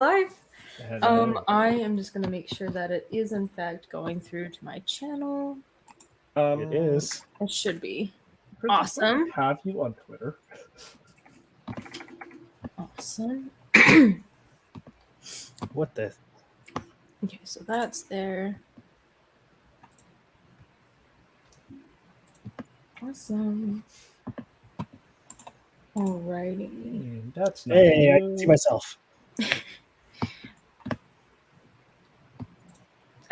Live. Hello. I am just gonna make sure that it is in fact going through to my channel. It is. It should be. Princess, do I Awesome. have you on Twitter? Awesome. What the? Okay, so that's there. Awesome. Alrighty. That's not Hey, you. I can see myself.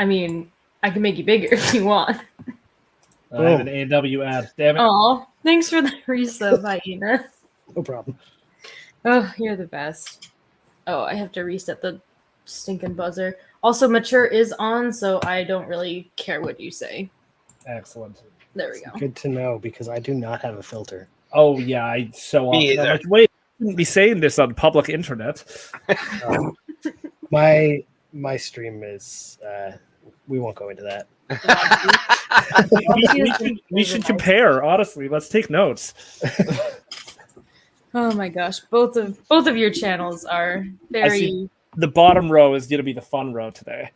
I mean, I can make you bigger if you want. I have an AW ad. Damn it. Oh, thanks for the resub, hyena. No problem. Oh, you're the best. Oh, I have to reset the stinking buzzer. Also, mature is on, so I don't really care what you say. Excellent. There we go. Good to know because I do not have a filter. Oh yeah, I so Me often. I'm either. like, wait, I shouldn't be saying this on public internet. My stream is. We won't go into that. we should compare. Honestly, let's take notes. Oh my gosh, both of your channels are very. The bottom row is going to be the fun row today.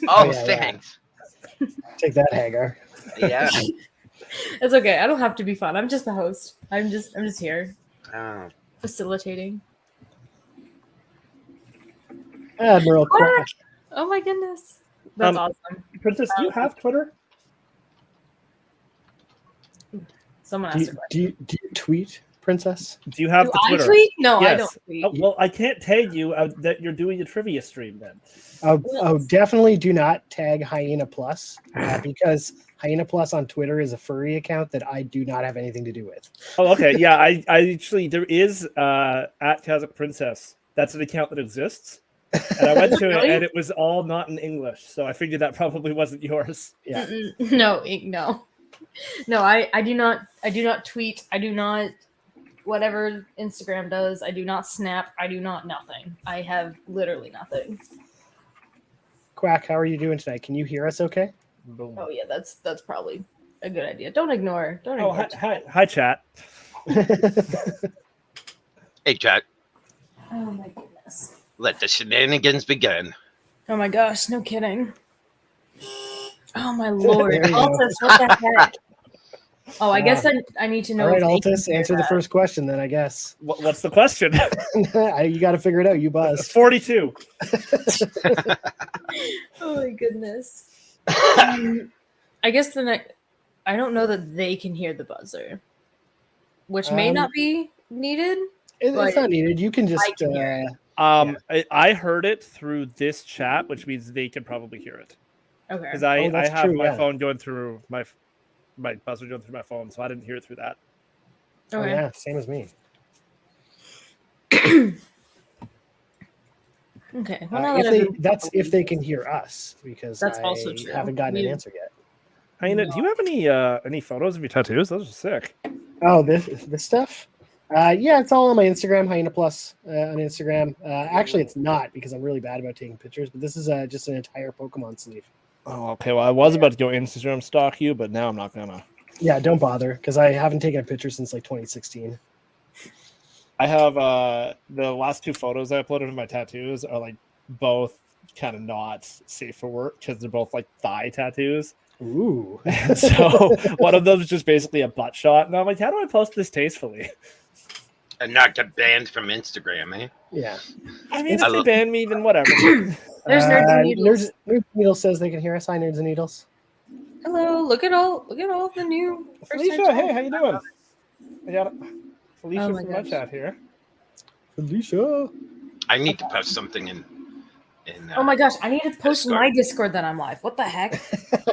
Oh, yeah, thanks. Take that, Hagar. Yeah. It's okay. I don't have to be fun. I'm just the host. I'm just here Oh. facilitating. Admiral Quack. Oh my goodness, that's awesome. Princess, do you have Twitter? Someone Do asked you, a do, you, do you tweet, Princess? Do you have Do the I Twitter? tweet? No, I Yes. don't tweet. Oh, well, I can't tag you that you're doing a trivia stream then. Definitely do not tag hyenaplus because hyenaplus on Twitter is a furry account that I do not have anything to do with. Oh, okay. Yeah, I actually there is at Kazakh Princess. That's an account that exists. And I went to it, Really? and it was all not in English, so I figured that probably wasn't yours. Yeah. No. I do not tweet. I do not whatever Instagram does. I do not snap. I do not nothing. I have literally nothing. Quack, how are you doing tonight? Can you hear us okay? Boom. Oh yeah, that's probably a good idea. Don't ignore. Oh, hi, chat. Hey, chat. Oh my goodness. Let the shenanigans begin. Oh my gosh, no kidding. Oh my lord. There you go. Altus, what the heck? Oh, I guess I need to know. All right, if they can Altus, hear answer the that. first question then, I guess. What's the question? You got to figure it out. You buzzed. 42. Oh my goodness. I guess the next. I don't know that they can hear the buzzer, which may not be needed. It's not needed. You can just. I can hear I heard it through this chat, which means they can probably hear it. Okay. Because I have true, my phone going through my buzzer going through my phone, so I didn't hear it through that. Oh Okay. yeah, same as me. Okay. Well, now that If they can hear us, because That's I also true. haven't gotten an answer yet. Hyena, do you have any photos of your tattoos? Those are sick. Oh, this stuff. Yeah, it's all on my Instagram, Hyena Plus on Instagram. Actually, it's not because I'm really bad about taking pictures. But this is just an entire Pokemon sleeve. Oh, okay. Well, I was about to go Instagram stalk you, but now I'm not gonna. Yeah, don't bother because I haven't taken a picture since like 2016. I have the last two photos I uploaded of my tattoos are like both kind of not safe for work because they're both like thigh tattoos. Ooh. And so one of them is just basically a butt shot, and I'm like, how do I post this tastefully? And not get banned from Instagram, eh? Yeah. I mean, if they ban me, then whatever. There's Nerds and Needles. Nerds and Needles says they can hear us. Hi, Nerds and Needles. Hello. Look at all the new. Felicia, hey, how you doing? I got Felicia Oh my from my gosh. chat here. Felicia. I need to post something in Oh my gosh! I need to post Discord. my Discord that I'm live. What the heck?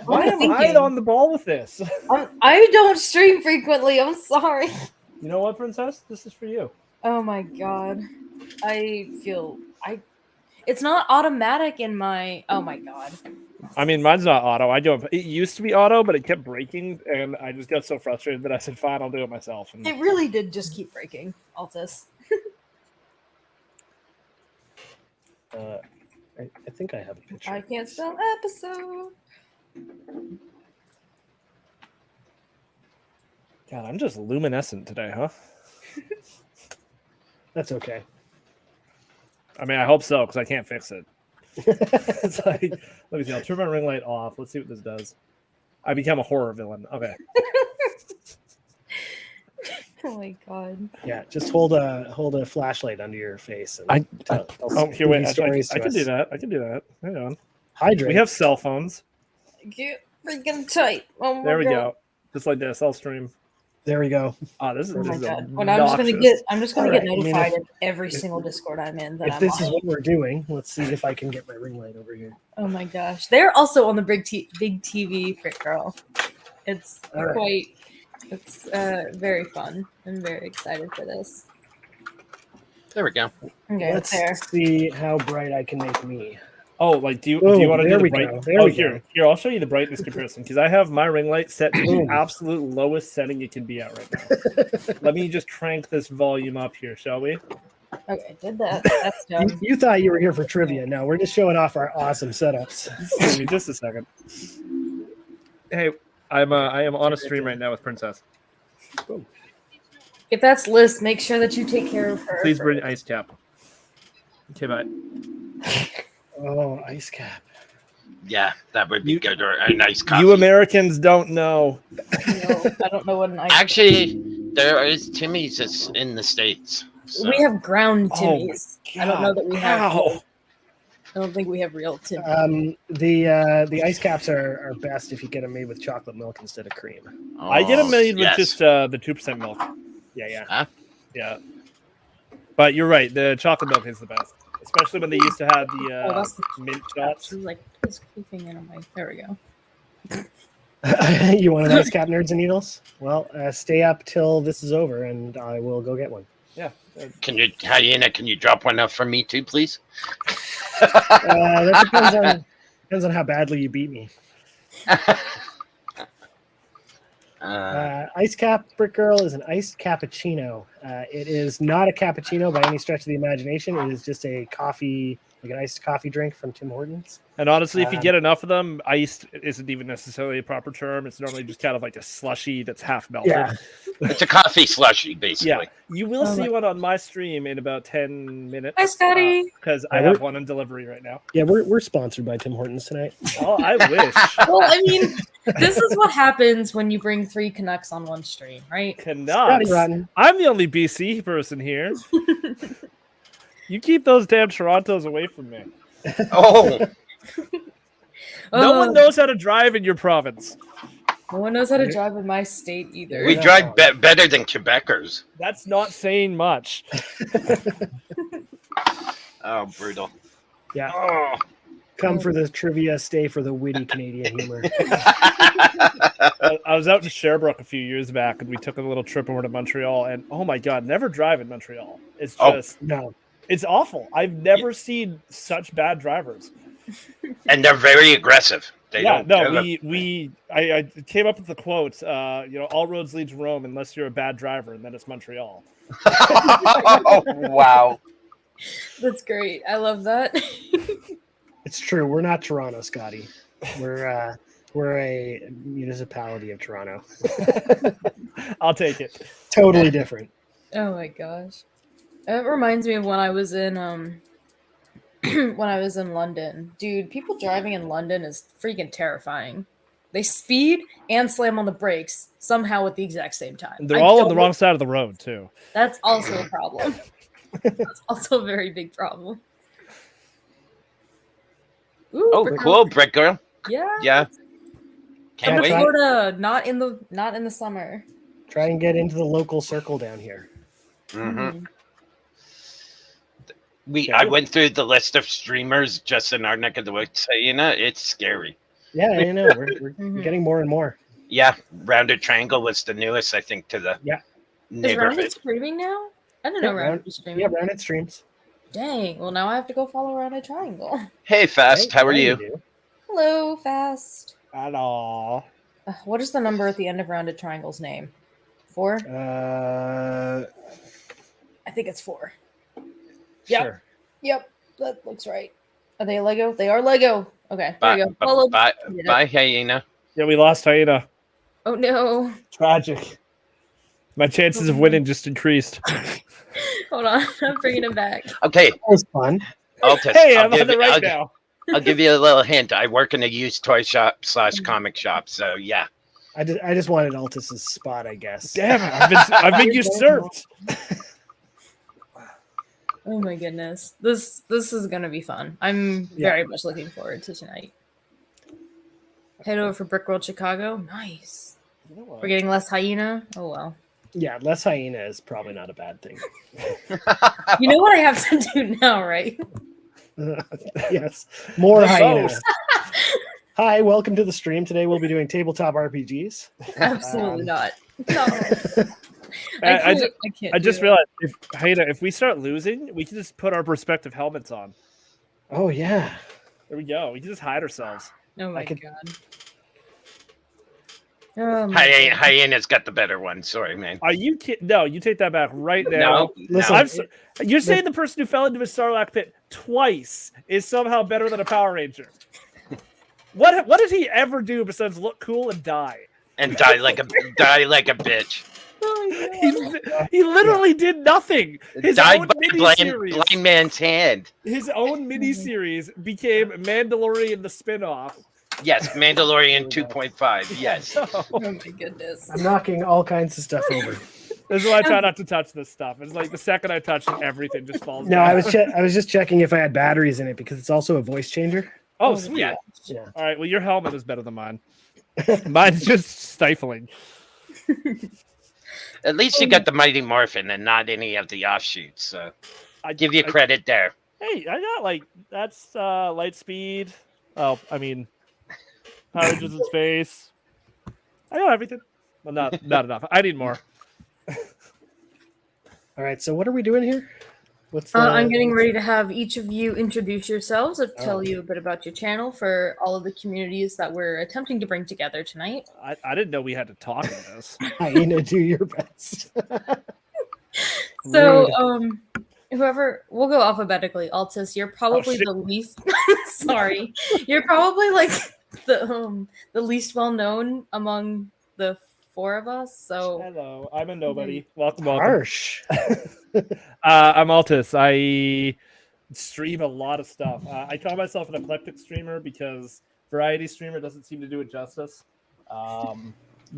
Why am I thinking? on the ball with this? I don't stream frequently. I'm sorry. You know what, Princess? This is for you. Oh my god. It's not automatic in my. Oh my god. I mean, mine's not auto. It used to be auto, but it kept breaking, and I just got so frustrated that I said, "Fine, I'll do it myself." And It really did just keep breaking, Altus. I think I have a picture. I can't spell episode. God, I'm just luminescent today, huh? That's okay. I mean, I hope so because I can't fix it. It's like, let me see. I'll turn my ring light off. Let's see what this does. I become a horror villain. Okay. Oh my god. Yeah, just hold a flashlight under your face. And tell Here, wait. spooky stories I to can do us. that. I can do that. Hang on. Hydrate. We have cell phones. Get freaking tight. Oh my There we god. go. Just like this. I'll stream. There we go. Oh, this is, Oh this my is god. Well, obnoxious. I'm just gonna All get right, I mean, notified in every single Discord I'm in that If I'm this on. is what we're doing, let's see if I can get my ring light over here. Oh my gosh. They're also on the big TV, Frick Girl. It's All right. quite it's very fun. I'm very excited for this. There we go. Okay, Let's there. see how bright I can make me. Oh, like do you Oh, want to there do we the bright? go. There Oh, we here, go. here. I'll show you the brightness comparison because I have my ring light set to the Boom. absolute lowest setting it can be at right now. Let me just crank this volume up here, shall we? Okay, did that. That's done. You thought you were here for trivia. No, we're just showing off our awesome setups. Give me just a second. Hey, I am on a stream right now with Princess. If that's Liz, make sure that you take care of her. Please bring ice cap. Okay, bye. Oh, ice cap. Yeah, that would be good. Or a nice coffee. You Americans don't know. No, I don't know what an ice. Actually, there is Timmy's in the States. So. We have ground Oh Timmies. I don't know that we have. Ow. I don't think we have real Timmies. The ice caps are best if you get them made with chocolate milk instead of cream. I get them made yes. with just the 2% milk. Yeah. Huh? Yeah. But you're right. The chocolate milk is the best, especially when they used to have the that's the mint shots. She's like, it's creeping in on my. There we go. You want an ice cap, nerds and needles? Well, stay up till this is over, and I will go get one. Yeah. Can you, Hyena? Can you drop one up for me too, please? That depends on how badly you beat me. Ice cap Brick Girl is an iced cappuccino. It is not a cappuccino by any stretch of the imagination. It is just a coffee, like an iced coffee drink from Tim Hortons. And honestly, if you get enough of them, iced isn't even necessarily a proper term. It's normally just kind of like a slushy that's half melted. Yeah. It's a coffee slushy, basically. Yeah, you will Oh see my- one on my stream in about 10 minutes. Hi, Scotty. Because I have one on delivery right now. Yeah, we're sponsored by Tim Hortons tonight. Oh, I wish. Well, I mean, this is what happens when you bring 3 Canucks on one stream, right? Scotty Canucks. Rotten. I'm the only BC person here. You keep those damn Torontos away from me. Oh, No one Oh, knows how to drive in your province. No one knows how to drive in my state either. we drive better than Quebecers. That's not saying much. Oh, brutal. Yeah. Oh. Come for the trivia, stay for the witty Canadian humor. I was out in Sherbrooke a few years back, and we took a little trip over to Montreal. And oh my god, never drive in Montreal. It's just No. it's awful. I've never seen such bad drivers. And they're very aggressive. They Yeah, don't no, give I came up with the quote. All roads lead to Rome unless you're a bad driver, and then it's Montreal. Oh, wow. That's great. I love that. It's true. We're not Toronto, Scotty. We're a municipality of Toronto. I'll take it. Totally different. Oh my gosh. It reminds me of when I was in when I was in London. Dude, people driving in London is freaking terrifying. They speed and slam on the brakes somehow at the exact same time. They're I all on don't the know- wrong side of the road too. That's also a problem. That's also a very big problem. Ooh, Oh, Brick Girl. cool, Brick Girl. Yeah. Yeah. Come Can't to wait. Florida, not in the summer. Try and get into the local circle down here. Mhm. Okay. I went through the list of streamers just in our neck of the woods. It's scary. Yeah, I know. We're Mhm. getting more and more. Yeah, Rounded Triangle was the newest, I think, to the Yeah. Is Rounded neighborhood. streaming now? I didn't know Yeah, Rounded was streaming. Yeah, Rounded streams. Dang. Well, now I have to go follow Rounded Triangle. Hey, Fast, how are Right, you? do. Hello, Fast. Hello. What is the number at the end of Rounded Triangle's name? 4? I think it's 4. Yep. Sure. Yep, that looks right. Are they Lego? They are Lego. Okay, there you go. Follow. Bye, Hyena. Yeah, we lost Hyena. Oh no. Tragic. My chances of winning just increased. Hold on, I'm bringing it back. Okay, That was fun. Altus, Hey, I'm on the right now. I'll give you a little hint. I work in a used toy shop / comic shop. So yeah. I just wanted Altus's spot, I guess. Damn it! I've been usurped. Oh my goodness, this is gonna be fun. I'm very much looking forward to tonight. Head over for Brickworld Chicago. Nice. We're getting less hyena. Oh well. Yeah, less hyena is probably not a bad thing. You know what I have to do now, right? Yes, more hyena. Both. Hi, welcome to the stream. Today we'll be doing tabletop RPGs. Absolutely not. No. I can't just do realized if we start losing, we can just put our respective helmets on. Oh yeah. There we go. We can just hide ourselves. it. Oh my could- god. Oh my God. Hyena's got the better one. Sorry, man. Are you kidding? No, you take that back right now. No, Listen, You're saying the person who fell into a Sarlacc pit twice is somehow better than a Power Ranger. What did he ever do besides look cool and die? and die like a bitch. He literally did nothing. His Died own by miniseries. blind man's hand. His own miniseries became Mandalorian the spinoff. Yes, Mandalorian 2.5. Yes. Oh my goodness. I'm knocking all kinds of stuff over. This is why I try not to touch this stuff. It's like the second I touch it, everything just falls No, down. I was just checking if I had batteries in it because it's also a voice changer. Oh, sweet. Yeah. Yeah. All right, well, your helmet is better than mine. Mine's just stifling. At least you got the Mighty Morphin and not any of the offshoots. So I give you credit there. Hey, I got that's light speed. Oh, I mean, Power Rangers in space. I got everything. Well, not enough. I need more. All right, so what are we doing here? What's I'm getting ready to have each of you introduce yourselves and tell you a bit about your channel for all of the communities that we're attempting to bring together tonight. I didn't know we had to talk in this. Hyena, do your best. So, Rude. whoever, we'll go alphabetically. Altus, you're probably shit. the least. Sorry, you're probably like the least well known among the four of us. So, Hello, I'm a nobody. Welcome. Harsh. I'm Altus. I stream a lot of stuff. I call myself an eclectic streamer because variety streamer doesn't seem to do it justice.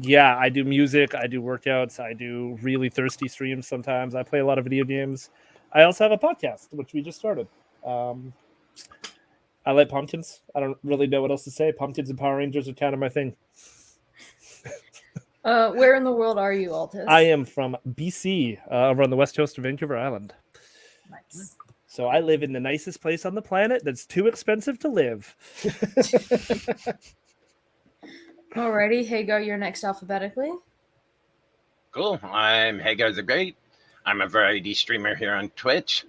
Yeah, I do music, I do workouts, I do really thirsty streams sometimes. I play a lot of video games. I also have a podcast, which we just started. I like pumpkins. I don't really know what else to say. Pumpkins and Power Rangers are kind of my thing. where in the world are you, Altus? I am from BC, over on the west coast of Vancouver Island. Nice. So I live in the nicest place on the planet that's too expensive to live. Alrighty, Hagar, you're next alphabetically. Cool. I'm Hagarthegreat70. I'm a variety streamer here on Twitch.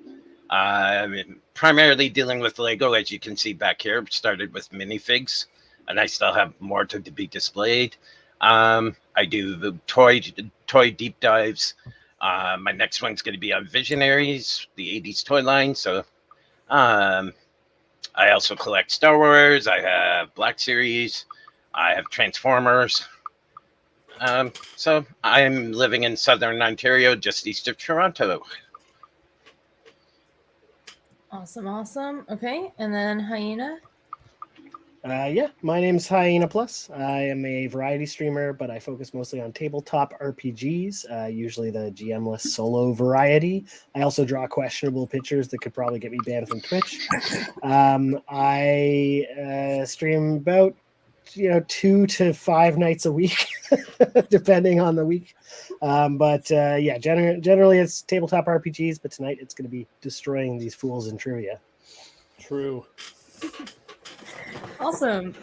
I'm primarily dealing with Lego, as you can see back here. Started with minifigs, and I still have more to be displayed. I do the toy deep dives. My next one's going to be on Visionaries, the 80s toy line. So I also collect Star Wars. I have Black Series. I have Transformers. So I'm living in southern Ontario, just east of Toronto. Awesome. Okay, and then Hyena. Yeah, my name's hyenaplus. I am a variety streamer, but I focus mostly on tabletop RPGs, usually the GM-less solo variety. I also draw questionable pictures that could probably get me banned from Twitch. I stream about 2 to 5 nights a week, depending on the week. Yeah, generally it's tabletop RPGs, but tonight it's going to be destroying these fools in trivia. True. Awesome.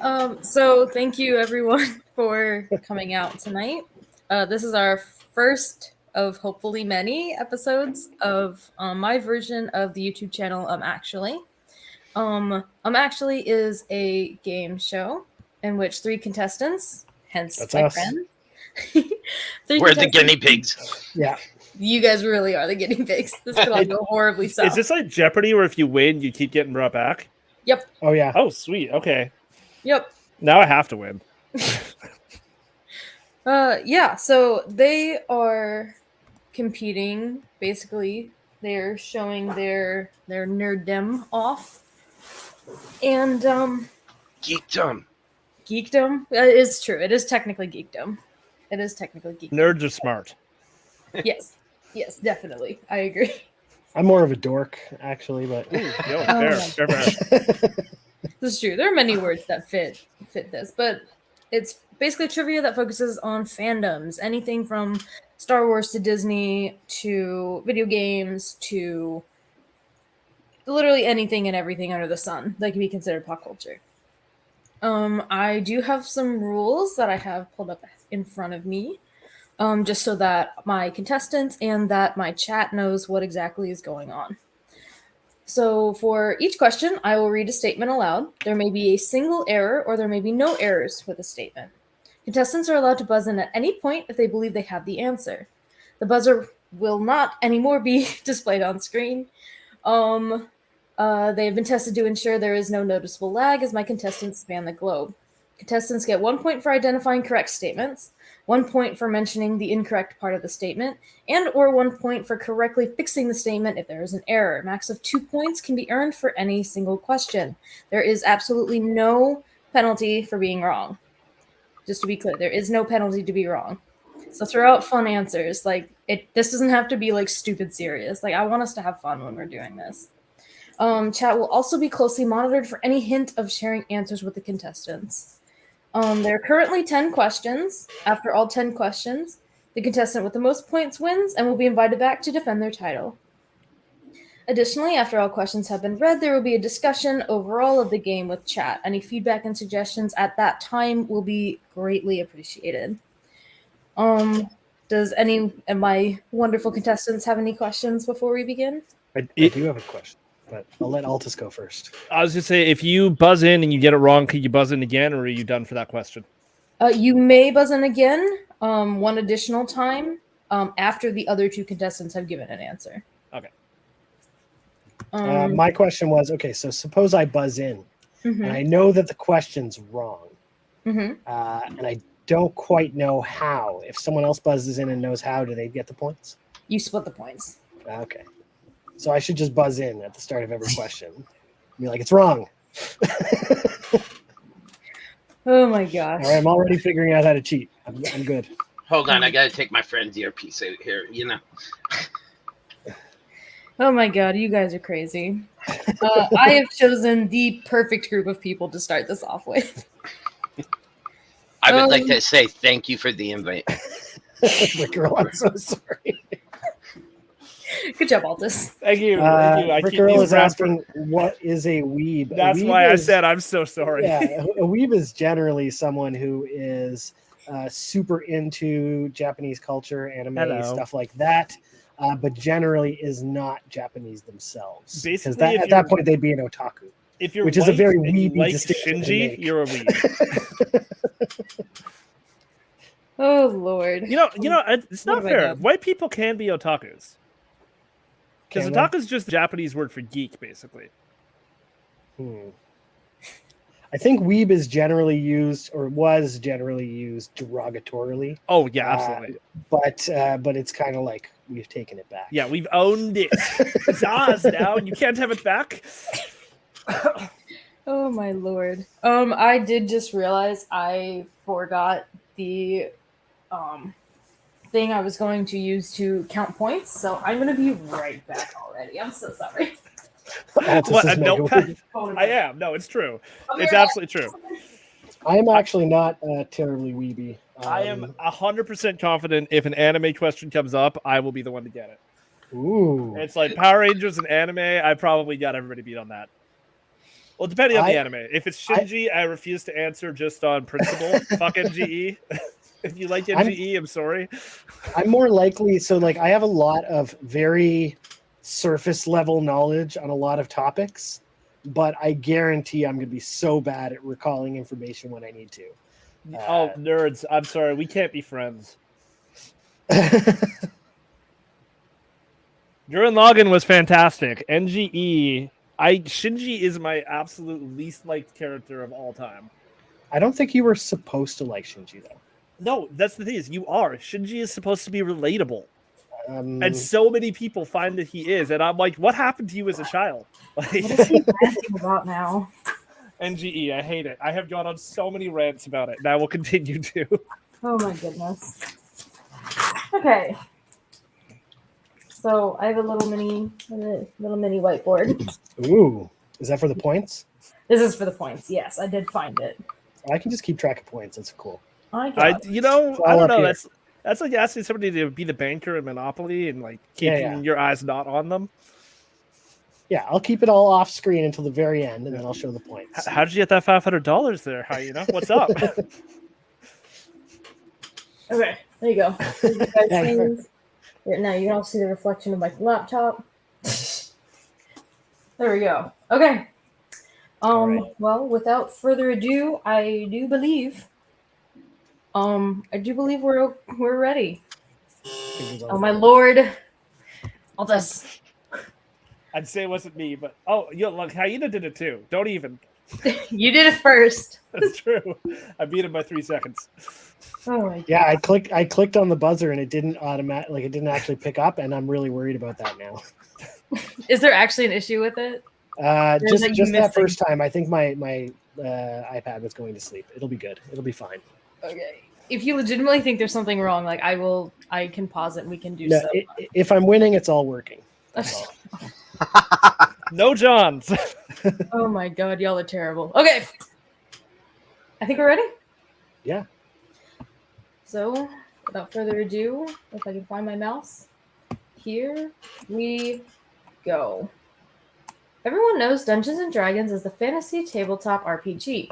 So thank you everyone for coming out tonight. This is our first of hopefully many episodes of my version of the YouTube channel. Actually is a game show in which 3 contestants, hence That's my us. friend. We're the guinea pigs. Yeah. You guys really are the guinea pigs. This could all go horribly south. Is this like Jeopardy where if you win, you keep getting brought back? Yep. Oh, yeah. Oh, sweet. Okay. Yep. Now I have to win. Yeah, so they are competing. Basically, they're showing their nerddom off, and Geekdom. geekdom. It's true. It is technically geekdom. It is technically geekdom. Nerds are smart. Yes, yes, definitely. I agree. I'm more of a dork, actually, but Ooh, yo, Oh fair, my fair, fair. This is true. There are many words that fit this, but it's basically trivia that focuses on fandoms. Anything from Star Wars to Disney to video games to literally anything and everything under the sun that can be considered pop culture. I do have some rules that I have pulled up in front of me, just so that my contestants and that my chat knows what exactly is going on. So for each question, I will read a statement aloud. There may be a single error or there may be no errors with the statement. Contestants are allowed to buzz in at any point if they believe they have the answer. The buzzer will not anymore be displayed on screen. They have been tested to ensure there is no noticeable lag as my contestants span the globe. Contestants get 1 point for identifying correct statements, 1 point for mentioning the incorrect part of the statement, and or 1 point for correctly fixing the statement if there is an error. A max of 2 points can be earned for any single question. There is absolutely no penalty for being wrong. Just to be clear, there is no penalty to be wrong. So throw out fun answers. Like this doesn't have to be like stupid serious. Like I want us to have fun when we're doing this. Chat will also be closely monitored for any hint of sharing answers with the contestants. There are currently 10 questions. After all 10 questions, the contestant with the most points wins and will be invited back to defend their title. Additionally, after all questions have been read, there will be a discussion overall of the game with chat. Any feedback and suggestions at that time will be greatly appreciated. Does any of my wonderful contestants have any questions before we begin? I do have a question, but I'll let Altus go first. I was just say, if you buzz in and you get it wrong, can you buzz in again, or are you done for that question? You may buzz in again one additional time after the other two contestants have given an answer. Okay. My question was, okay, so suppose I buzz in, Mm-hmm. and I know that the question's wrong, Mm-hmm. and I don't quite know how. If someone else buzzes in and knows how, do they get the points? You split the points. Okay. So I should just buzz in at the start of every question. Be like, it's wrong. Oh my gosh. All right, I'm already figuring out how to cheat. I'm good. Hold on, I gotta take my friend's earpiece out here. You know. Oh my god, you guys are crazy. I have chosen the perfect group of people to start this off with. I would like to say thank you for the invite. The girl, I'm so sorry. Good job, Altus. Thank you. Thank you. Rick Earl is asking, what is a weeb? That's why I said I'm so sorry. Yeah, a weeb is generally someone who is super into Japanese culture, anime, stuff like that, but generally is not Japanese themselves. Because at that point, they'd be an otaku. If you're which is a very and you weeby like distinction to Shinji, make. you're a weeb. Oh Lord. You know, it's What not have I fair. done? White people can be otakus. Because Can otaku is just the Japanese word for geek, basically. I think weeb is generally used, or was generally used, derogatorily. Oh yeah, absolutely. But it's kind of like we've taken it back. Yeah, we've owned it. It's ours now, and you can't have it back. Oh my Lord. I did just realize I forgot the thing I was going to use to count points, so I'm gonna be right back already. I'm so sorry. What, a notepad? I am. No, it's true. It's absolutely true. I am actually not terribly weeby. I am 100% confident if an anime question comes up, I will be the one to get it. Ooh. It's like Power Rangers and anime, I probably got everybody beat on that. Well, depending on the anime. If it's Shinji, I refuse to answer just on principle. Fuck NGE. If you like NGE, I'm sorry. I'm more likely, so like I have a lot of very surface level knowledge on a lot of topics, but I guarantee I'm going to be so bad at recalling information when I need to. Oh, nerds. I'm sorry. We can't be friends. Durin Login was fantastic. NGE, Shinji is my absolute least liked character of all time. I don't think you were supposed to like Shinji, though. No, that's the thing is you are. Shinji is supposed to be relatable. And Mm. so many people find that he is. And I'm like, what happened to you as a child? Like, What is he ranting about now? NGE, I hate it. I have gone on so many rants about it, and I will continue to. Oh my goodness. Okay. So I have a little mini whiteboard. Ooh, is that for the points? This is for the points. Yes, I did find it. I can just keep track of points. That's cool. I got it. It's I all don't up know. here. That's like asking somebody to be the banker in Monopoly and like Yeah, keeping yeah. your eyes not on them. Yeah, I'll keep it all off screen until the very end, and then I'll show the points. How did you get that $500 there? What's up? Okay, there you go. You guys things. Now you can all see the reflection of my laptop. There we go. Okay. All right. Well, without further ado, I do believe we're ready. Oh my lord. Altus. I'd say it wasn't me, but look, Hyena did it too. Don't even. You did it first. That's true. I beat him by 3 seconds. Oh my god. Yeah, I clicked on the buzzer and it didn't it didn't actually pick up, and I'm really worried about that now. Is there actually an issue with it? Just that you that missing? first time, I think my iPad was going to sleep. It'll be good. It'll be fine. Okay. If you legitimately think there's something wrong, like I can pause it and we can do No, so. if I'm winning, it's all working. That's all. No Johns. Oh my god, y'all are terrible. Okay. I think we're ready. Yeah. So, without further ado, if I can find my mouse, here we go. Everyone knows Dungeons & Dragons is the fantasy tabletop RPG.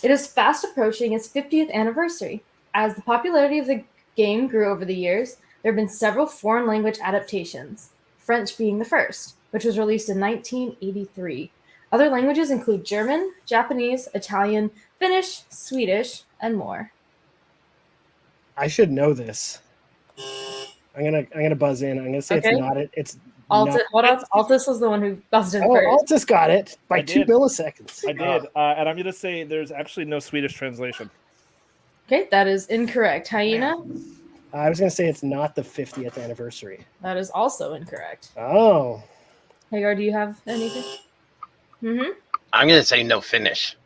It is fast approaching its 50th anniversary. As the popularity of the game grew over the years, there have been several foreign language adaptations, French being the first, which was released in 1983. Other languages include German, Japanese, Italian, Finnish, Swedish, and more. I should know this. I'm gonna buzz in. I'm gonna say Okay. it's not it. It's Altus, not. hold on. Altus was the one who buzzed in Oh, first. Altus got it by I 2 did. milliseconds. I did. And I'm going to say there's actually no Swedish translation. Okay, that is incorrect. Hyena, I was gonna say it's not the 50th anniversary. that is also incorrect. Oh, Hagar, do you have anything? Mm-hmm. I'm going to say no Finnish.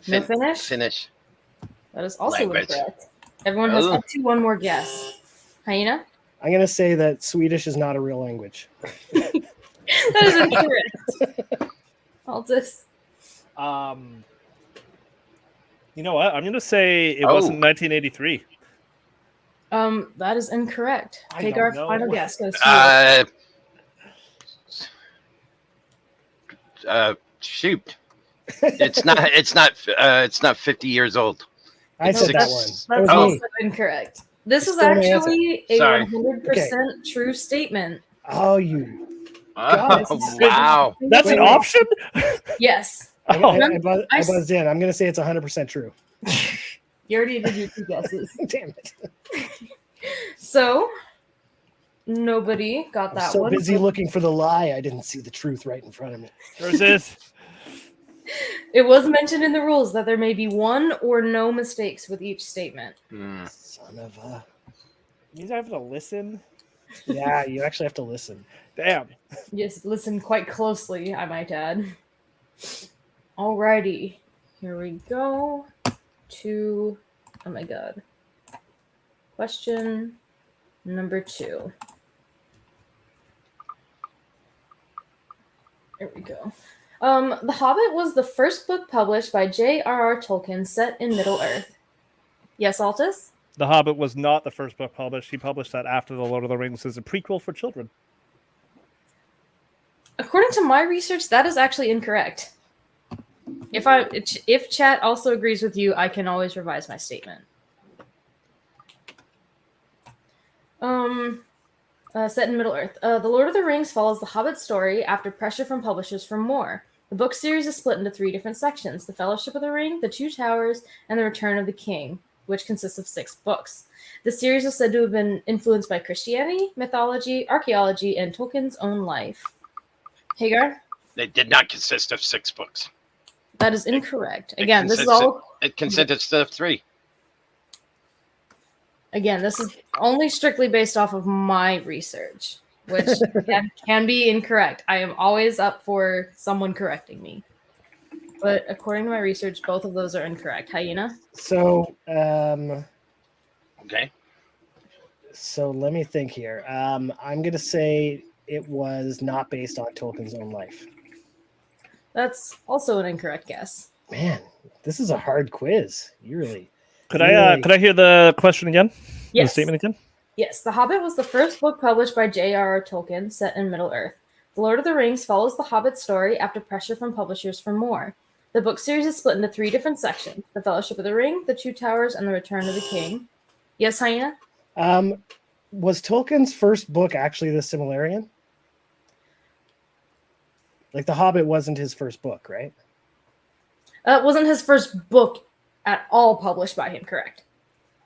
No Finnish? Finnish. That is also Language. incorrect. Everyone has Oh. up to one more guess. Hyena? I'm gonna say that Swedish is not a real language. That is incorrect. Altus. You know what? I'm going to say it Oh. wasn't 1983. That is incorrect. I Hagar, don't know. final guess goes to you. Shoot. It's not 50 years old. I said that that's- one. That's That was also me. incorrect. This It's is still an answer. actually a Sorry. 100% true statement. Oh, you. Oh, This is- wow. That's an Wait. option? Yes. I I buzzed in. I'm gonna say it's 100% true. You already did your 2 guesses. Damn it! So, nobody got I'm that so one. busy looking for the lie, I didn't see the truth right in front of me. There's this. It was mentioned in the rules that there may be one or no mistakes with each statement. Hmm. Son of a. Means I have to listen. Yeah, you actually have to listen. Damn. Just listen quite closely, I might add. Alrighty, here we go to, oh my god, question number 2. There we go. The Hobbit was the first book published by J.R.R. Tolkien set in Middle-earth. Yes, Altus? The Hobbit was not the first book published. He published that after The Lord of the Rings as a prequel for children. According to my research, that is actually incorrect. If chat also agrees with you, I can always revise my statement. Set in Middle-earth. The Lord of the Rings follows the Hobbit story after pressure from publishers for more. The book series is split into 3 different sections: The Fellowship of the Ring, The Two Towers, and The Return of the King, which consists of 6 books. The series is said to have been influenced by Christianity, mythology, archaeology, and Tolkien's own life. Hagar? They did not consist of 6 books. That is incorrect. It Again, this is consisted- all... It consisted of 3. Again, this is only strictly based off of my research, which can be incorrect. I am always up for someone correcting me. But according to my research, both of those are incorrect. Hyena? So, Okay. so let me think here. I'm going to say it was not based on Tolkien's own life. That's also an incorrect guess. Man, this is a hard quiz. You really. Could I hear the question again? The Yes. statement again? Yes, The Hobbit was the first book published by J.R.R. Tolkien set in Middle-earth. The Lord of the Rings follows the Hobbit's story after pressure from publishers for more. The book series is split into 3 different sections: The Fellowship of the Ring, The Two Towers, and The Return of the King. Yes, Hyena? Was Tolkien's first book actually the Silmarillion? Like The Hobbit wasn't his first book, right? It wasn't his first book at all published by him, correct?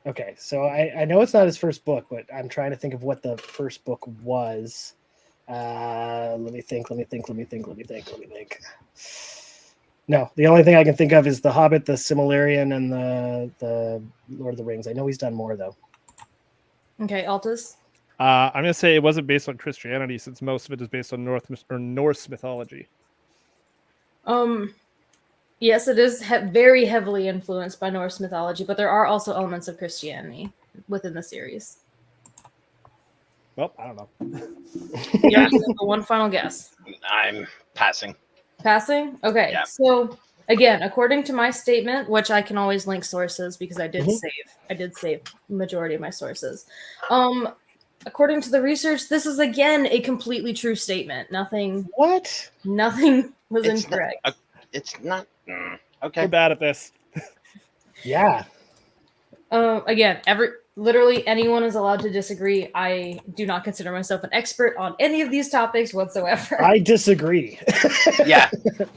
Okay, so I know it's not his first book, but I'm trying to think of what the first book was. Let me think. No, the only thing I can think of is The Hobbit, the Silmarillion, and the Lord of the Rings. I know he's done more, though. Okay, Altus? I'm going to say it wasn't based on Christianity, since most of it is based on Norse mythology. Yes, it is very heavily influenced by Norse mythology, but there are also elements of Christianity within the series. Well, I don't know. Yeah, one final guess. I'm passing. Passing? Okay, Yeah. So again, according to my statement, which I can always link sources because I did save the majority of my sources. According to the research, this is again a completely true statement. Nothing What? was It's incorrect. It's not. Okay. We're bad at this. Yeah. Again, literally anyone is allowed to disagree. I do not consider myself an expert on any of these topics whatsoever. I disagree. Yeah.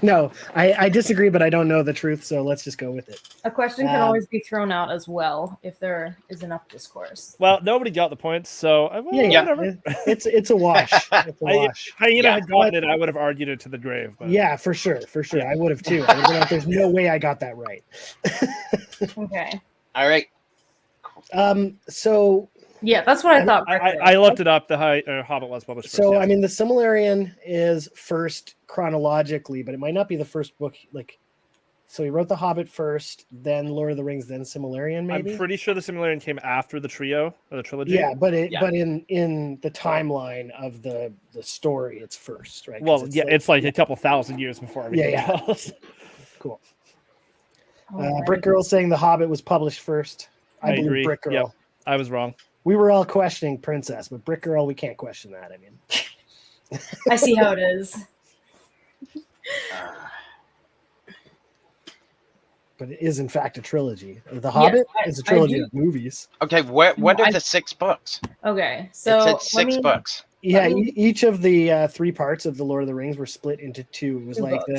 No, I disagree, but I don't know the truth, so let's just go with it. A question can always be thrown out as well if there is enough discourse. Well, nobody got the points, so whatever. It's a wash. It's a wash. Hyena had gotten it, I would have argued it to the grave. But... Yeah, for sure. Yeah. I would have too. I would have been like, there's no way I got that right. Okay. All right. So yeah, that's what I thought. I looked it up. The Hobbit was published first. So yeah. I mean, the Silmarillion is first chronologically, but it might not be the first book. Like, so he wrote the Hobbit first, then Lord of the Rings, then Silmarillion. Maybe I'm pretty sure the Silmarillion came after the trio or the trilogy. Yeah, but in the timeline of the story, it's first, right? Well, it's like a couple thousand years before everything else. Cool. Brick Girl saying the Hobbit was published first. I believe agree. Brick Girl. Yep. I was wrong. We were all questioning Princess, but Brick Girl, we can't question that. I mean, I see how it is. But it is in fact a trilogy. The Hobbit is a trilogy of movies. Okay, what are the 6 books? Okay, so it said 6 books. Yeah, each of the 3 parts of the Lord of the Rings were split into 2. It was like books.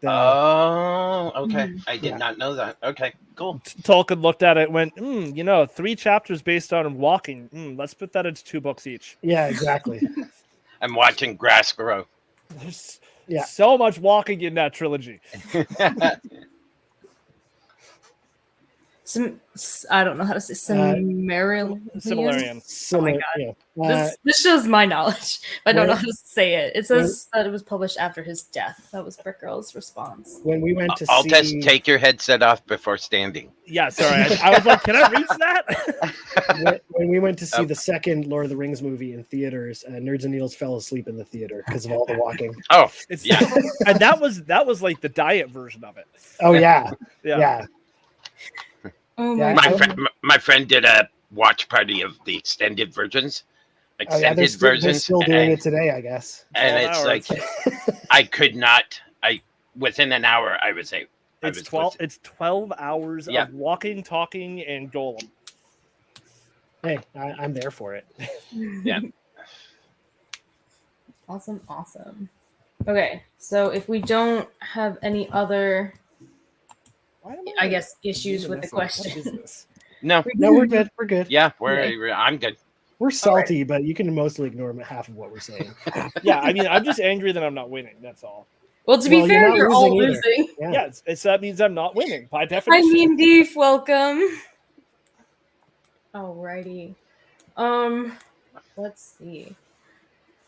Oh, okay. I did not know that. Okay, cool. Tolkien looked at it and went, 3 chapters based on walking. Let's put that into 2 books each. Yeah, exactly. I'm watching grass grow. There's so much walking in that trilogy. I don't know how to say Silmarillion. Silmarillion. Oh my god. This shows my knowledge. I don't know how to say it. It says that it was published after his death. That was Brick Girl's response. When we went to Altus, take your headset off before standing. Yeah, sorry. I was like, can I reach that? when we went to see the second Lord of the Rings movie in theaters, Nerds and Needles fell asleep in the theater because of all the walking. Oh, and that was like the diet version of it. Oh yeah. Oh my friend did a watch party of the extended versions. Versions. They're still doing it today, I guess. And it's like I could not. Within an hour, I would say. It's 12 hours of walking, talking, and Golem. Hey, I'm there for it. Yeah. Awesome. Okay, so if we don't have any other, I guess, issues with the question. No, we're good. We're good. Yeah, I'm good. We're salty, but you can mostly ignore half of what we're saying. Yeah, I mean, I'm just angry that I'm not winning. That's all. Well, to be fair, you're all losing. Yeah, that means I'm not winning by definition. I mean, Deef, welcome. Alrighty. Let's see.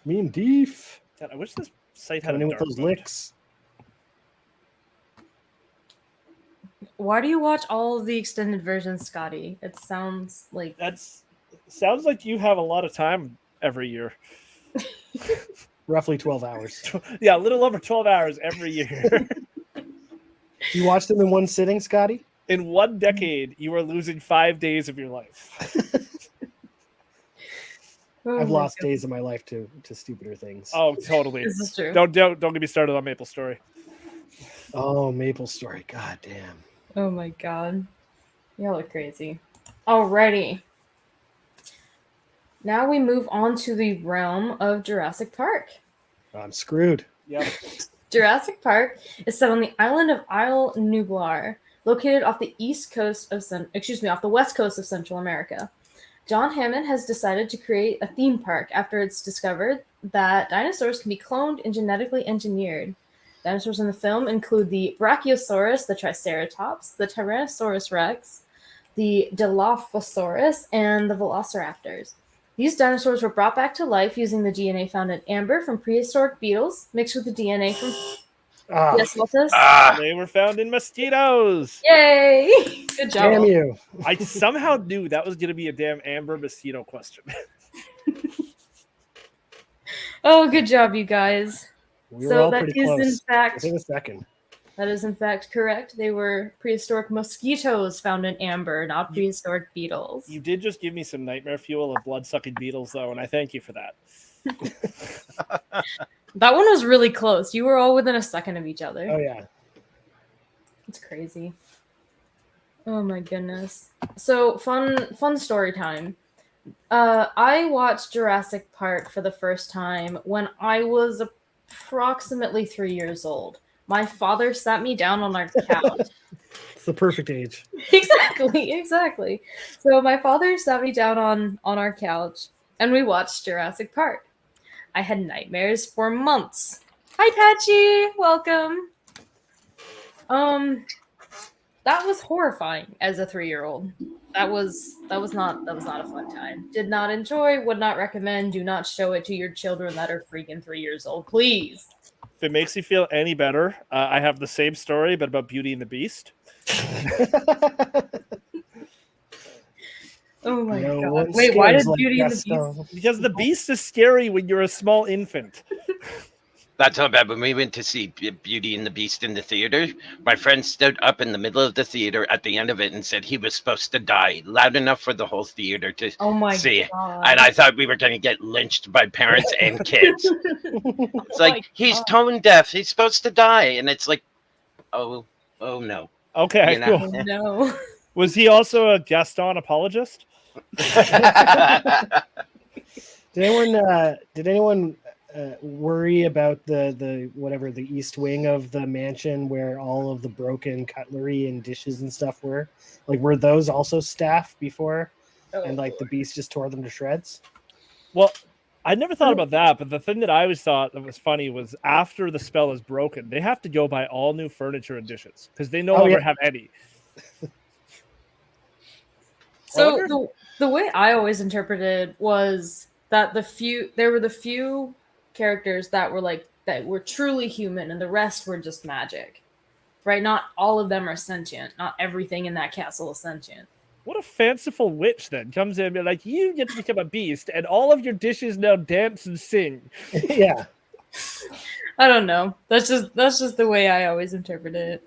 Me and Deef God, I wish this site had coming a in with dark those mode. licks. Why do you watch all of the extended versions, Scotty? It sounds like Sounds like you have a lot of time every year. Roughly 12 hours. Yeah, a little over 12 hours every year. You watched them in one sitting, Scotty? In 1 decade, you are losing 5 days of your life. oh I've my lost God. days of my life to stupider things. Oh, totally. This is true. Don't get me started on Maple Story. Oh, Maple Story. God damn. Oh my God. Y'all are crazy. Alrighty. Now we move on to the realm of Jurassic Park. I'm screwed. Yep. Jurassic Park is set on the island of Isle Nublar, located off the off the west coast of Central America. John Hammond has decided to create a theme park after it's discovered that dinosaurs can be cloned and genetically engineered. Dinosaurs in the film include the Brachiosaurus, the Triceratops, the Tyrannosaurus Rex, the Dilophosaurus, and the Velociraptors. These dinosaurs were brought back to life using the DNA found in amber from prehistoric beetles, mixed with the DNA from... Ah, Yes, Waltus? They were found in mosquitoes. Yay! Good job. damn you. I somehow knew that was going to be a damn Amber mosquito question. Oh, good job, you guys. We were So all that pretty is close. in fact Within a second. that is in fact correct. They were prehistoric mosquitoes found in amber, not prehistoric beetles. You did just give me some nightmare fuel of blood-sucking beetles, though, and I thank you for that. That one was really close. You were all within a second of each other. Oh, yeah. It's crazy. Oh my goodness. So fun story time. I watched Jurassic Park for the first time when I was approximately 3 years old. My father sat me down on our couch. It's the perfect age. Exactly. So my father sat me down on our couch and we watched Jurassic Park. I had nightmares for months. Hi Patchy, welcome. That was horrifying as a 3-year-old. That was not a fun time. Did not enjoy, would not recommend, do not show it to your children that are freaking 3 years old, please. If it makes you feel any better, I have the same story, but about Beauty and the Beast. Oh my No God. one Wait, why did scares like Beauty and the Gaston. Beast? Because the Beast is scary when you're a small infant. That's how bad. When we went to see Beauty and the Beast in the theater, my friend stood up in the middle of the theater at the end of it and said he was supposed to die loud enough for the whole theater to Oh my see. God. And I thought we were going to get lynched by parents and kids. It's like, he's tone deaf. He's supposed to die. And it's like, oh no. Okay, You know? cool. Oh no. Was he also a Gaston apologist? Did anyone worry about the whatever the east wing of the mansion where all of the broken cutlery and dishes and stuff were? Like, were those also staff before? And like the Beast just tore them to shreds? Well, I never thought about that, but the thing that I always thought that was funny was after the spell is broken, they have to go buy all new furniture and dishes because they no longer have any. So the way I always interpreted was that there were the few characters that were truly human and the rest were just magic. Right? Not all of them are sentient. Not everything in that castle is sentient. What a fanciful witch then comes in and be like, you get to become a beast and all of your dishes now dance and sing. Yeah. I don't know. That's just the way I always interpret it.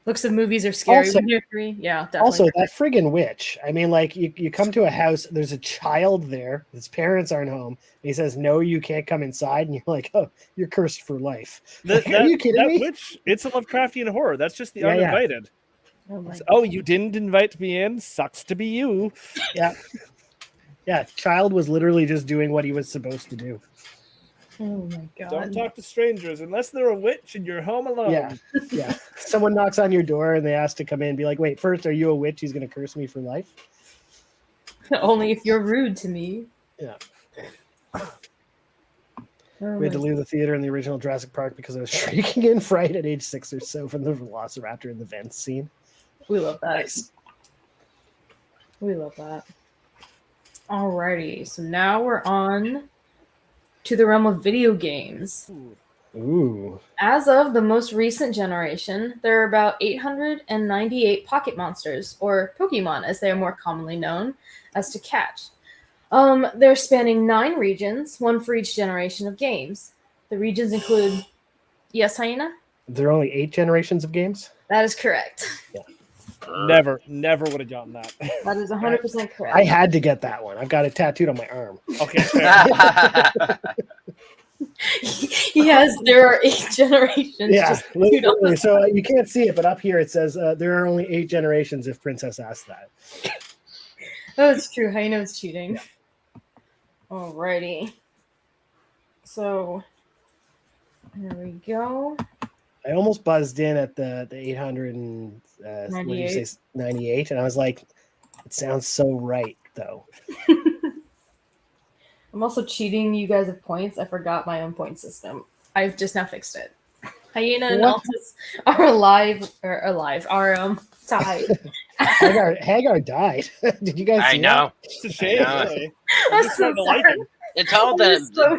Looks of movies are scary Also- when you're 3. Yeah, definitely. Also, that friggin' witch. I mean, like, you come to a house, there's a child there, his parents aren't home, and he says, no, you can't come inside, and you're like, oh, you're cursed for life. Like, are you kidding me? Witch, it's a Lovecraftian horror. That's just the Yeah, yeah. uninvited. Oh my Oh, you didn't invite me in? Sucks to be you. Yeah. Yeah, child was literally just doing what he was supposed to do. Oh my God. Don't talk to strangers unless they're a witch and you're home alone. Yeah. Yeah. Someone knocks on your door and they ask to come in and be like, wait, first, are you a witch who's going to curse me for life? Only if you're rude to me. Yeah. Oh We had to my- leave the theater in the original Jurassic Park because I was shrieking in fright at age 6 or so from the Velociraptor in the vents scene. we love that. Nice. We love that. Alrighty, so now we're on to the realm of video games. Ooh. As of the most recent generation, there are about 898 pocket monsters, or Pokemon as they are more commonly known, as to catch. They're spanning 9 regions, one for each generation of games. The regions include... Yes, Hyena? There are only 8 generations of games? That is correct. Never would have gotten that. That is 100% correct. I had to get that one. I've got it tattooed on my arm. Okay, fair. Yes, there are 8 generations. Yeah, just tattooed on literally. the So you can't see it, but up here it says there are only 8 generations if Princess asked that. Oh, it's true. Hyeno's cheating. Alrighty. So, there we go. I almost buzzed in at the 800 and what did you say, 98, and I was like, it sounds so right though. I'm also cheating. You guys have points. I forgot my own point system. I've just now fixed it. Hyena and What? Altus are are tied. Hagar died. Did you guys see I know. It's a shame. I know. Really. I'm just so starting to like sorry. him. It's all So-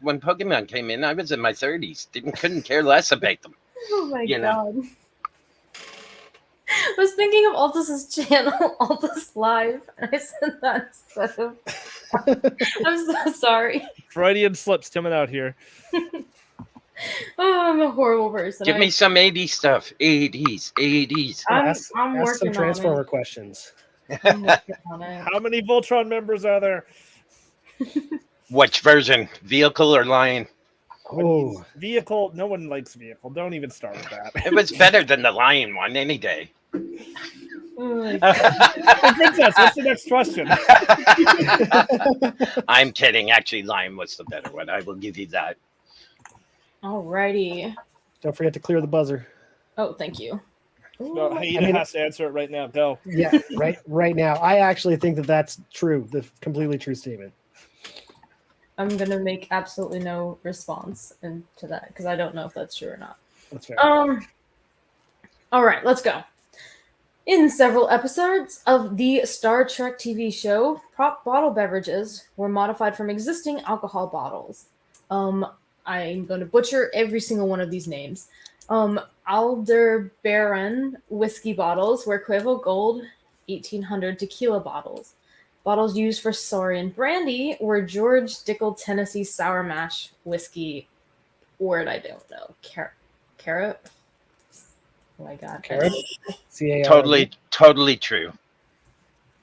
when Pokemon came in, I was in my 30s. Couldn't care less about them. Oh my You know. god. I was thinking of Altus's channel, AltusLive, and I said that instead of. I'm so sorry. Freudian slips coming out here. Oh, I'm a horrible person. Give me some 80s stuff. 80s. I'm ask working some on Transformer it. questions. I'm working on it. How many Voltron members are there? Which version? Vehicle or Lion? Oh, Vehicle. No one likes vehicle. Don't even start with that. It was better than the Lion one any day. Oh my god. Hey, Princess, what's the next question? I'm kidding. Actually, Lion was the better one. I will give you that. Alrighty. don't forget to clear the buzzer. Oh, thank you. No, Hyena has to answer it right now. Go. Yeah, right now. I actually think that that's true. The completely true statement. I'm gonna make absolutely no response to that because I don't know if that's true or not. That's fair. All right, let's go. In several episodes of the Star Trek TV show, prop bottle beverages were modified from existing alcohol bottles. I'm going to butcher every single one of these names. Aldebaran whiskey bottles were Cuervo Gold 1800 tequila bottles. Bottles used for Saurian brandy were George Dickel Tennessee Sour Mash whiskey. Word I don't know. Carrot? Oh my god. Carrot? C-A-R-O-T. Totally true.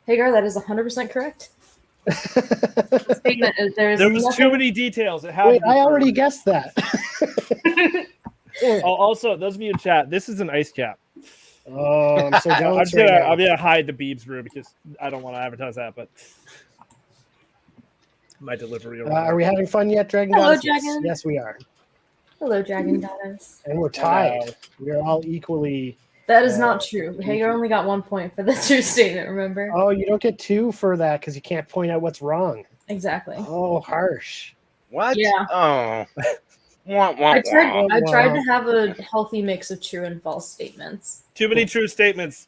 Hagar, that is 100% correct. The statement is There was nothing- too many details. It had Wait, to be I already perfect. guessed that. Oh, also, those of you in chat, this is an ice cap. Oh, I'm so I'm jealous right now. gonna hide the Beebs brew because I don't want to advertise that, but my delivery. Are we having fun yet, Dragon Hello, Goddess? Dragon. Yes, we are. Hello, Dragon Goddess. And we're tied. We're all equally. That is not true. Hagar only got 1 point for the true statement, remember? Oh, you don't get 2 for that because you can't point out what's wrong. Exactly. Oh, harsh. What? Yeah. Oh. Wah, wah, I tried Wow. to have a healthy mix of true and false statements. Too many true statements.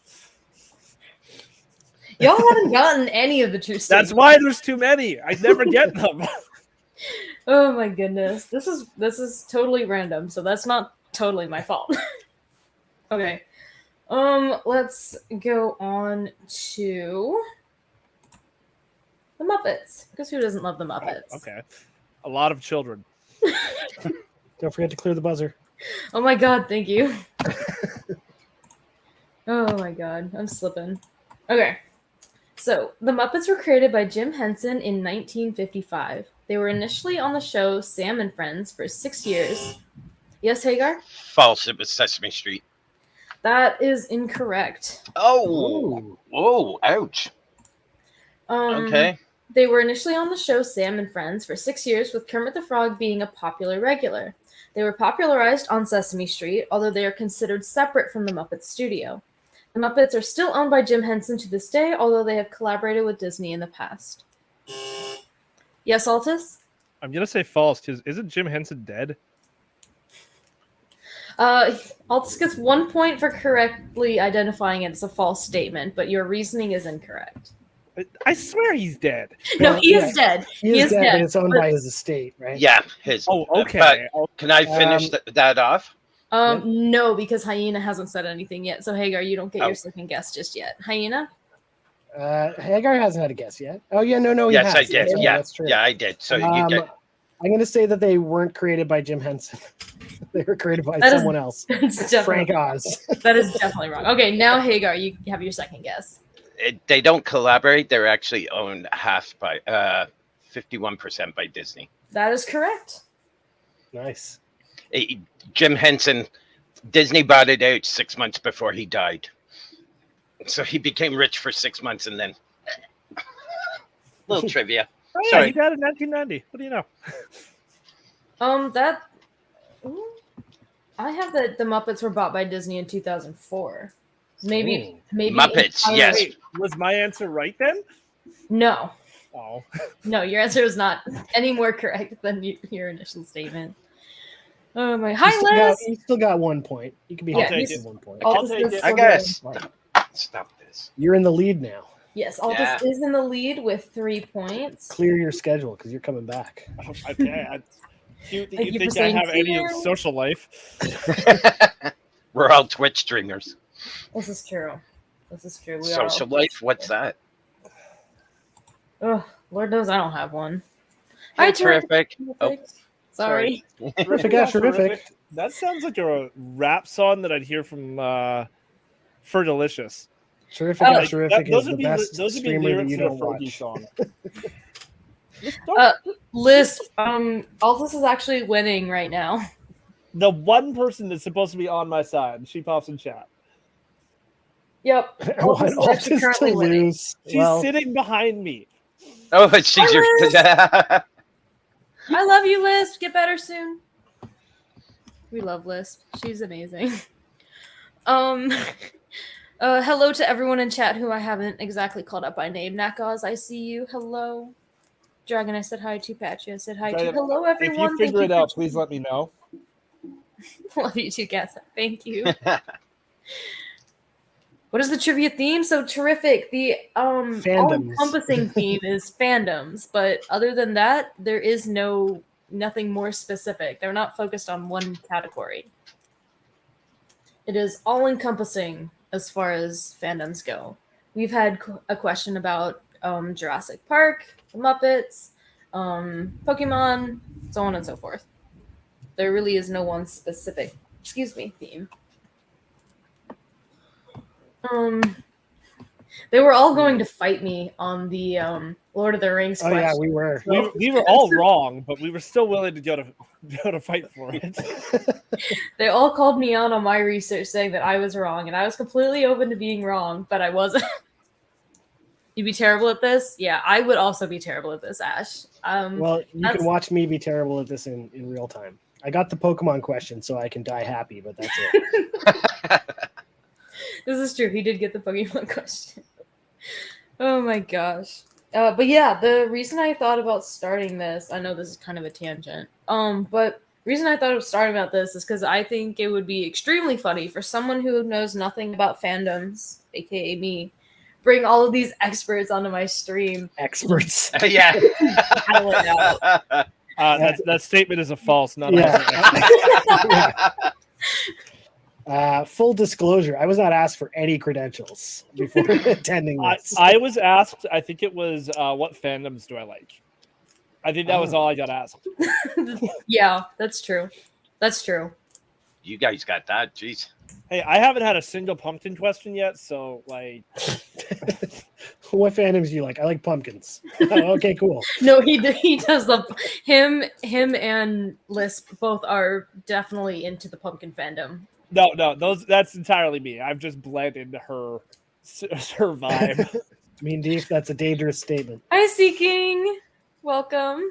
Y'all haven't gotten any of the true statements. That's why there's too many. I never get them. Oh my goodness. This is totally random, so that's not totally my fault. Okay. Let's go on to the Muppets. Because who doesn't love the Muppets? Okay. A lot of children. Don't forget to clear the buzzer. Oh my god, thank you. Oh my god, I'm slipping. Okay. So, the Muppets were created by Jim Henson in 1955. They were initially on the show Sam and Friends for 6 years. Yes, Hagar? False. It was Sesame Street. That is incorrect. Oh. Ooh. Whoa. Ouch. Okay. They were initially on the show Sam and Friends for 6 years, with Kermit the Frog being a popular regular. They were popularized on Sesame Street, although they are considered separate from the Muppets studio. The Muppets are still owned by Jim Henson to this day, although they have collaborated with Disney in the past. Yes, Altus? I'm gonna say false because isn't Jim Henson dead? Altus gets 1 point for correctly identifying it as a false statement, but your reasoning is incorrect. I swear he's dead. No, he yeah, is dead. He is dead, but it's owned by his estate, right? Yeah, his. Oh, okay. But can I finish that off? Yep. No, because Hyena hasn't said anything yet. So Hagar, you don't get Oh. your second guess just yet. Hyena? Hagar hasn't had a guess yet. Oh yeah, no, he Yes, has. I did. That's, Yeah, that's true. yeah, I did. So you get. I'm going to say that they weren't created by Jim Henson. They were created by That is- someone else. That's Frank definitely, Oz. that is definitely wrong. Okay, now Hagar, you have your second guess. They don't collaborate. They're actually owned half by 51% by Disney. That is correct. Nice. Jim Henson, Disney bought it out 6 months before he died. So he became rich for 6 months and then. Little trivia. Oh, yeah, Sorry. he died in 1990. What do you know? I have that the Muppets were bought by Disney in 2004. Maybe Muppets, yes. Wait, was my answer right then? No, Oh. no, your answer is not any more correct than your initial statement. Oh my! Hi, Liz. You still got 1 point. You can be Yeah, happy he's- with 1 point. I'll Altus take is it. still I guess. doing- Stop this. You're in the lead now. Yes, Altus Yeah. is in the lead with 3 points. Clear your schedule because you're coming back. Okay. You Thank you think for I saying have any clear. social life? We're all Twitch streamers. This is true. This is true. We Social are. life? What's that? Oh, Lord knows I don't have one. Hey, Hi, terrific. Oh, Sorry. Terrific, yeah, terrific. That sounds like a rap song that I'd hear from For Delicious. Terrific, Oh, terrific those is the would be best those would be streamer that lyrics you to a don't Fergie watch. song. Lisp. Altus is actually winning right now. The one person that's supposed to be on my side, she pops in chat. Yep. I want Altus is actually Altus currently to winning. lose. She's Well, sitting behind me. Oh, but she's your. I love you, Lisp. Get better soon. We love Lisp. She's amazing. Hello to everyone in chat who I haven't exactly called up by name. Nakaz, I see you. Hello. Dragon, I said hi to. Patchy, I said hi to. Dragon, Hello, everyone. If you figure Thank it you out, for- please let me know. Love you too, Gas. Thank you. What is the trivia theme? So terrific. The Fandoms. all-encompassing theme is fandoms, but other than that, there is nothing more specific. They're not focused on one category. It is all-encompassing as far as fandoms go. We've had a question about Jurassic Park, the Muppets, Pokemon, so on and so forth. There really is no one specific, theme. They were all going to fight me on the Lord of the Rings oh question. yeah, we were. We were all wrong, but we were still willing to go to fight for it. They all called me out on my research saying that I was wrong, and I was completely open to being wrong, but I wasn't. You'd be terrible at this? Yeah, I would also be terrible at this, Ash. Well, you that's- can watch me be terrible at this in real time. I got the Pokemon question, so I can die happy, but that's it. This is true. He did get the Pokemon question. Oh my gosh. But yeah, the reason I thought about starting this, I know this is kind of a tangent. But the reason I thought of starting about this is because I think it would be extremely funny for someone who knows nothing about fandoms, aka me, bring all of these experts onto my stream. Experts. Yeah. Battle it out. That statement is a false, not Yeah. Full disclosure, I was not asked for any credentials before attending this. I was asked, I think it was, what fandoms do I like? I think that was Oh. all I got asked. Yeah, that's true. That's true. You guys got that. Jeez. Hey, I haven't had a single pumpkin question yet, so like, What fandoms do you like? I like pumpkins. Oh, okay, cool. No, he does the him and Lisp both are definitely into the pumpkin fandom. no, that's entirely me. I've just bled into her vibe. Mean Deef, that's a dangerous statement. Hi, Seeking. Welcome.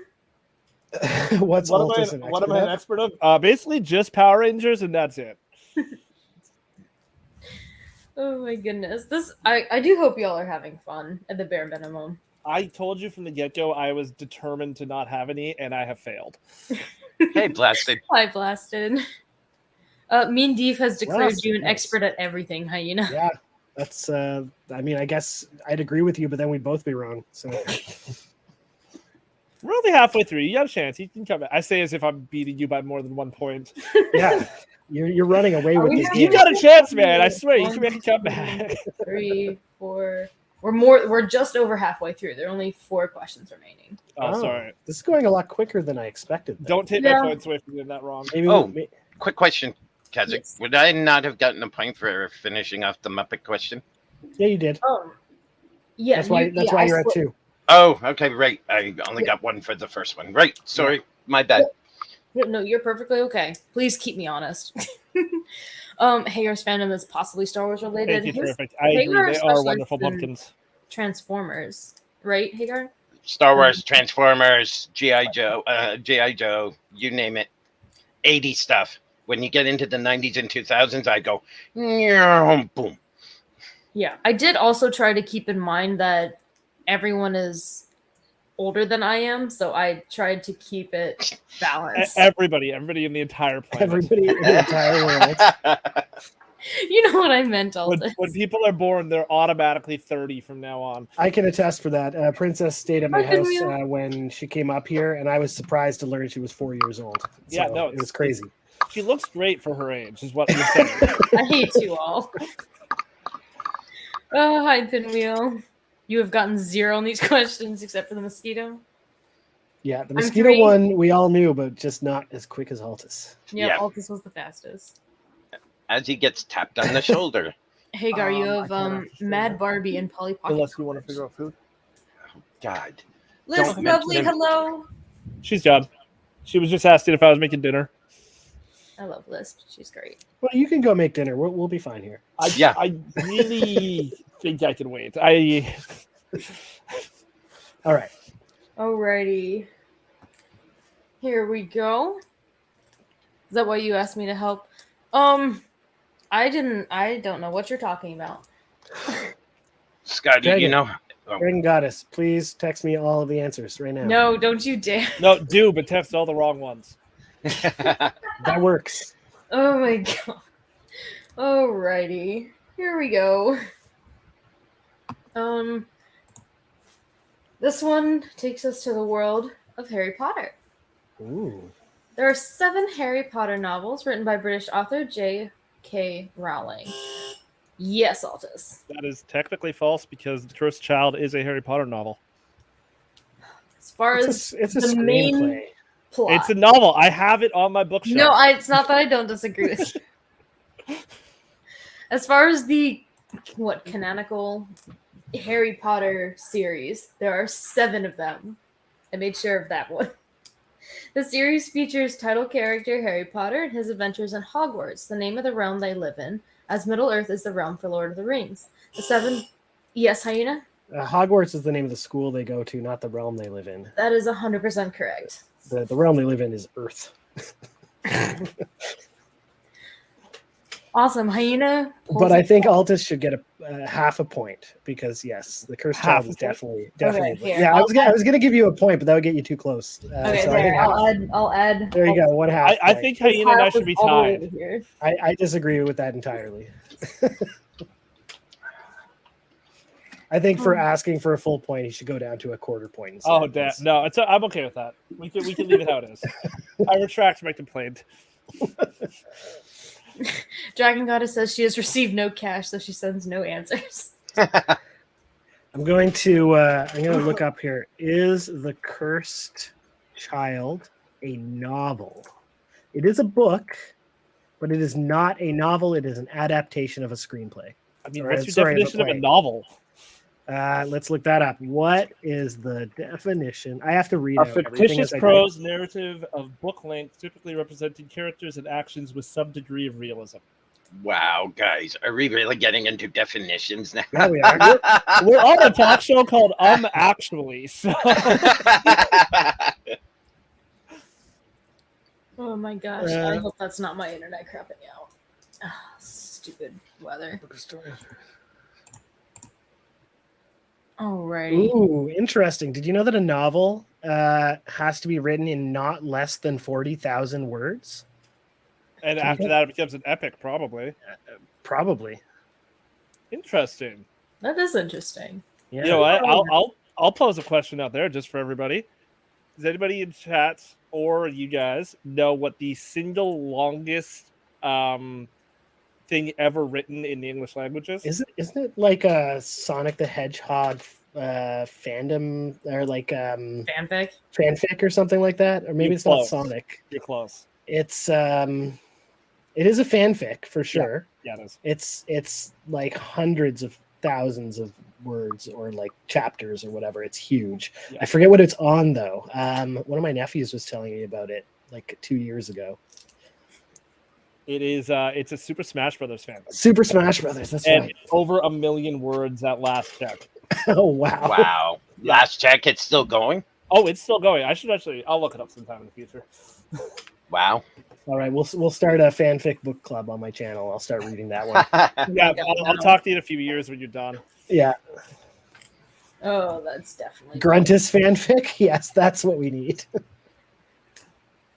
What's What Altus am an I an expert expert of? Basically, just Power Rangers, and that's it. Oh my goodness. I do hope y'all are having fun at the bare minimum. I told you from the get-go I was determined to not have any, and I have failed. Hey, blasted. Hi, Blasted. Mean Deef has declared Rough, you an nice. expert at everything, Hyena. Yeah, that's. I mean, I guess I'd agree with you, but then we'd both be wrong. So We're only halfway through. You got a chance. You can come back. I say as if I'm beating you by more than 1 point. yeah, you're running away with we this having You game. got a chance, man. I swear. You One, can make a comeback. 2, 3, 4. We're just over halfway through. There are only 4 questions remaining. Oh, sorry. This is going a lot quicker than I expected. Though. Don't take Yeah. my points away from you. That wrong. Maybe. Oh. may- Quick question, Kazik. Yes. Would I not have gotten a point for finishing off the Muppet question? yeah, you did. Yeah. That's why. That's why you're at 2. Oh, okay, right. I only got 1 for the first one. Right. Sorry, my bad. No, you're perfectly okay. Please keep me honest. Hagar's fandom is possibly Star Wars related. Thank you. His Terrific. I agree. Hagar They are specializes wonderful in pumpkins. Transformers, right, Hagar? Star Wars, Transformers, G.I. Joe, you name it. 80 stuff. When you get into the 90s and 2000s, I go, boom. Yeah. I did also try to keep in mind that everyone is older than I am, so I tried to keep it balanced. Everybody in the entire planet. Everybody in the entire world. You know what I meant, Altus. When people are born, they're automatically 30 from now on. I can attest for that. Princess stayed at my How did house we- when she came up here, and I was surprised to learn she was 4 years old. So Yeah, no, it was crazy. She looks great for her age, is what you're saying. I hate you all. Oh, hi, Pinwheel. You have gotten 0 on these questions except for the mosquito. Yeah, the I'm mosquito 3. one we all knew, but just not as quick as Altus. Yeah, Yeah. Altus was the fastest. As he gets tapped on the shoulder. Hagar, you I have cannot Mad Barbie and Polly Pocket. Unless you want to figure out food. God. Liz, Don't mention lovely, him. hello. She's done. She was just asking if I was making dinner. I love Liz. She's great. Well, you can go make dinner. We'll be fine here. I really think I can wait. All right. Alrighty. Here we go. Is that why you asked me to help? I don't know what you're talking about. Scotty, Dragon. you know. Dragon Goddess, please text me all of the answers right now. No, don't you dare. No, do, but text all the wrong ones. That works. Oh my god. Alrighty. Here we go. This one takes us to the world of Harry Potter. Ooh. There are 7 Harry Potter novels written by British author J.K. Rowling. Yes, Altus. That is technically false because The Cursed Child is a Harry Potter novel. As far as It's a the main screenplay. plot. It's a novel. I have it on my bookshelf. No, it's not that I don't disagree with you. As far as the canonical Harry Potter series, there are 7 of them. I made sure of that one. The series features title character Harry Potter and his adventures in Hogwarts, the name of the realm they live in, as Middle-earth is the realm for Lord of the Rings. The 7... Yes, Hyena? Hogwarts is the name of the school they go to, not the realm they live in. That is 100% correct. The realm they live in is Earth. Awesome. Hyena. But I think Altus should get a half a point because yes, the Cursed Half Child a is point? definitely. here, Yeah, I was gonna give you a point, but that would get you too close. Okay, so I there. think I'll add. there you go. One half. I point. think Hyena and I should be tied. I disagree with that entirely. I think for asking for a full point, he should go down to a quarter point. Instead. Oh, damn. No, I'm okay with that. We can leave it how it is. I retract my complaint. Dragon Goddess says she has received no cash, so she sends no answers. I'm going to look up here. Is The Cursed Child a novel? It is a book, but it is not a novel. It is an adaptation of a screenplay. I mean, Or, what's your sorry, the definition of a play. novel? Let's look that up. What is the definition? I have to read A out everything fictitious as I prose narrative of book length, typically representing characters and actions with some degree of realism. Wow, guys, are we really getting into definitions now? Yeah, we are. We're on a talk show called Actually. So. Oh my gosh. I hope that's not my internet crapping out. Ah, stupid weather. Alrighty. Ooh, interesting. Did you know that a novel has to be written in not less than 40,000 words? And after that, it becomes an epic, probably. Probably. Interesting. That is interesting. Yeah. You know what? I'll pose a question out there just for everybody. Does anybody in chat or you guys know what the single longest thing ever written in the English language is? Isn't it like a Sonic the Hedgehog fandom or like Fanfic? fanfic or something like that? Or maybe You're it's close. not Sonic. You're close. It's it is a fanfic for sure. Yeah, it is. It's like hundreds of thousands of words or like chapters or whatever. It's huge. Yeah. I forget what it's on though. One of my nephews was telling me about it like 2 years ago. It is. It's a Super Smash Brothers fan. Super Smash Brothers. That's And right. over 1 million words at last check. Oh wow. Wow. Last check, it's still going. Oh, it's still going. I'll look it up sometime in the future. Wow. All right, we'll start a fanfic book club on my channel. I'll start reading that one. Yeah, I'll talk to you in a few years when you're done. Yeah. Oh, that's definitely Gruntus fanfic? Yes, that's what we need.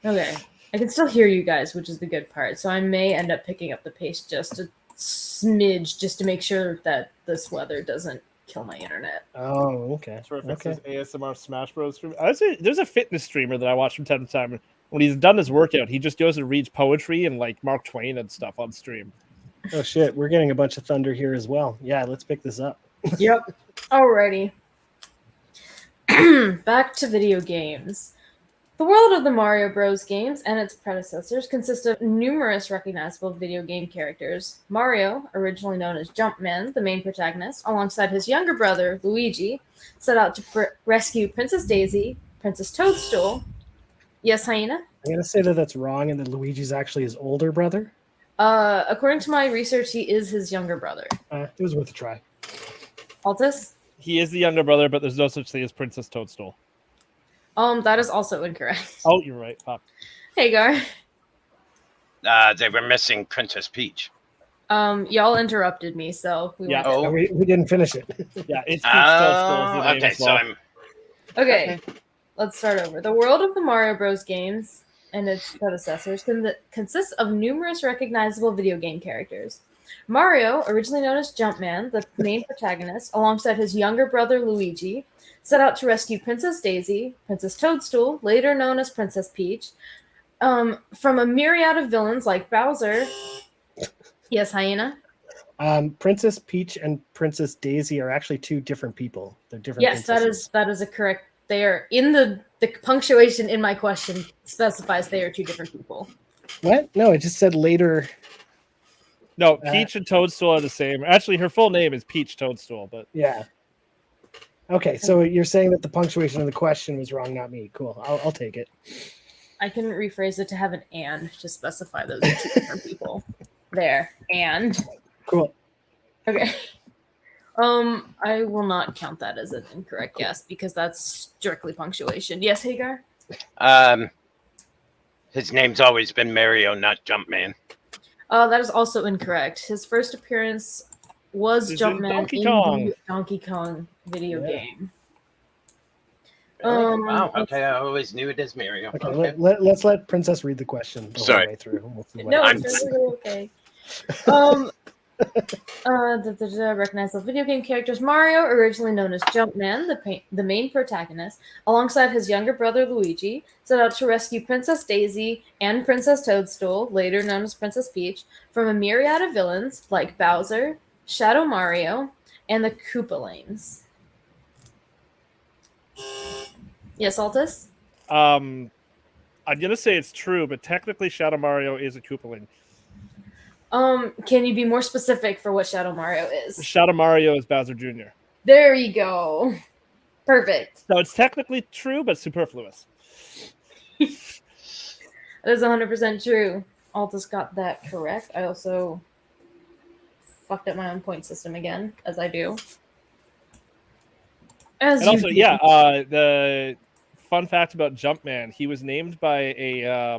okay. I can still hear you guys, which is the good part. So I may end up picking up the pace just a smidge, just to make sure that this weather doesn't kill my internet. Oh, okay. Terrific. Okay. Says ASMR Smash Bros. Stream. There's a fitness streamer that I watch from time to time. When he's done his workout, he just goes and reads poetry and like Mark Twain and stuff on stream. Oh shit, we're getting a bunch of thunder here as well. Yeah, let's pick this up. Yep. Alrighty. Back to video games. The world of the Mario Bros. Games and its predecessors consist of numerous recognizable video game characters. Mario, originally known as Jumpman, the main protagonist, alongside his younger brother, Luigi, set out to rescue Princess Daisy, Princess Toadstool. Yes, Hyena? I'm gonna say that that's wrong, and that Luigi's actually his older brother. According to my research, he is his younger brother. It was worth a try. Altus? He is the younger brother, but there's no such thing as Princess Toadstool. That is also incorrect. Oh, you're right. Fuck. Hagar. They were missing Princess Peach. Y'all interrupted me, so we Yeah. went. Oh, We didn't finish it. Yeah, it's Peach Toadstool. is the name okay. as So well. I'm Okay, let's start over. The world of the Mario Bros. Games and its predecessors consists of numerous recognizable video game characters. Mario, originally known as Jumpman, the main protagonist, alongside his younger brother Luigi, set out to rescue Princess Daisy, Princess Toadstool, later known as Princess Peach, from a myriad of villains like Bowser. Yes, Hyena? Princess Peach and Princess Daisy are actually two different people. They're different. Yes, that is a correct. They are in the punctuation in my question specifies they are two different people. What? No, it just said later. No, Peach and Toadstool are the same. Actually, her full name is Peach Toadstool, but Yeah. Okay, so you're saying that the punctuation of the question was wrong, not me. Cool. I'll take it. I can rephrase it to have an and to specify those are two different people. There. And. Cool. Okay. I will not count that as an incorrect guess because that's strictly punctuation. Yes, Hagar? his name's always been Mario, not Jumpman. That is also incorrect. His first appearance was It's in Jumpman Donkey in Kong. the Donkey Kong video Yeah. game. Really? Wow. Okay, I always knew it as Mario. Okay, Okay. let's let Princess read the question the Sorry. whole way through. We'll see what No, happens. it's really okay. Recognizable video game characters. Mario, originally known as Jumpman, the main protagonist, alongside his younger brother Luigi, set out to rescue Princess Daisy and Princess Toadstool, later known as Princess Peach, from a myriad of villains like Bowser, Shadow Mario, and the Koopalings. Yes, Altus? I'm gonna say it's true, but technically Shadow Mario is a Koopaling. Can you be more specific for what Shadow Mario is? Shadow Mario is Bowser Jr. There you go. Perfect. So it's technically true, but superfluous. That is 100% true. Altus got that correct. I also fucked up my own point system again, as I do. As And you also, do. yeah, the fun fact about Jumpman, he was named by a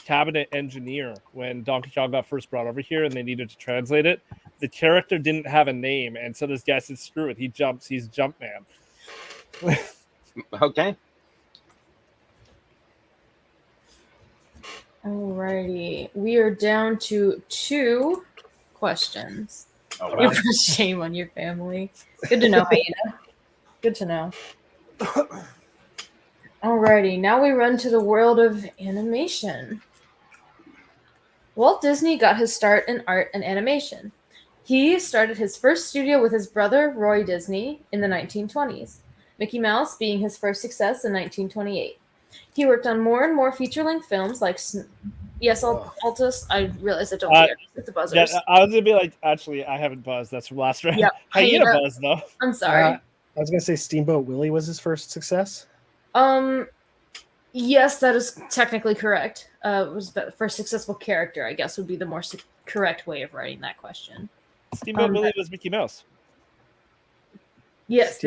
cabinet engineer when Donkey Kong got first brought over here and they needed to translate it. The character didn't have a name, and so this guy said, screw it, he jumps, he's Jumpman. Okay. Alrighty. We are down to 2 questions. Oh, You wow. put shame on your family. Good to know, Hyena. Good to know. Alrighty, now we run to the world of animation. Walt Disney got his start in art and animation. He started his first studio with his brother Roy Disney in the 1920s, Mickey Mouse being his first success in 1928. He worked on more and more feature-length films like Yes, Altus. I realize I don't do it with the buzzers. Yeah, I was gonna be like, actually, I haven't buzzed. That's from last round. Yep. Hyena buzz though. I'm sorry. I was gonna say Steamboat Willie was his first success. Yes, that is technically correct. Was the first successful character, I guess, would be the more correct way of writing that question. Steamboat Willie was Mickey Mouse. Yes,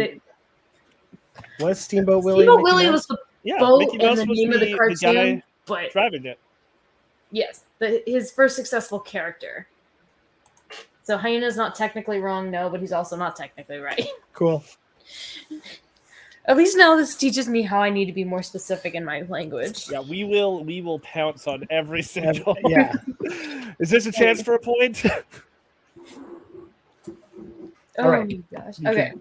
Was Steamboat Willie? Steamboat Willie was the boat Mickey Mouse and the was name of the cartoon, guy but driving it. yes, his first successful character. So Hyena's not technically wrong, no, but he's also not technically right. Cool. At least now this teaches me how I need to be more specific in my language. Yeah, we will pounce on every single. Yeah. Is this a chance for a point? Oh right. my gosh. Okay.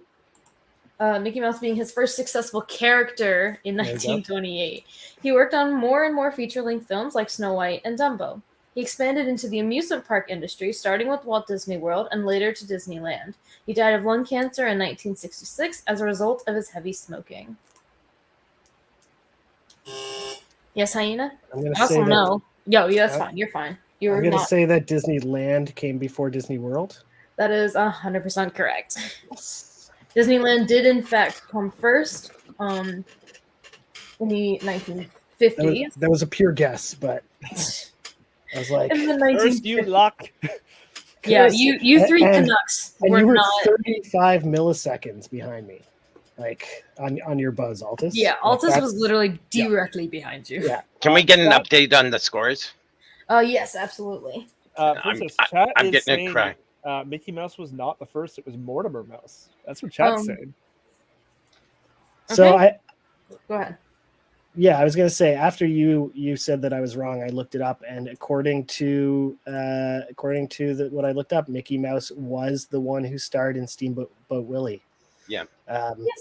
Mickey Mouse being his first successful character in 1928. He worked on more and more feature-length films like Snow White and Dumbo. He expanded into the amusement park industry, starting with Walt Disney World and later to Disneyland. He died of lung cancer in 1966 as a result of his heavy smoking. Yes, Hyena? I'm gonna I also say that, know. Yo, yeah, that's fine. You're fine. You were I'm gonna not. say that Disneyland came before Disney World. That is 100% correct. Disneyland did, in fact, come first in the 1950s. That was a pure guess, but I was like, In the First, you 1950s. luck. Yeah, you three Canucks and were you were not. 35 milliseconds behind me, like on your buzz, Altus. Yeah, Like, Altus was literally directly behind you. Yeah. Can we get an update on the scores? Yes, absolutely. Princess, chat I'm is getting saying it correct. Mickey Mouse was not the first; it was Mortimer Mouse. That's what chat's saying. So Okay. Go ahead. I was gonna say after you said that I was wrong, I looked it up, and according to what I looked up, Mickey Mouse was the one who starred in Steamboat Willie. Yeah.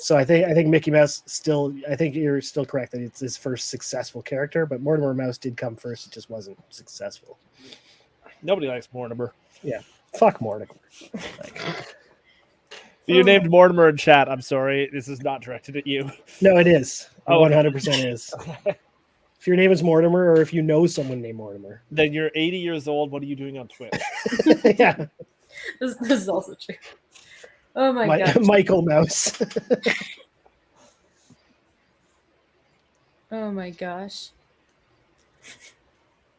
So I think Mickey Mouse still. I think you're still correct that it's his first successful character, but Mortimer Mouse did come first. It just wasn't successful. Nobody likes Mortimer. Yeah. Fuck Mortimer. Like, You named Mortimer in chat. I'm sorry, this is not directed at you. no, it is. Oh, 100% is. If your name is Mortimer, or if you know someone named Mortimer, Then you're 80 years old. What are you doing on Twitch? yeah, This is also true. Oh my god. Michael Mouse. Oh my gosh.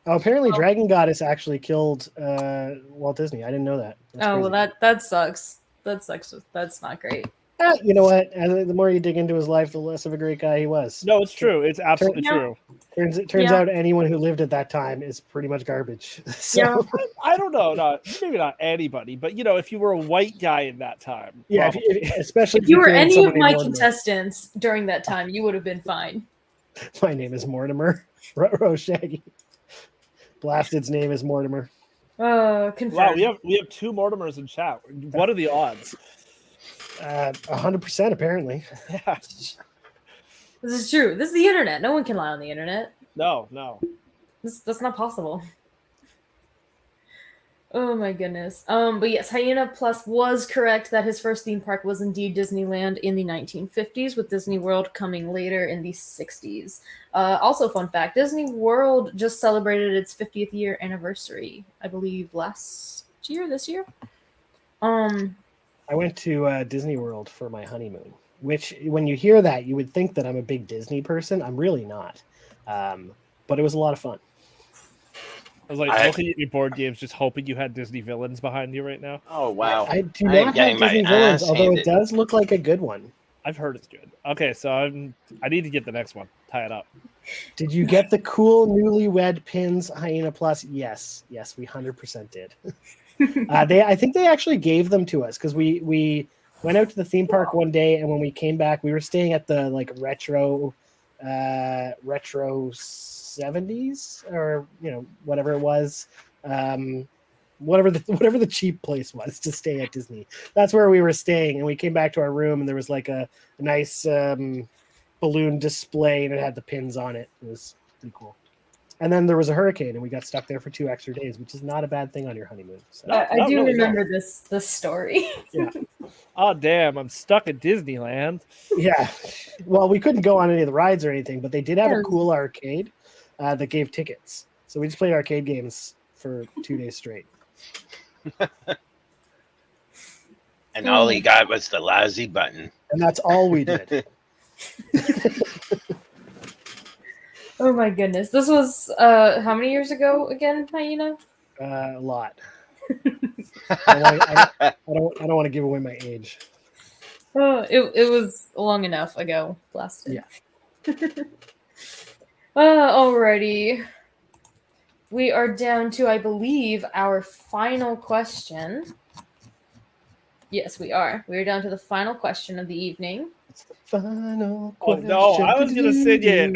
Oh, apparently, Dragon Goddess actually killed Walt Disney. I didn't know that. That's Well, crazy. that sucks. That sucks. That's not great. You know what? The more you dig into his life, the less of a great guy he was. No, it's true. It's absolutely true. Turns out anyone who lived at that time is pretty much garbage. So, Yeah. I don't know. Maybe not anybody, but if you were a white guy in that time, yeah, especially If you were created any someone of my named Mortimer. contestants during that time, you would have been fine. My name is Mortimer. Shaggy. Blasted's name is Mortimer. Confirmed. wow, we have 2 Mortimers in chat. What are the odds? 100% apparently. Yeah. This is true. This is the internet. No one can lie on the internet. No. That's not possible. Oh my goodness. But yes, Hyena Plus was correct that his first theme park was indeed Disneyland in the 1950s, with Disney World coming later in the 60s. Also, fun fact: Disney World just celebrated its 50th year anniversary, I believe, this year. I went to Disney World for my honeymoon, which when you hear that, you would think that I'm a big Disney person. I'm really not. But it was a lot of fun. I was like looking at your board games, just hoping you had Disney villains behind you right now. Oh, wow. I do I'm not have getting my Disney villains, ass although it handed. does look like a good one. I've heard it's good. Okay, so I need to get the next one. Tie it up. Did you get the cool newlywed pins, Hyena Plus? Yes, we 100% did. I think they actually gave them to us because we went out to the theme park one day, and when we came back, we were staying at the retro retro 70s, or whatever it was, whatever the cheap place was to stay at Disney. That's where we were staying, and we came back to our room, and there was like a nice balloon display, and it had the pins on it. It was pretty cool. And then there was a hurricane, and we got stuck there for 2 extra days, which is not a bad thing on your honeymoon. So. I do remember this story. Yeah. Oh damn! I'm stuck at Disneyland. Yeah. Well, we couldn't go on any of the rides or anything, but they did have a cool arcade that gave tickets. So we just played arcade games for 2 days straight. And all he got was the lousy button. And that's all we did. Oh my goodness. This was how many years ago again, Hyena? A lot. I don't want to give away my age. It was long enough ago, blasted. Yeah. Alrighty. We are down to, I believe, our final question. Yes, we are. We are down to the final question of the evening. It's the final question. No, I was gonna sing it.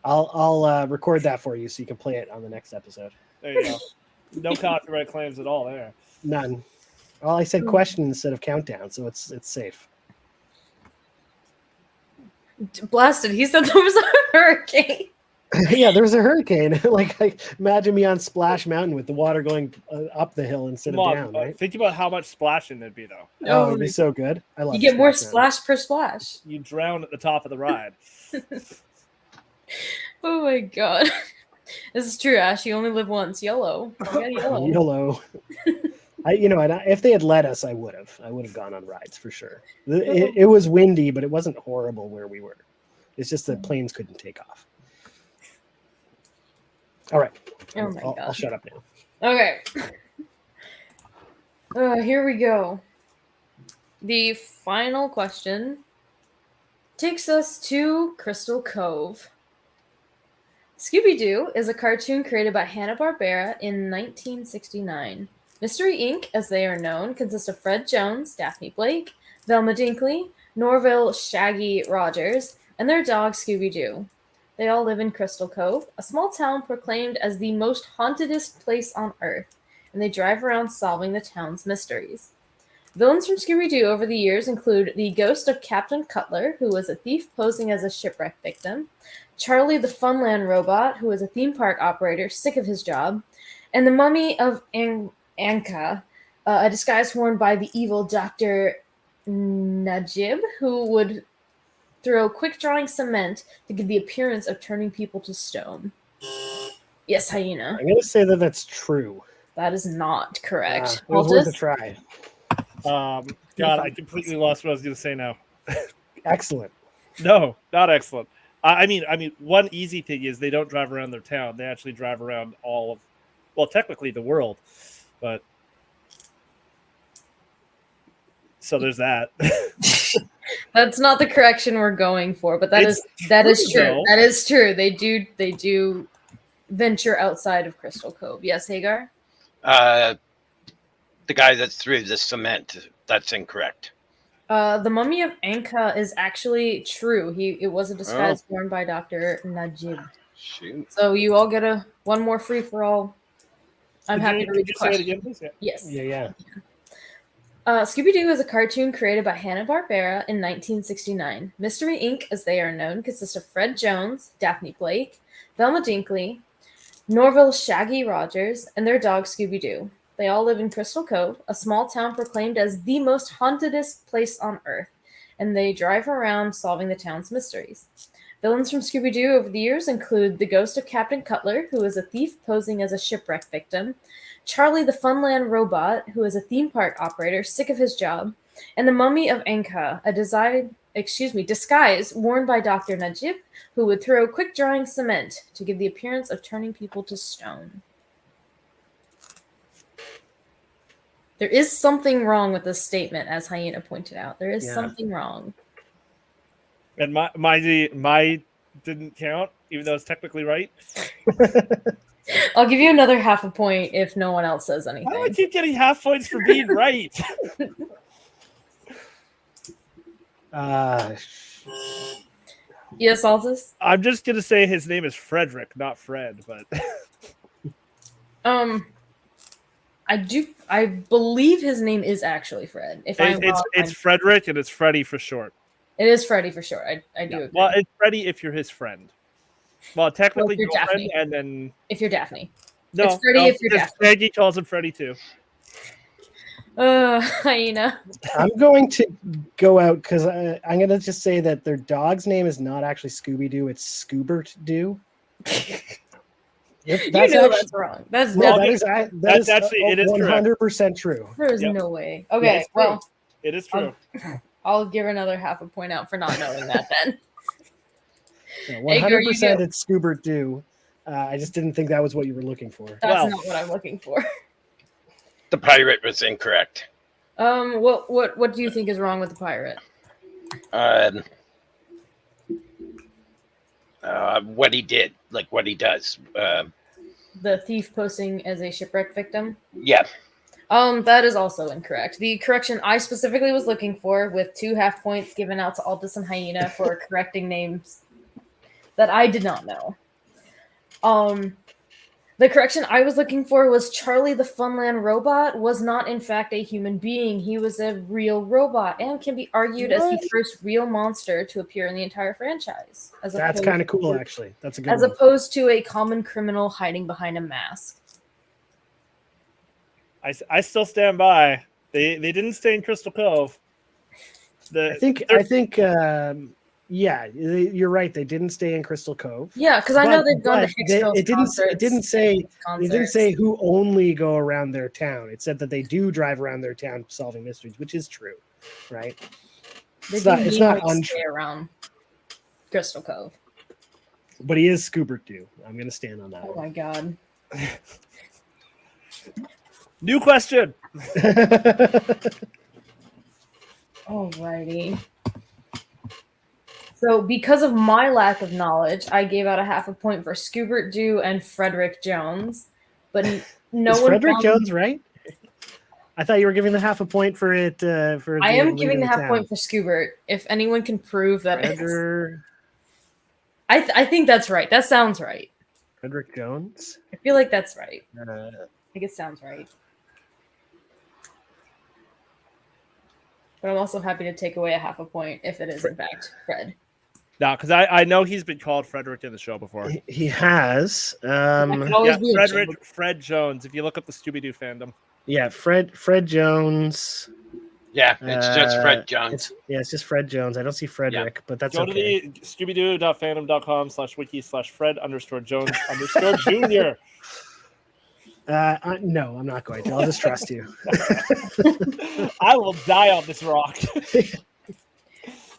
I'll record that for you so you can play it on the next episode. There you go. No copyright claims at all there. None. Well, I said question instead of countdown, so it's safe. Blasted. He said there was a hurricane. Yeah, there was a hurricane. Imagine me on Splash Mountain with the water going up the hill instead of down. Right? Think about how much splashing there'd be, though. Oh, it'd be so good. I love. You get more splash per splash. You drown at the top of the ride. Oh my god. This is true, Ash. You only live once. YOLO. YOLO. If they had let us, I would have gone on rides for sure. It was windy, but it wasn't horrible where we were. It's just that planes couldn't take off. All right. Oh my god. I'll shut up now. Okay. Here we go. The final question takes us to Crystal Cove. Scooby-Doo is a cartoon created by Hanna-Barbera in 1969. Mystery Inc., as they are known, consists of Fred Jones, Daphne Blake, Velma Dinkley, Norville Shaggy Rogers, and their dog Scooby-Doo. They all live in Crystal Cove, a small town proclaimed as the most hauntedest place on Earth, and they drive around solving the town's mysteries. Villains from Scooby-Doo over the years include the ghost of Captain Cutler, who was a thief posing as a shipwreck victim, Charlie the Funland robot, who was a theme park operator sick of his job, and the mummy of Anka, a disguise worn by the evil Dr. Najib, who would throw quick-drying cement to give the appearance of turning people to stone. Yes, Hyena. I'm going to say that that's true. That is not correct. It was worth a try. God, I completely lost what I was going to say now. Excellent. No, not excellent. I mean, one easy thing is they don't drive around their town. They actually drive around technically the world. But so there's that. That's not the correction we're going for, but that is true. That is true. They do venture outside of Crystal Cove. Yes, Hagar? The guy that threw the cement, that's incorrect. The mummy of Anka is actually true. It was a disguise worn by Dr. Najib. Shoot. So you all get one more free for all. I'm happy to read the question. Say it again, please? Yes. Yeah. Scooby-Doo is a cartoon created by Hanna-Barbera in 1969. Mystery Inc., as they are known, consists of Fred Jones, Daphne Blake, Velma Dinkley, Norville Shaggy Rogers, and their dog Scooby-Doo. They all live in Crystal Cove, a small town proclaimed as the most hauntedest place on Earth, and they drive around solving the town's mysteries. Villains from Scooby-Doo over the years include the ghost of Captain Cutler, who is a thief posing as a shipwreck victim, Charlie the Funland robot, who is a theme park operator sick of his job, and the mummy of Anka, a disguise worn by Dr. Najib, who would throw quick-drying cement to give the appearance of turning people to stone. There is something wrong with this statement, as Hyena pointed out. There is something wrong. And my didn't count, even though it's technically right. I'll give you another half a point if no one else says anything. Why do I keep getting half points for being right? Yes, Altus? I'm just gonna say his name is Frederick, not Fred, but I believe his name is actually Fred. If I'm wrong, it's Frederick and it's Freddy for short. it is Freddy for sure. I do agree. Well, it's Freddy if you're his friend. Well, technically you're girlfriend, Daphne. and then if you're Daphne. no, It's Freddy if you're because Daphne. Maggie calls him Freddy too. Hyena. I'm going to go out because I'm going to just say that their dog's name is not actually Scooby-Doo. It's Scoobert Doo. That's wrong. That's no, no. that is actually it is 100% true. There's no way. Okay, well, it is true. I'll give another half a point out for not knowing that then. 100% it's Scoobert Doo. I just didn't think that was what you were looking for. That's not what I'm looking for. The pirate was incorrect. What do you think is wrong with the pirate? What he did, like what he does. The thief posing as a shipwreck victim? Yeah. That is also incorrect. The correction I specifically was looking for, with 2 half points given out to Altus and Hyena for correcting names that I did not know. The correction I was looking for was Charlie the Funland robot was not in fact a human being. He was a real robot and can be argued as the first real monster to appear in the entire franchise. That's kind of cool, actually. That's a good one. As opposed to a common criminal hiding behind a mask. I still stand by. They didn't stay in Crystal Cove. I think yeah, you're right. They didn't stay in Crystal Cove. Yeah, because I know they've gone to Hicksville. It didn't say who only go around their town. It said that they do drive around their town solving mysteries, which is true, right? It's not untrue around Crystal Cove. But he is Scoobert Doo. I'm going to stand on that. Oh my god. New question. Alrighty. So, because of my lack of knowledge, I gave out a half a point for Scoobert Doo and Frederick Jones. But no is one. Frederick Jones right? I thought you were giving the half a point for it. I am giving the half point for Scoobert. If anyone can prove that I think that's right. That sounds right. Frederick Jones? I feel like that's right. I think it sounds right. But I'm also happy to take away a half a point if it is in fact Fred. No, because I know he's been called Frederick in the show before. He has. Fred Jones. If you look up the Scooby-Doo fandom. Yeah, Fred Jones. Yeah, it's just Fred Jones. It's just Fred Jones. I don't see Frederick, but that's okay. Go to the scooby-doo.fandom.com/wiki/Fred_Jones_Jr. No, I'm not going to. I'll just trust you. I will die on this rock.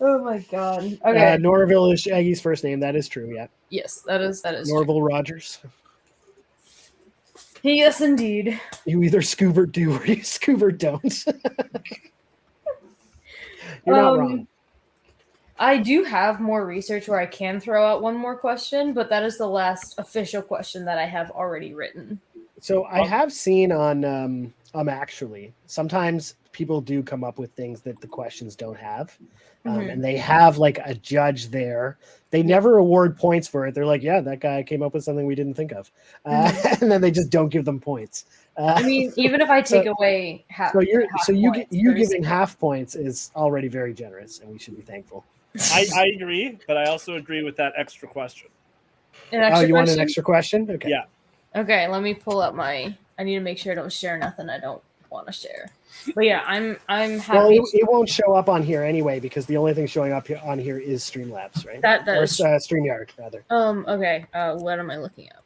Oh my god. Okay. Norville is Shaggy's first name. That is true. Yeah. Yes, that is Norville true. Rogers. Yes, indeed. You either Scoobert do or you Scoobert don't. You're not wrong. I do have more research where I can throw out one more question, but that is the last official question that I have already written. So I have seen on actually sometimes people do come up with things that the questions don't have. And they have like a judge there. They never award points for it. They're like, yeah, that guy came up with something we didn't think of. And then they just don't give them points. I mean, even if I take away half, you giving half points is already very generous, and we should be thankful. I agree, but I also agree with that extra question. Want an extra question? Okay. Yeah. Okay, let me pull up my. I need to make sure I don't share nothing I don't want to share. But yeah, I'm happy. Well, it won't show up on here anyway because the only thing showing up on here is Streamlabs, right? That or is StreamYard rather. Okay. What am I looking at?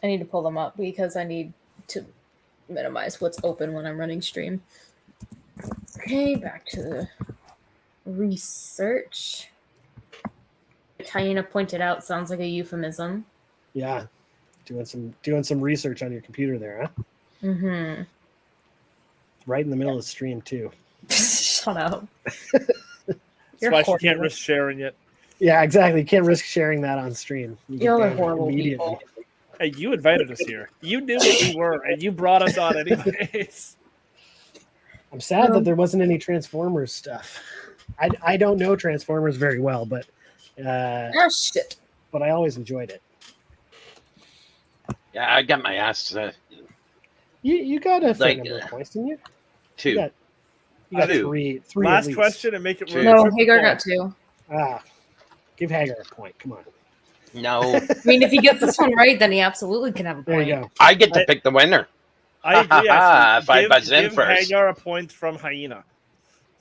I need to pull them up because I need to minimize what's open when I'm running stream. Okay, back to the research. Hyena pointed out sounds like a euphemism. Yeah, doing some research on your computer there, huh? Mm-hmm. Right in the middle of the stream too. Shut up. That's why she can't risk sharing it. Yeah, exactly. You can't risk sharing that on stream. You're horrible people. Hey, you invited us here. You knew what we were, and you brought us on anyways. I'm sad that there wasn't any Transformers stuff. I don't know Transformers very well, but Oh shit. but I always enjoyed it. Yeah, I got my ass You got a fair Like, number of points, didn't you? two. You got Two. three at Last least. question and make it True. No, triple Hagar point. got 2. Give Hagar a point. Come on. No, I mean, if he gets this one right, then he absolutely can have a There point. you go. I get to pick the winner. I agree. Actually, If I buzz in give first. Hagar a point from Hyena.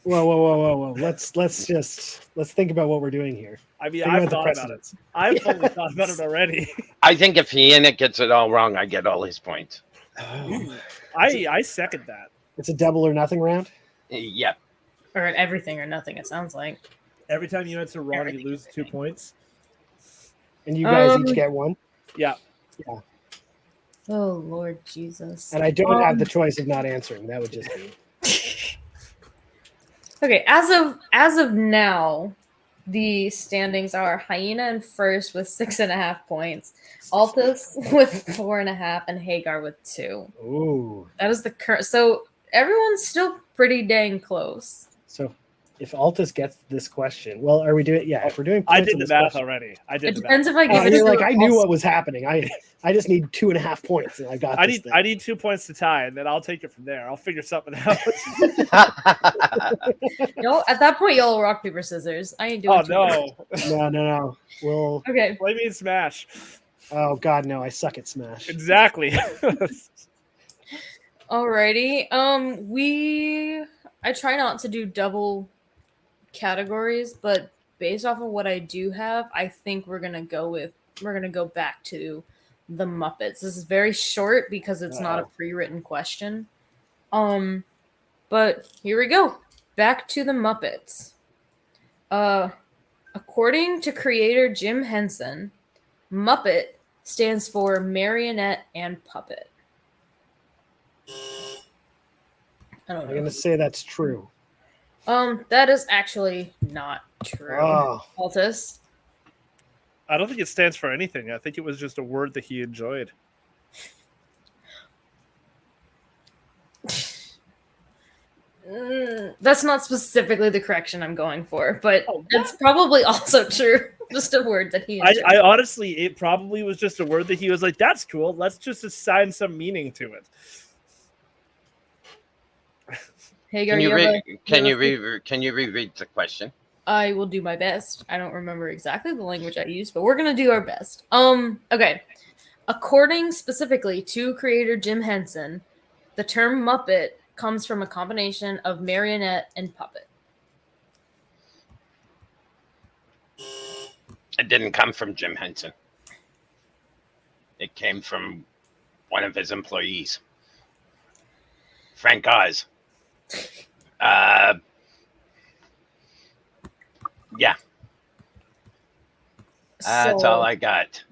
Whoa. Let's think about what we're doing here. I mean, Think I've about the thought about it. precedents. I've fully thought about it already. I think if Hyenaplus gets it all wrong, I get all his points. Oh, I second that. it's a double or nothing round. Yep. Or everything or nothing, it sounds like. Every time you answer wrong, you lose 2 points. And you guys each get one. Yeah. Oh, Lord Jesus. And I don't have the choice of not answering. That would just be. Okay, as of now, the standings are Hyena in first with 6.5 points, Altus with 4.5, and Hagar with 2. Ooh. That is the current. So everyone's still pretty dang close. So if Altus gets this question, well, are we doing? Yeah, if we're doing. I points did on the this math question- already. I did It the math. depends if I give Oh, it you're to like, I knew Altus. what was happening. I just need 2.5 points, and I got. I this need thing. I need 2 points to tie, and then I'll take it from there. I'll figure something out. No, at that point, y'all rock paper scissors. I ain't doing. Oh too much. no! No. We'll. Okay. Play me in Smash. Oh God, no! I suck at Smash. Exactly. Alrighty. I try not to do double categories, but based off of what I do have, I think we're gonna go back to the Muppets. This is very short because it's not a pre-written question. But here we go. Back to the Muppets. According to creator Jim Henson, Muppet stands for marionette and puppet. I don't I'm know. gonna say that's true. That is actually not true. Oh, Altus. I don't think it stands for anything. I think it was just a word that he enjoyed. That's not specifically the correction I'm going for, but it's probably also true. Just a word that he enjoyed. I honestly, it probably was just a word that he was like, "That's cool. Let's just assign some meaning to it." Hagar, Can you reread the question? I will do my best. I don't remember exactly the language I used, but we're gonna do our best. Okay. According specifically to creator Jim Henson, the term Muppet comes from a combination of marionette and puppet. It didn't come from Jim Henson. It came from one of his employees, Frank Oz. Yeah, that's all I got.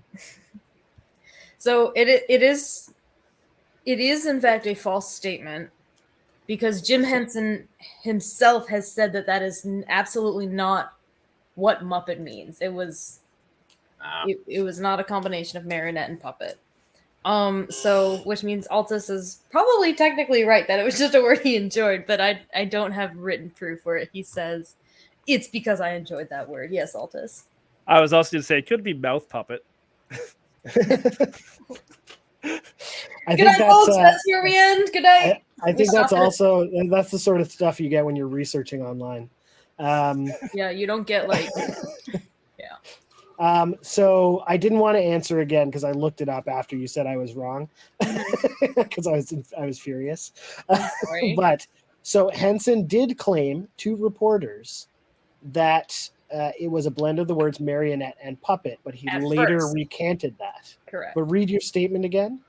So it is in fact a false statement because Jim Henson himself has said that is absolutely not what Muppet means. It was not a combination of marionette and puppet. So which means Altus is probably technically right that it was just a word he enjoyed, but I don't have written proof for it. He says it's because I enjoyed that word. Yes, Altus. I was also going to say it could be mouth puppet. I Good night, folks. That's where we end. Good night. I think that's the sort of stuff you get when you're researching online. Yeah, you don't get like. So I didn't want to answer again because I looked it up after you said I was wrong because I was furious. But so Henson did claim to reporters that it was a blend of the words marionette and puppet, but he later recanted that. Correct. But read your statement again.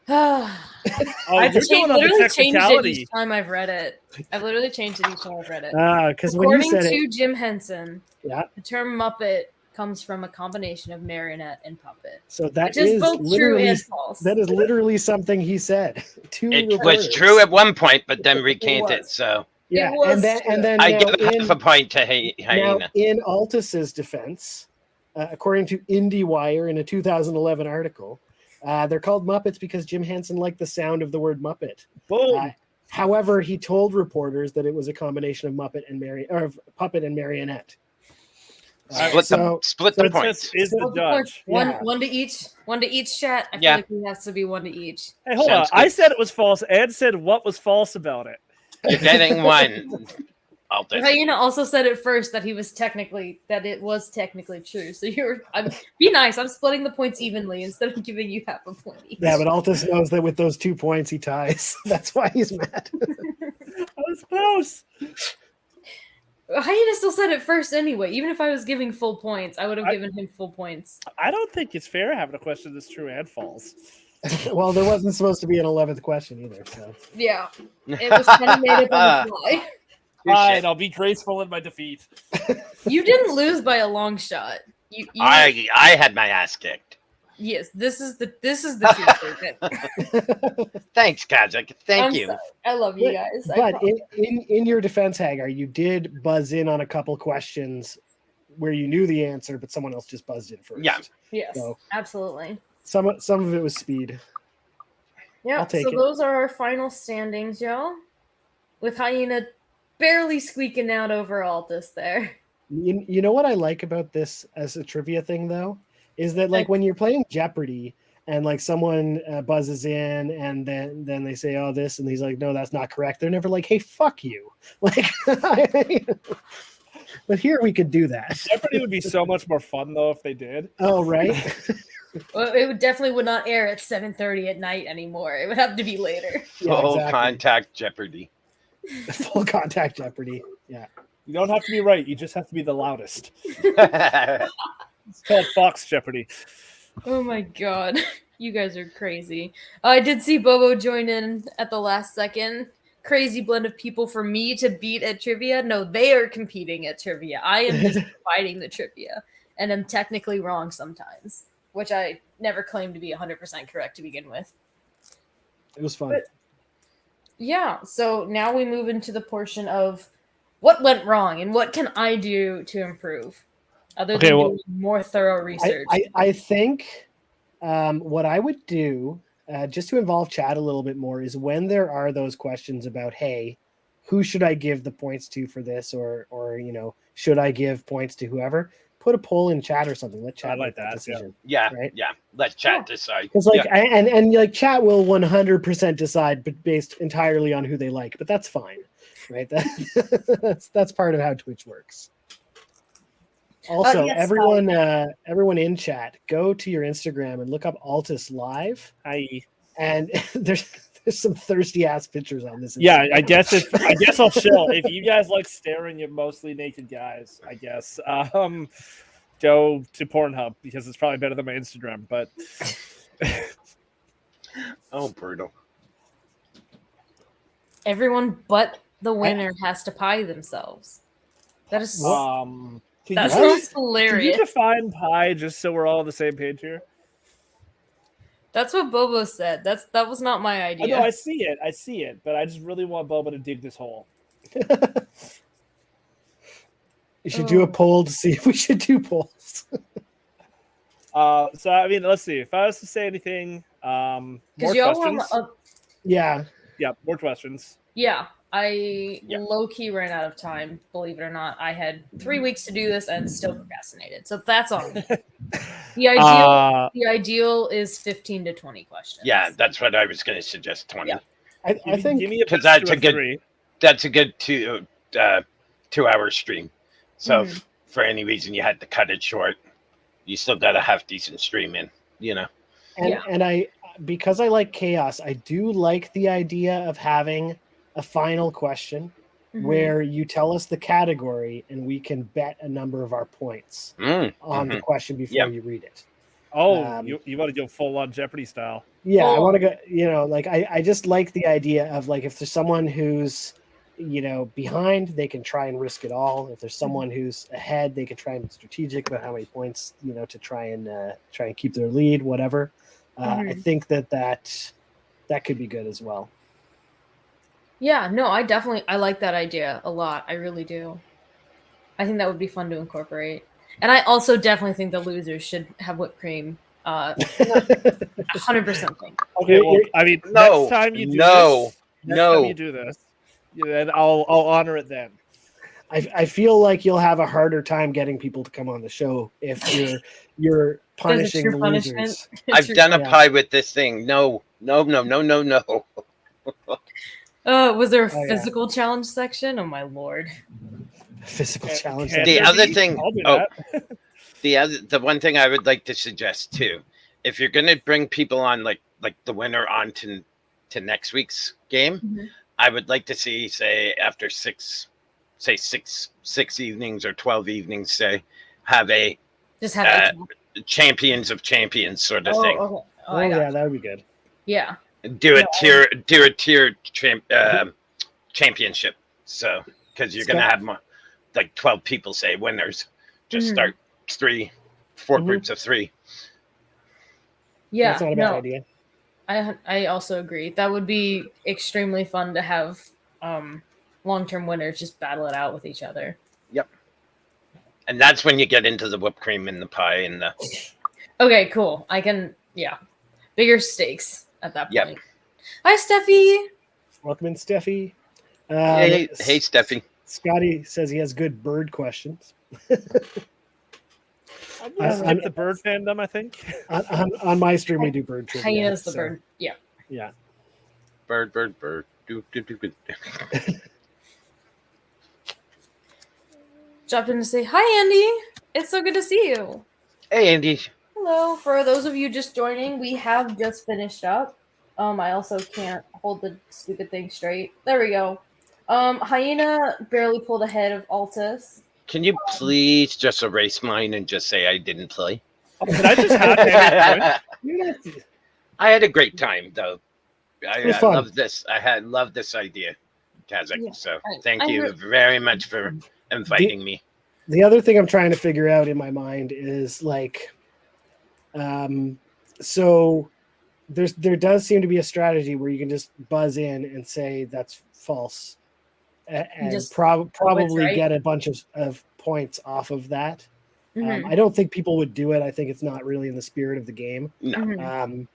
I've literally changed it each time I've read it. I've literally changed it each time I've read it. Because when you said according to Jim Henson, the term Muppet comes from a combination of marionette and puppet. So that is both true and false. That is literally something he said. It was true at one point, but then recanted. So yeah, and then I give half a point to Hyena. Now, in Altus's defense, according to IndieWire in a 2011 article, they're called Muppets because Jim Henson liked the sound of the word Muppet. Boom. However, he told reporters that it was a combination of Muppet and puppet and marionette. Split the points. Is the judge. One to each. One to each, chat. I feel like it has to be one to each. Hey, hold on. I said it was false. Ed said what was false about it. You're getting one. Hyena also said it first that it was technically true. So be nice. I'm splitting the points evenly instead of giving you half a point each. Yeah, but Altus knows that with those 2 points he ties. That's why he's mad. That was close. Hyena still said it first anyway. Even if I was giving full points, I would have given him full points. I don't think it's fair having a question that's true and false. Well, there wasn't supposed to be an 11th question either. So yeah, it was kind of made up on the fly. Fine, I'll be graceful in my defeat. You didn't lose by a long shot. I had my ass kicked. Yes, this is the truth. Thanks, Kajak. Thank you. Sorry. I love you guys. But in your defense, Hagar, you did buzz in on a couple questions where you knew the answer, but someone else just buzzed in first. Yeah. Yes, so absolutely. Some of it was speed. Yeah, so those are our final standings, y'all. With Hyena barely squeaking out over Altus there. You know what I like about this as a trivia thing, though? Is that like when you're playing Jeopardy and like someone buzzes in and then they say, oh, this, and he's like, no, that's not correct. They're never like, hey, fuck you. Like, but here we could do that. Jeopardy would be so much more fun though if they did. Oh, right. Well, it would not air at 7:30 at night anymore. It would have to be later. Full contact Jeopardy. Full contact Jeopardy. Yeah. You don't have to be right. You just have to be the loudest. It's called Fox Jeopardy. Oh my god. You guys are crazy. I did see Bobo join in at the last second. Crazy blend of people for me to beat at trivia. No, they are competing at trivia. I am just fighting the trivia. And I'm technically wrong sometimes, which I never claimed to be 100% correct to begin with. It was fun. But, yeah, so now we move into the portion of what went wrong and what can I do to improve? Other than doing more thorough research. I think what I would do, just to involve chat a little bit more, is when there are those questions about, hey, who should I give the points to for this, or should I give points to whoever? Put a poll in chat or something. Let chat make that decision. Yeah, right? Yeah. Let chat decide. Because and chat will 100% decide, but based entirely on who they like. But that's fine, right? That's part of how Twitch works. Also, everyone in chat, go to your Instagram and look up AltusLive. Hi. And there's some thirsty ass pictures on this. Yeah, I guess I'll chill. If you guys like staring at mostly naked guys, I guess go to Pornhub because it's probably better than my Instagram. But oh, brutal. Everyone but the winner has to pie themselves. That is that sounds hilarious. Can you define pie just so we're all on the same page here? That's what Bobo said. That was not my idea. No, I see it, but I just really want Bobo to dig this hole. You should do a poll to see if we should do polls. So I mean, let's see. If I was to say anything, more questions. Yeah, more questions. Yeah, I low-key ran out of time, believe it or not. I had 3 weeks to do this and still procrastinated. So that's on me. The ideal is 15 to 20 questions. Yeah, that's what I was going to suggest, 20. Yeah. I think because that's a good 2 hour stream. So if for any reason you had to cut it short, you still got a half decent stream in, And I, because I like chaos, I do like the idea of having a final question where you tell us the category and we can bet a number of our points on the question before you read it. Oh, you want to go full on Jeopardy style? Yeah, I want to go. I just like the idea of if there's someone who's behind, they can try and risk it all. If there's someone who's ahead, they can try and be strategic about how many points to try and keep their lead, whatever. I think that could be good as well. Yeah, no, I like that idea a lot. I really do. I think that would be fun to incorporate. And I also definitely think the losers should have whipped cream. 100% think. Okay, well, I mean, next time you do this, Next time No. you do this, then I'll honor it then. I feel like you'll have a harder time getting people to come on the show if you're punishing true the punishment. losers. I've True done a Yeah. pie with this thing. No. Was there a Oh, yeah. physical challenge section? Oh my lord. Physical challenge. Can The there other be? thing- I'll do oh. that. The one thing I would like to suggest too, if you're gonna bring people on like the winner on to next week's game, Mhm. I would like to see, say, after six evenings or 12 evenings, say, have a Just have champions of champions sort of thing. okay. Oh, I got yeah, you. that would be good. Yeah. Do a No, tier championship. So because you're gonna have more, like 12 people, say, winners. Just Mhm. start 4 Mhm. groups of 3. Yeah. That's not a bad idea. I also agree. That would be extremely fun to have long-term winners just battle it out with each other. And that's when you get into the whipped cream and the pie and the. Okay, cool. Bigger stakes at that Yep. point. Hi, Steffi. Welcome in, Steffi. Hey, Steffi. Scotty says he has good bird questions. I'm gonna skip the bird fandom, I think. On my stream, we do bird trivia. Hyena's the so, bird. Yeah. Yeah. Bird. Do. Dropped in to say, hi, Andy. It's so good to see you. Hey, Andy. Hello. For those of you just joining, we have just finished up. I also can't hold the stupid thing straight. There we go. Hyena barely pulled ahead of Altus. Can you please just erase mine and just say I didn't play? Oh, did I just have Andy join? I had a great time, though. I was fun. love this. Love this idea, Kazakh. Yeah, So I- thank I you heard- very much for inviting me. The other thing I'm trying to figure out in my mind is like, so there does seem to be a strategy where you can just buzz in and say that's false, and Just probably right. get a bunch of points off of that. Mhm. I don't think people would do it. I think it's not really in the spirit of the game. No. Mhm.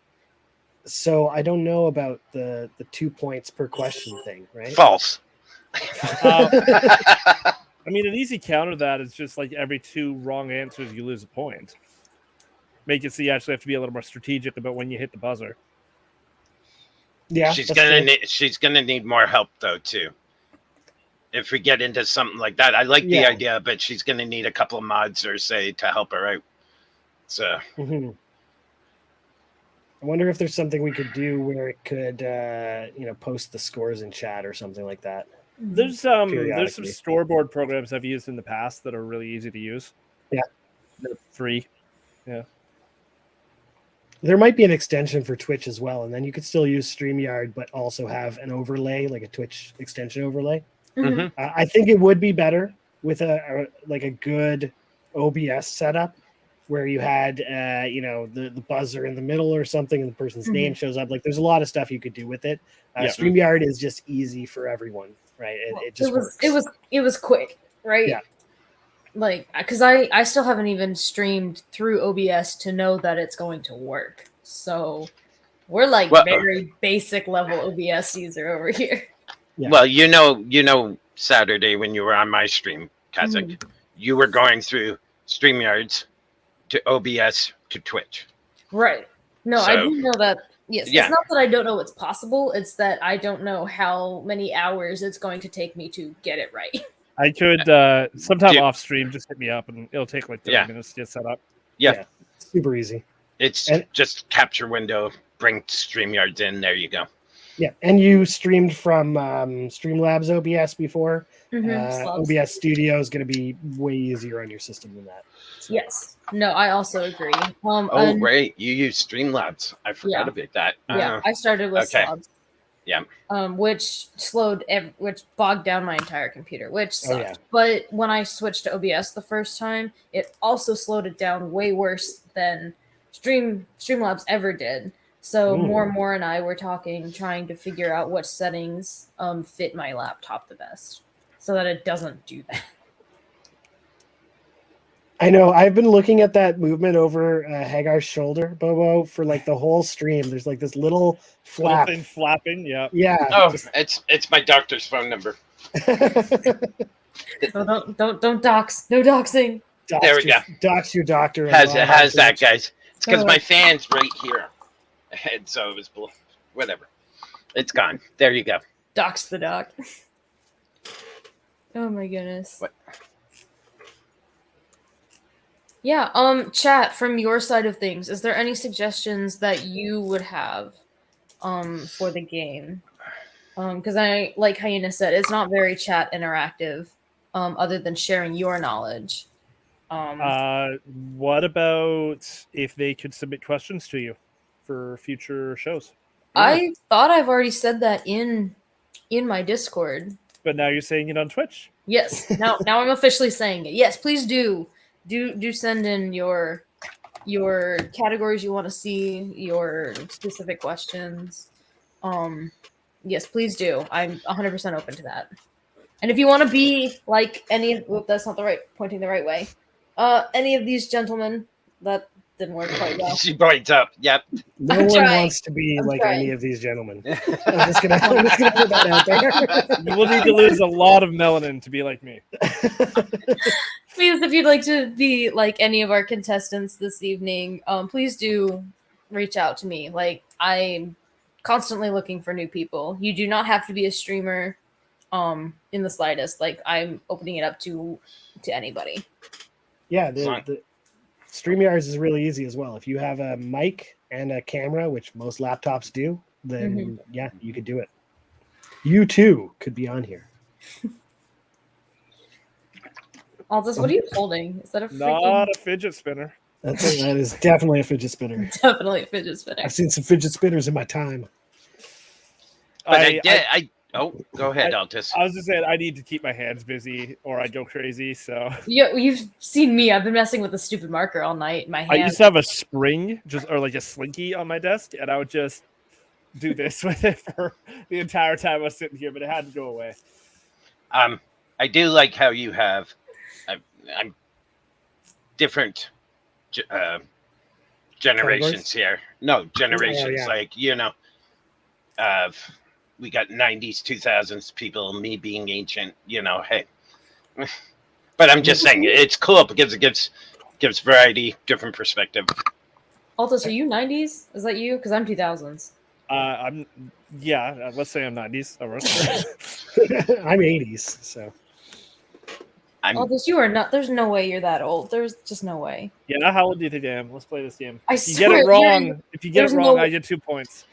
So I don't know about the 2 points per question thing, right? False. I mean, an easy counter to that is just like every 2 wrong answers, you lose a point. Make it so you actually have to be a little more strategic about when you hit the buzzer. Yeah, she's that's gonna true. she's gonna need more help though too. If we get into something like that, I like the Yeah. idea, but she's gonna need a couple of mods or say to help her out. So Mhm. I wonder if there's something we could do where it could, post the scores in chat or something like that. There's some Periodically. scoreboard programs I've used in the past that are really easy to use. Yeah. They're free. There might be an extension for Twitch as well, and then you could still use StreamYard, but also have an overlay, like a Twitch extension overlay. Mhm. I think it would be better with a good OBS setup where you had the buzzer in the middle or something, and the person's name shows up. Like, there's a lot of stuff you could do with it. Yeah. StreamYard is just easy for everyone, right? It just works. It was quick, right? Yeah. Like, because I still haven't even streamed through OBS to know that it's going to work. So we're like very basic level OBS user over here. Yeah. Well, you know, Saturday when you were on my stream, Kazakh, you were going through StreamYards to OBS to Twitch. Right. No, I So- do know that. Yes. Yeah. It's not that I don't know it's possible. It's that I don't know how many hours it's going to take me to get it right. I could sometime Dude. off stream just hit me up and it'll take like 30 minutes to get set up. Yeah. Super easy. It's And- just capture window, bring StreamYards in. There you go. Yeah, and you streamed from Streamlabs OBS before. Slubs. OBS Studio is going to be way easier on your system than that. Yes. No, I also agree. Oh, and- right. You use Streamlabs. I forgot Yeah. about that. Yeah, I started with okay. slobs. Yeah. Which which bogged down my entire computer, which sucked. Oh, yeah. But when I switched to OBS the first time, it also slowed it down way worse than Streamlabs ever did. So more and I were talking, trying to figure out what settings fit my laptop the best, so that it doesn't do that. I know. I've been looking at that movement over Hagar's shoulder, Bobo, for like the whole stream. There's like this little Little flap. thing flapping. Yeah. Yeah. Oh, just- it's my doctor's phone number. Oh, don't dox. No doxing. There we go. Dox your doctor. How's live how's on that, Twitch. guys? It's because Oh. my fan's right here, and so it was whatever. It's gone. There you go. Dox the doc. Oh my goodness. What? Yeah, chat, from your side of things, is there any suggestions that you would have for the game? Because I, like Hyena said, it's not very chat interactive, other than sharing your knowledge. What about if they could submit questions to you for future shows? I thought I've already said that in my Discord. But now you're saying it on Twitch. Yes, now I'm officially saying it. Yes, please do send in your categories you want to see, your specific questions. Yes, please do. I'm 100% open to that. And if you want to be like any of, that's not the right, pointing the right way. Any of these gentlemen, that didn't work quite well. She points up. Yep. No I'm one trying. wants to be I'm like trying. any of these gentlemen. I'm just gonna put that out there. You will need to lose a lot of melanin to be like me. Please, if you'd like to be like any of our contestants this evening, please do reach out to me. Like, I'm constantly looking for new people. You do not have to be a streamer, in the slightest. Like, I'm opening it up to anybody. Yeah, the StreamYards is really easy as well. If you have a mic and a camera, which most laptops do, then yeah, you could do it. You too could be on here. Altus, what are you holding? Is that a freaking... Not a fidget spinner. That is definitely a fidget spinner. Definitely a fidget spinner. I've seen some fidget spinners in my time. But oh, go ahead, Altus. I was just saying I need to keep my hands busy or I go crazy. So You've seen me. I've been messing with the stupid marker all night. My I hand. used to have a spring, or like a slinky on my desk, and I would just do this with it for the entire time I was sitting here, but it had to go away. I do like how you have I'm different generations here. No, generations. yeah. Like, we got 90s, 2000s people, me being ancient, hey. But I'm just saying, it's cool because it gives variety, different perspective. Altus, are you 90s? Is that you? Because I'm 2000s. Let's say I'm 90s. I'm 80s, so. Altus, you are not. There's no way you're that old. There's just no way. Yeah, how old do you think I am? Let's play this game. I If you swear, get it you're- wrong, I get 2 points.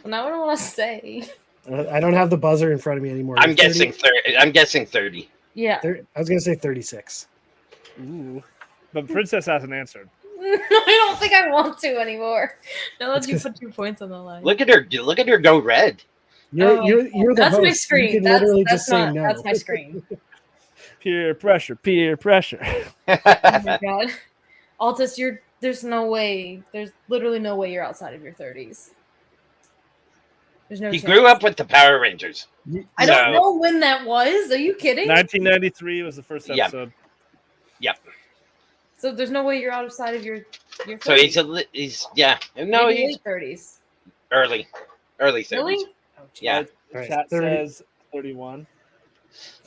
Now I don't want to say. I don't have the buzzer in front of me anymore. I'm guessing 30. I'm guessing 30. Yeah. I was gonna say 36. Ooh. But Princess hasn't answered. I don't think I want to anymore. Now that That's you 'cause- put 2 points on the line. Look at her go red. You're the That's host. my You screen. can That's literally just say not. no. That's my screen. Peer pressure, peer pressure. Oh my god. Altus, there's no way. There's literally no way you're outside of your 30s. There's no He chance. grew up with the Power Rangers. I don't know when that was. Are you kidding? 1993 was the first Yeah. episode. Yep. So there's no way you're outside of your 30s. So he's no, Maybe he's late 30s. early 30s. Really? Oh, geez. Yeah. Right, Chat 30. says 31.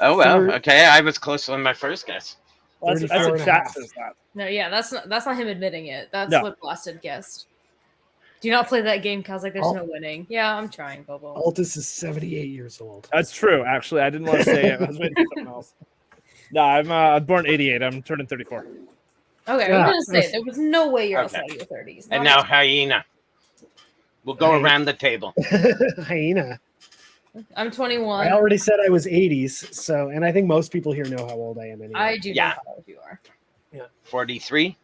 Oh well. Third- Okay, I was close on my first guess. That's 34 what and a chat half. says that. No, yeah, that's not him admitting it. That's No. what Blasted guessed. Do not play that game, cause like there's Al- no winning. Yeah, I'm trying, Bobo. Altus is 78 years old. That's true, actually. I didn't want to say it. I was waiting for something else. No, I'm born 88. I'm turning 34. Okay, Yeah, I'm gonna say that's- there was no way you're Okay. outside of your 30s. And Not now Hyena. We'll go Hey. around the table. Hyena. I'm 21. I already said I was 80s, so, and I think most people here know how old I am anyway. I do Yeah. know how old you are. 43.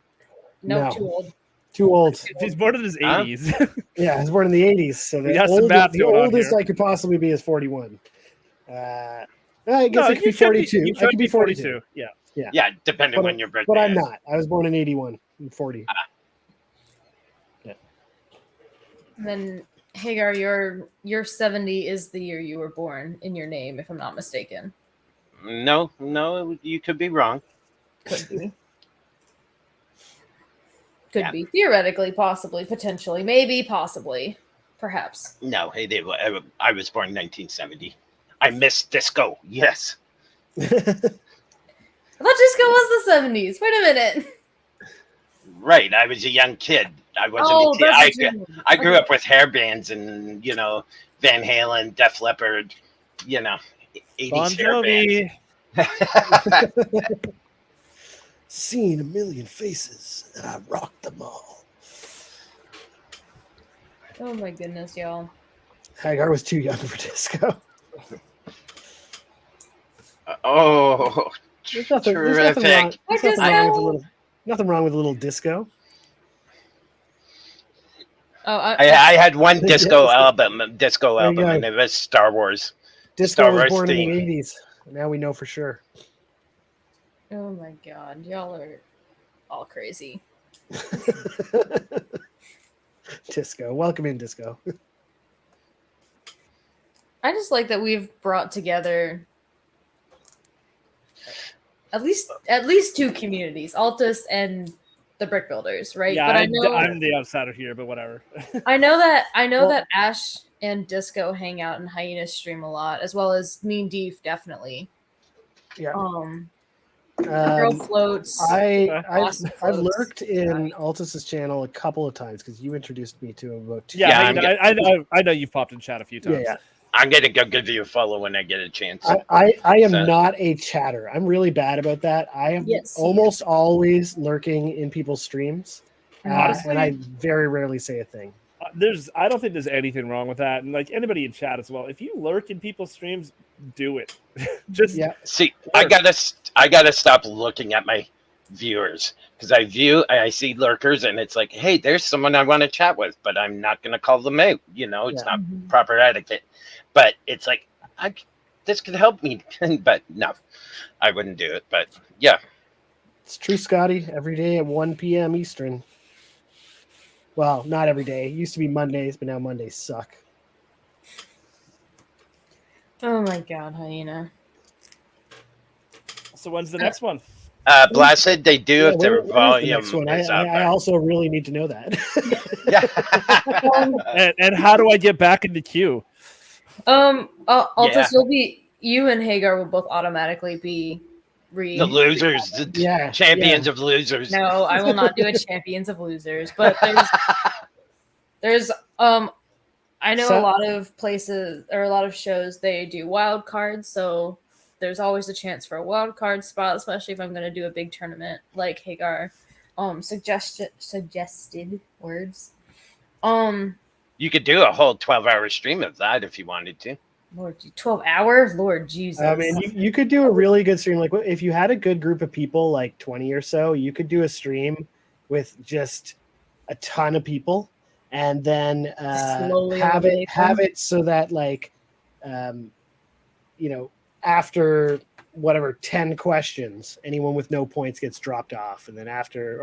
No, No. too old. Too old. He's born in his Huh? 80s. Yeah, I was born in the 80s, so We the, got some math the going on oldest here. I could possibly be is 41. I guess No, I could be you 42. You I could be 42. Yeah. Yeah, depending But- when your birthday But I'm is. not. I was born in 81. I'm 40. And then Hagar, your 70 is the year you were born in your name, if I'm not mistaken. No, you could be wrong. Could be. Could Yeah. be. Theoretically, possibly, potentially, maybe, possibly, perhaps. No, I was born in 1970. I missed disco. Yes. I thought disco was the 70s. Wait a minute. Right. I was a young kid. I wasn't Oh, a kid. that's what you mean. I grew Okay. up with hair bands and, Van Halen, Def Leppard, 80s Bon hair bands. Jovi. Seen a million faces, and I rocked them all. Oh my goodness, y'all. Hagar was too young for disco. Oh, There's nothing wrong. terrific. There's What nothing wrong with a disco? little. Nothing wrong with a little disco. Oh, I had one disco Yes. album, There you go. and it was Star Wars. Disco Star was Wars born theme. in the 80s. Now we know for sure. oh my god, y'all are all crazy. Disco. Welcome in, disco. I just like that we've brought together at least two communities, Altus and the Brick Builders, right? Yeah, but I know I'm the outsider here, but whatever. I know Well- that Ash and Disco hang out and Hyena stream a lot, as well as Mean Deef, definitely. Yeah. Girl floats. I've Awesome I've floats. lurked in Altus's channel a couple of times because you introduced me to him about two. Yeah, Yeah, I know you've popped in chat a few times. Yeah. I'm going to go give you a follow when I get a chance. I am So- not a chatter. I'm really bad about that. I am Yes, you almost always lurking in people's streams, Honestly- and I very rarely say a thing. I don't think there's anything wrong with that, and like anybody in chat as well. If you lurk in people's streams, do it. Just Yeah. See, I gotta stop looking at my viewers because I see lurkers and it's like, hey, there's someone I want to chat with, but I'm not gonna call them out. It's Yeah. not Mhm. proper etiquette. But it's like, this could help me, but no, I wouldn't do it. But yeah, It's true, Scotty. Every day at 1 p.m. Eastern. Well, not every day. It used to be Mondays, but now Mondays suck. Oh my god, Hyena. so when's the next one? Blasted, they do if their When is the volume next one? is I up. also really need to know that. Yeah. And how do I get back in the queue? Altus, Yeah. you and Hagar will both automatically be The losers, the Yeah, champions of losers. No, I will not do a Champions of Losers, but there's I know So- a lot of places or a lot of shows they do wild cards, so there's always a chance for a wild card spot, especially if I'm going to do a big tournament like Hagar suggested words. You could do a whole 12-hour stream of that if you wanted to. Lord, 12 hours? Lord Jesus. I mean, you could do a really good stream. Like, if you had a good group of people, like 20 or so, you could do a stream with just a ton of people, and then Slowly have eliminate it so that, like, after whatever 10 questions, anyone with no points gets dropped off, and then after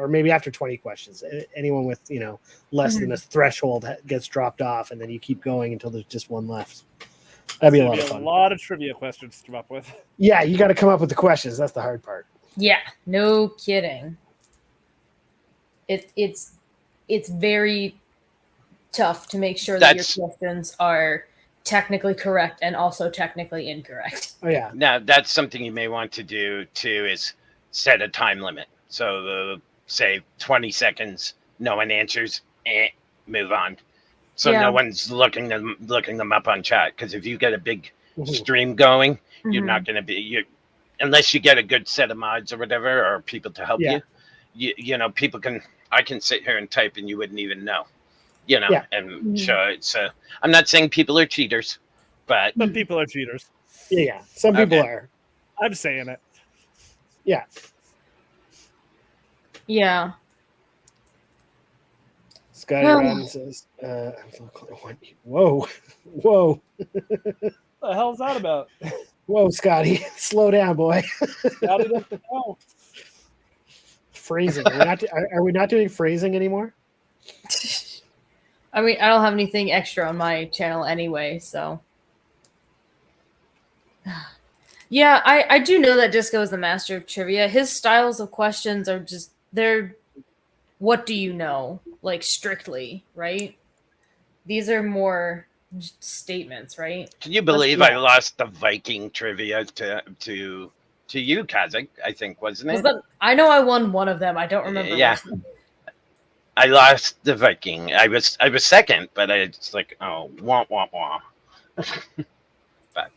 20 questions, anyone with less than a threshold gets dropped off, and then you keep going until there's just one left. That'd be a lot of fun. A lot of trivia questions to come up with. Yeah, you got to come up with the questions. That's the hard part. Yeah, no kidding. It's very tough to make sure that your questions are technically correct and also technically incorrect. Oh yeah. Now, that's something you may want to do too, is set a time limit. So, say 20 seconds, no one answers, move on. So Yeah. no one's looking them up on chat. Because if you get a big Mhm. stream going, you're Mhm. not going to be unless you get a good set of mods or whatever, or people to help Yeah. you. People can. I can sit here and type, and you wouldn't even know. Yeah. And Mhm. so it's. I'm not saying people are cheaters, but Some people are cheaters. Yeah. Some people Okay. are. I'm saying it. Yeah. Yeah. Scotty Rodden says, whoa. Whoa. What the hell's that about? Whoa, Scotty. Slow down, boy. How did I know? Phrasing. Are we not doing phrasing anymore? I mean, I don't have anything extra on my channel anyway, so. Yeah, I do know that Disco is the master of trivia. His styles of questions are just they're what do you know? Like strictly, right? These are more statements, right? Can you believe I lost the Viking trivia to you, Kazakh? I think, wasn't it? I know I won one of them. I don't remember Yeah. which one. I lost the Viking. I was second, but I just like, oh, wah wah wah. But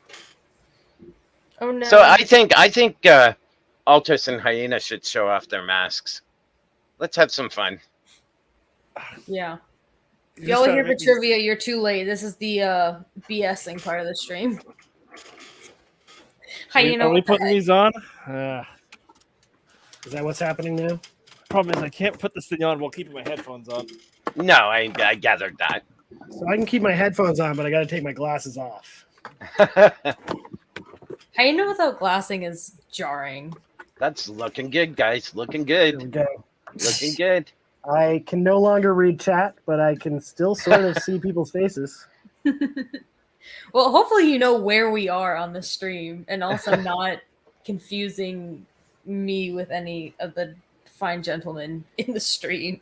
Oh no. so I think Altus and Hyena should show off their masks. Let's have some fun. Yeah. If y'all are here for trivia, you're too late. This is the BSing part of the stream. Are we putting these on? Is that what's happening now? Problem is I can't put this thing on while keeping my headphones on. No, I gathered that. So I can keep my headphones on, but I got to take my glasses off. Hyena without glassing is jarring. That's looking good, guys. Looking good. There we go. Looking good. I can no longer read chat, but I can still sort of see people's faces. Well, hopefully you know where we are on the stream and also not confusing me with any of the fine gentlemen in the stream.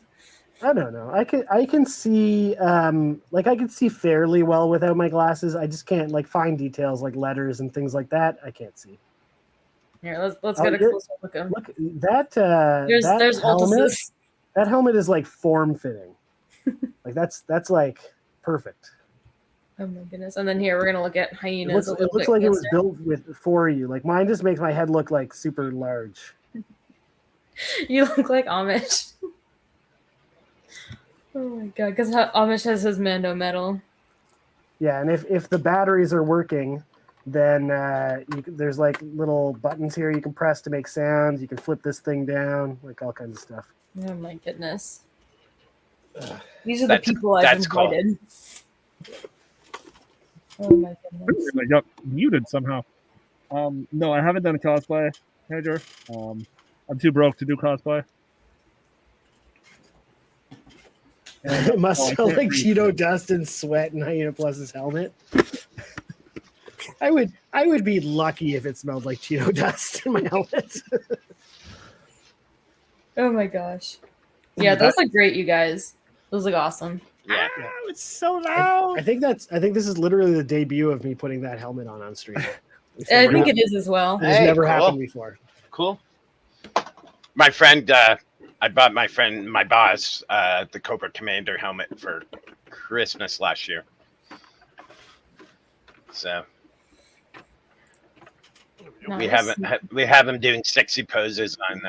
I don't know. I can see I can see fairly well without my glasses. I just can't like fine details like letters and things like that. I can't see. Here, let's get a closer look at him. Look that There's helmet. Altus's. That helmet is like form fitting. Like that's like perfect. Oh my goodness! And then here we're gonna look at Hyenas. It looks like it was built for you. Like mine just makes my head look like super large. You look like Amish. Oh my god! Because Amish has his Mando medal. Yeah, and if the batteries are working, then there's like little buttons here you can press to make sounds. You can flip this thing down, like all kinds of stuff. Oh my goodness! These are the people I've invited. Cool. Oh my goodness! I got muted somehow. No, I haven't done a cosplay, Hedger. I'm too broke to do cosplay. It must smell like Cheeto dust and sweat and Hyena Plus's helmet. I would be lucky if it smelled like Cheeto dust in my helmet. Oh my gosh! Yeah, those look great, you guys. Those look awesome. Yeah, it's so loud. I think this is literally the debut of me putting that helmet on stream. I think it is as well. It's never happened before. Cool. My friend, I bought my boss, the Cobra Commander helmet for Christmas last year. So nice. we have him doing sexy poses on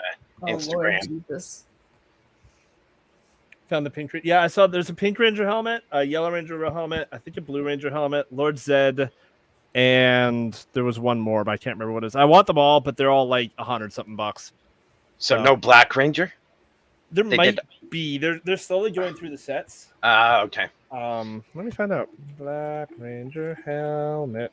Instagram. Lord Jesus. Found the pink. Yeah, I saw there's a pink Ranger helmet, a yellow Ranger helmet, I think a blue Ranger helmet, Lord Zed, and there was one more, but I can't remember what it is. I want them all, but they're all like $100-something bucks. So no Black Ranger? There might be. They're slowly going through the sets. Okay. Let me find out. Black Ranger helmet.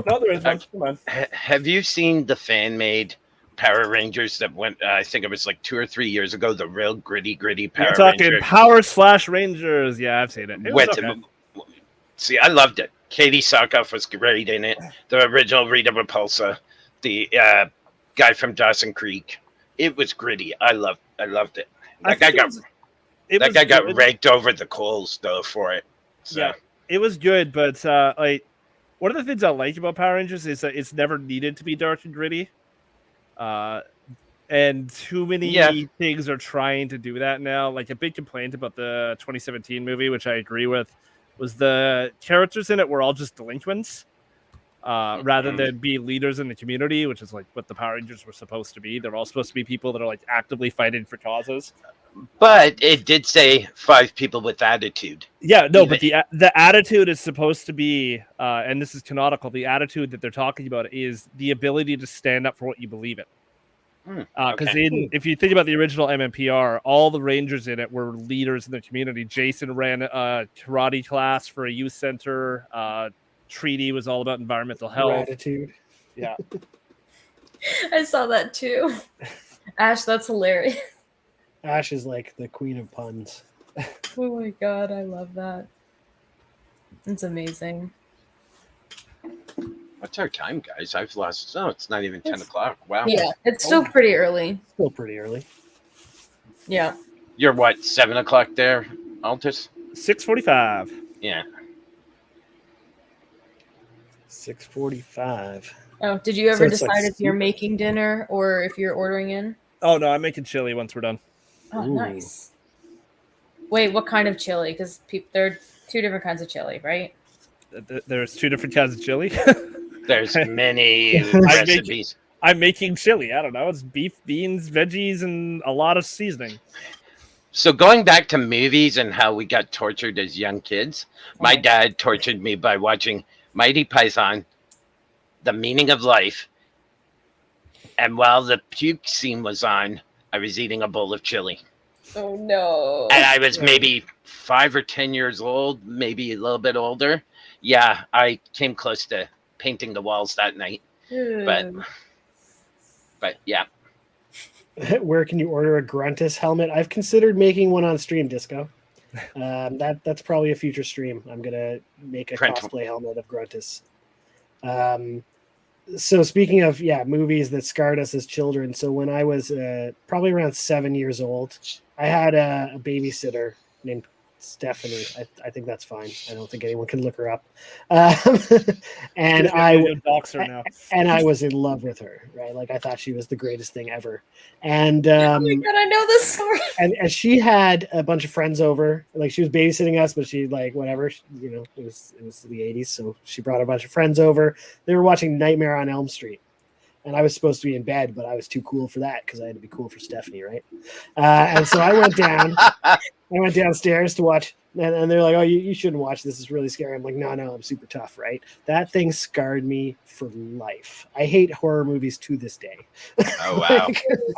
No, there is one. Come on. Have you seen the fan-made Power Rangers that went? I think it was like 2 or 3 years ago. The real gritty Power Rangers. You're talking Power / Rangers. Yeah, I've seen it. See, I loved it. Katie Sackhoff was great in it. The original Rita Repulsa, the guy from Dawson Creek. It was gritty. I loved it. That guy got raked over the coals though for it. So. Yeah, it was good, but like one of the things I like about Power Rangers is that it's never needed to be dark and gritty. And too many things are trying to do that now. Like a big complaint about the 2017 movie, which I agree with, was the characters in it were all just delinquents. Rather than be leaders in the community, which is like what the Power Rangers were supposed to be. They're all supposed to be people that are like actively fighting for causes. But it did say 5 people with attitude. Yeah, no, but the attitude is supposed to be, and this is canonical, the attitude that they're talking about is the ability to stand up for what you believe in. Because if you think about the original MMPR, all the Rangers in it were leaders in the community. Jason ran a karate class for a youth center. Treaty was all about environmental health. Gratitude. Yeah. I saw that too. Ash, that's hilarious. Ash is like the queen of puns. Oh my god, I love that. It's amazing. What's our time, guys? I've lost. Oh, it's not even 10 o'clock. Wow. Yeah, it's still pretty early. Still pretty early. Yeah. You're what, 7 o'clock there, Altus? 6:45. Yeah. 6:45. Oh, did you So ever it's like decide if you're soup? making dinner or if you're ordering in? Oh no, I'm making chili once we're done. Oh, Ooh. nice. Wait, what kind of chili? Because there are two different kinds of chili, right? There's 2 different kinds of chili. There's many I'm recipes. I'm making chili. I don't know. It's beef, beans, veggies, and a lot of seasoning. So going back to movies and how we got tortured as young kids, my dad tortured me by watching Mighty Python, The Meaning of Life, and while the puke scene was on, I was eating a bowl of chili. Oh no. And I was maybe 5 or 10 years old, maybe a little bit older. Yeah, I came close to painting the walls that night. But yeah. Where can you order a Gruntus helmet? I've considered making one on stream, Disco. That's probably a future stream. I'm gonna make a cosplay helmet of Gruntus. So speaking of movies that scarred us as children. So when I was probably around 7 years old, I had a babysitter named Stephanie. I think that's fine. I don't think anyone can look her up. And I was in love with her, right? Like I thought she was the greatest thing ever. And oh my God, I know this story. And she had a bunch of friends over. Like she was babysitting us, but she like whatever, you know, it was the 80s, so she brought a bunch of friends over. They were watching Nightmare on Elm Street. And I was supposed to be in bed, but I was too cool for that because I had to be cool for Stephanie, right? And so I went down. I went downstairs to watch, and they're like, "Oh, you shouldn't watch this. It's really scary." I'm like, "No, I'm super tough, right?" That thing scarred me for life. I hate horror movies to this day. Oh wow!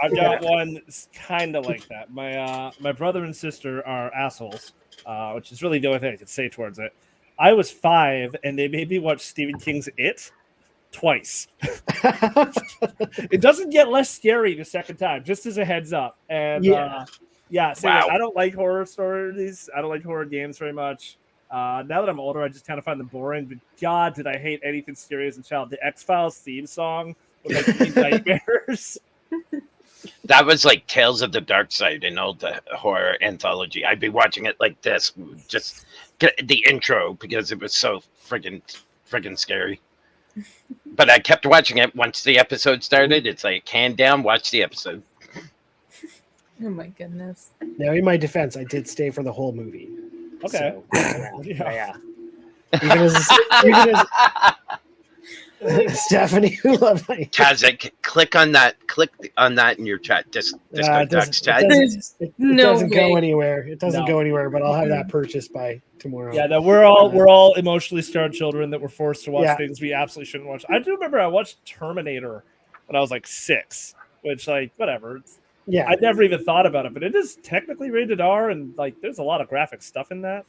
I've got one kind of like that. My brother and sister are assholes, which is really the only thing I could say towards it. I was 5, and they made me watch Stephen King's It twice. It doesn't get less scary the second time, just as a heads up. And wow. I don't like horror stories. I don't like horror games very much. Now that I'm older, I just kind of find them boring. But God, did I hate anything scary as a child. The X-Files theme song was like nightmares. That was like Tales of the Dark Side, an old horror anthology. I'd be watching it like this, just the intro because it was so friggin' scary. But I kept watching it once the episode started. It's like hand down, watch the episode. Oh my goodness. Now, in my defense, I did stay for the whole movie. Okay. So, yeah. Even as Stephanie, who loved my Kazak, click on that in your chat. Disco Ducks chat. It doesn't go anywhere. It doesn't go anywhere, but I'll have that purchased by tomorrow. Yeah, no, we're all emotionally scarred children that were forced to watch things we absolutely shouldn't watch. I do remember I watched Terminator when I was like 6, which like whatever. Yeah, I never even thought about it, but it is technically rated R, and like there's a lot of graphic stuff in that.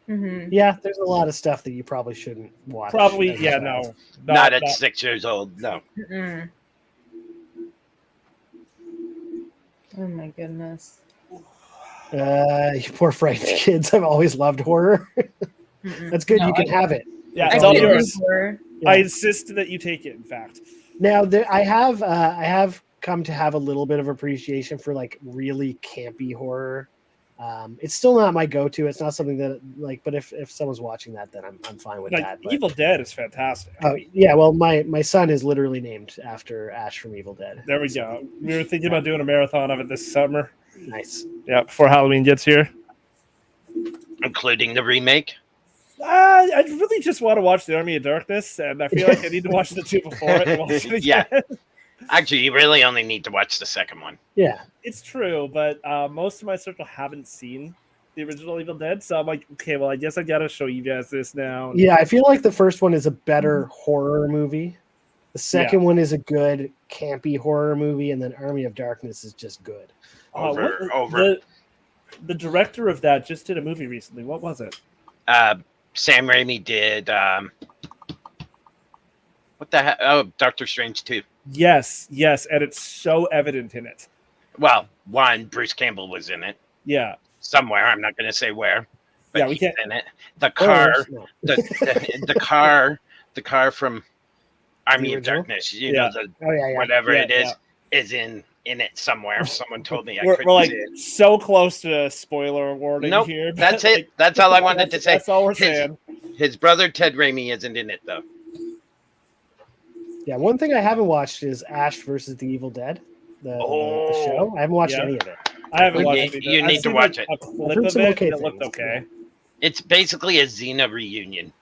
Mm-hmm. Yeah, there's a lot of stuff that you probably shouldn't watch. Probably, yeah, no. Not at 6 years old, no. Mm-mm. Oh my goodness. You poor frightened kids. I've always loved horror. That's good. No, you can have it. Yeah, it's all yours. Yeah. I insist that you take it, in fact. Now, I have come to have a little bit of appreciation for like really campy horror. It's still not my go-to. It's not something that like, but if someone's watching that, then I'm fine with like, that. But, Evil Dead is fantastic. Oh yeah, well my son is literally named after Ash from Evil Dead. There we go. We were thinking about doing a marathon of it this summer. Nice. Yeah, before Halloween gets here. Including the remake? I really just want to watch The Army of Darkness, and I feel like I need to watch the 2 before it. And watch it again. Yeah. Actually, you really only need to watch the second one. Yeah. It's true, but most of my circle haven't seen the original Evil Dead, so I'm like, okay, well, I guess I gotta show you guys this now. Yeah, I feel like the first one is a better horror movie. The second one is a good campy horror movie, and then Army of Darkness is just good. Over. The director of that just did a movie recently. What was it? Sam Raimi did what the heck? Oh, Doctor Strange 2. Yes, and it's so evident in it. Well, one, Bruce Campbell was in it. Yeah. Somewhere. I'm not going to say where. But yeah, we can't. In it. The car, the car from Army of original? Darkness. You know, the Oh yeah. whatever Yeah, it is in it somewhere. Someone told me I We're couldn't like see it. so close to a spoiler warning Nope, here. but, that's it. like, That's all I wanted to say. That's all we're saying. His brother Ted Raimi isn't in it though. Yeah, one thing I haven't watched is Ash versus the Evil Dead, the show. I haven't watched any of it. I haven't You watched need- it. you I've need to seen, watch like, it. a clip heard of some it, okay and it looked things, okay. It's basically a Xena reunion.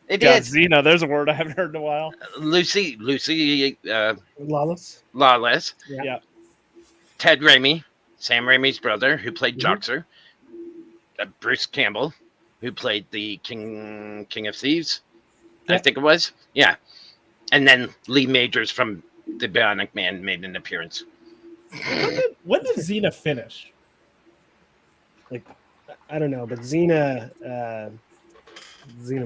It Yeah, is. Xena. There's a word I haven't heard in a while. Lucy Lawless. Lawless, Yeah. Ted Raimi, Sam Raimi's brother, who played Mhm. Joxer, Bruce Campbell, who played the King of Thieves, I Yep. think it was. Yeah. And then Lee Majors from The Bionic Man made an appearance. When did Xena finish? I don't know, but Xena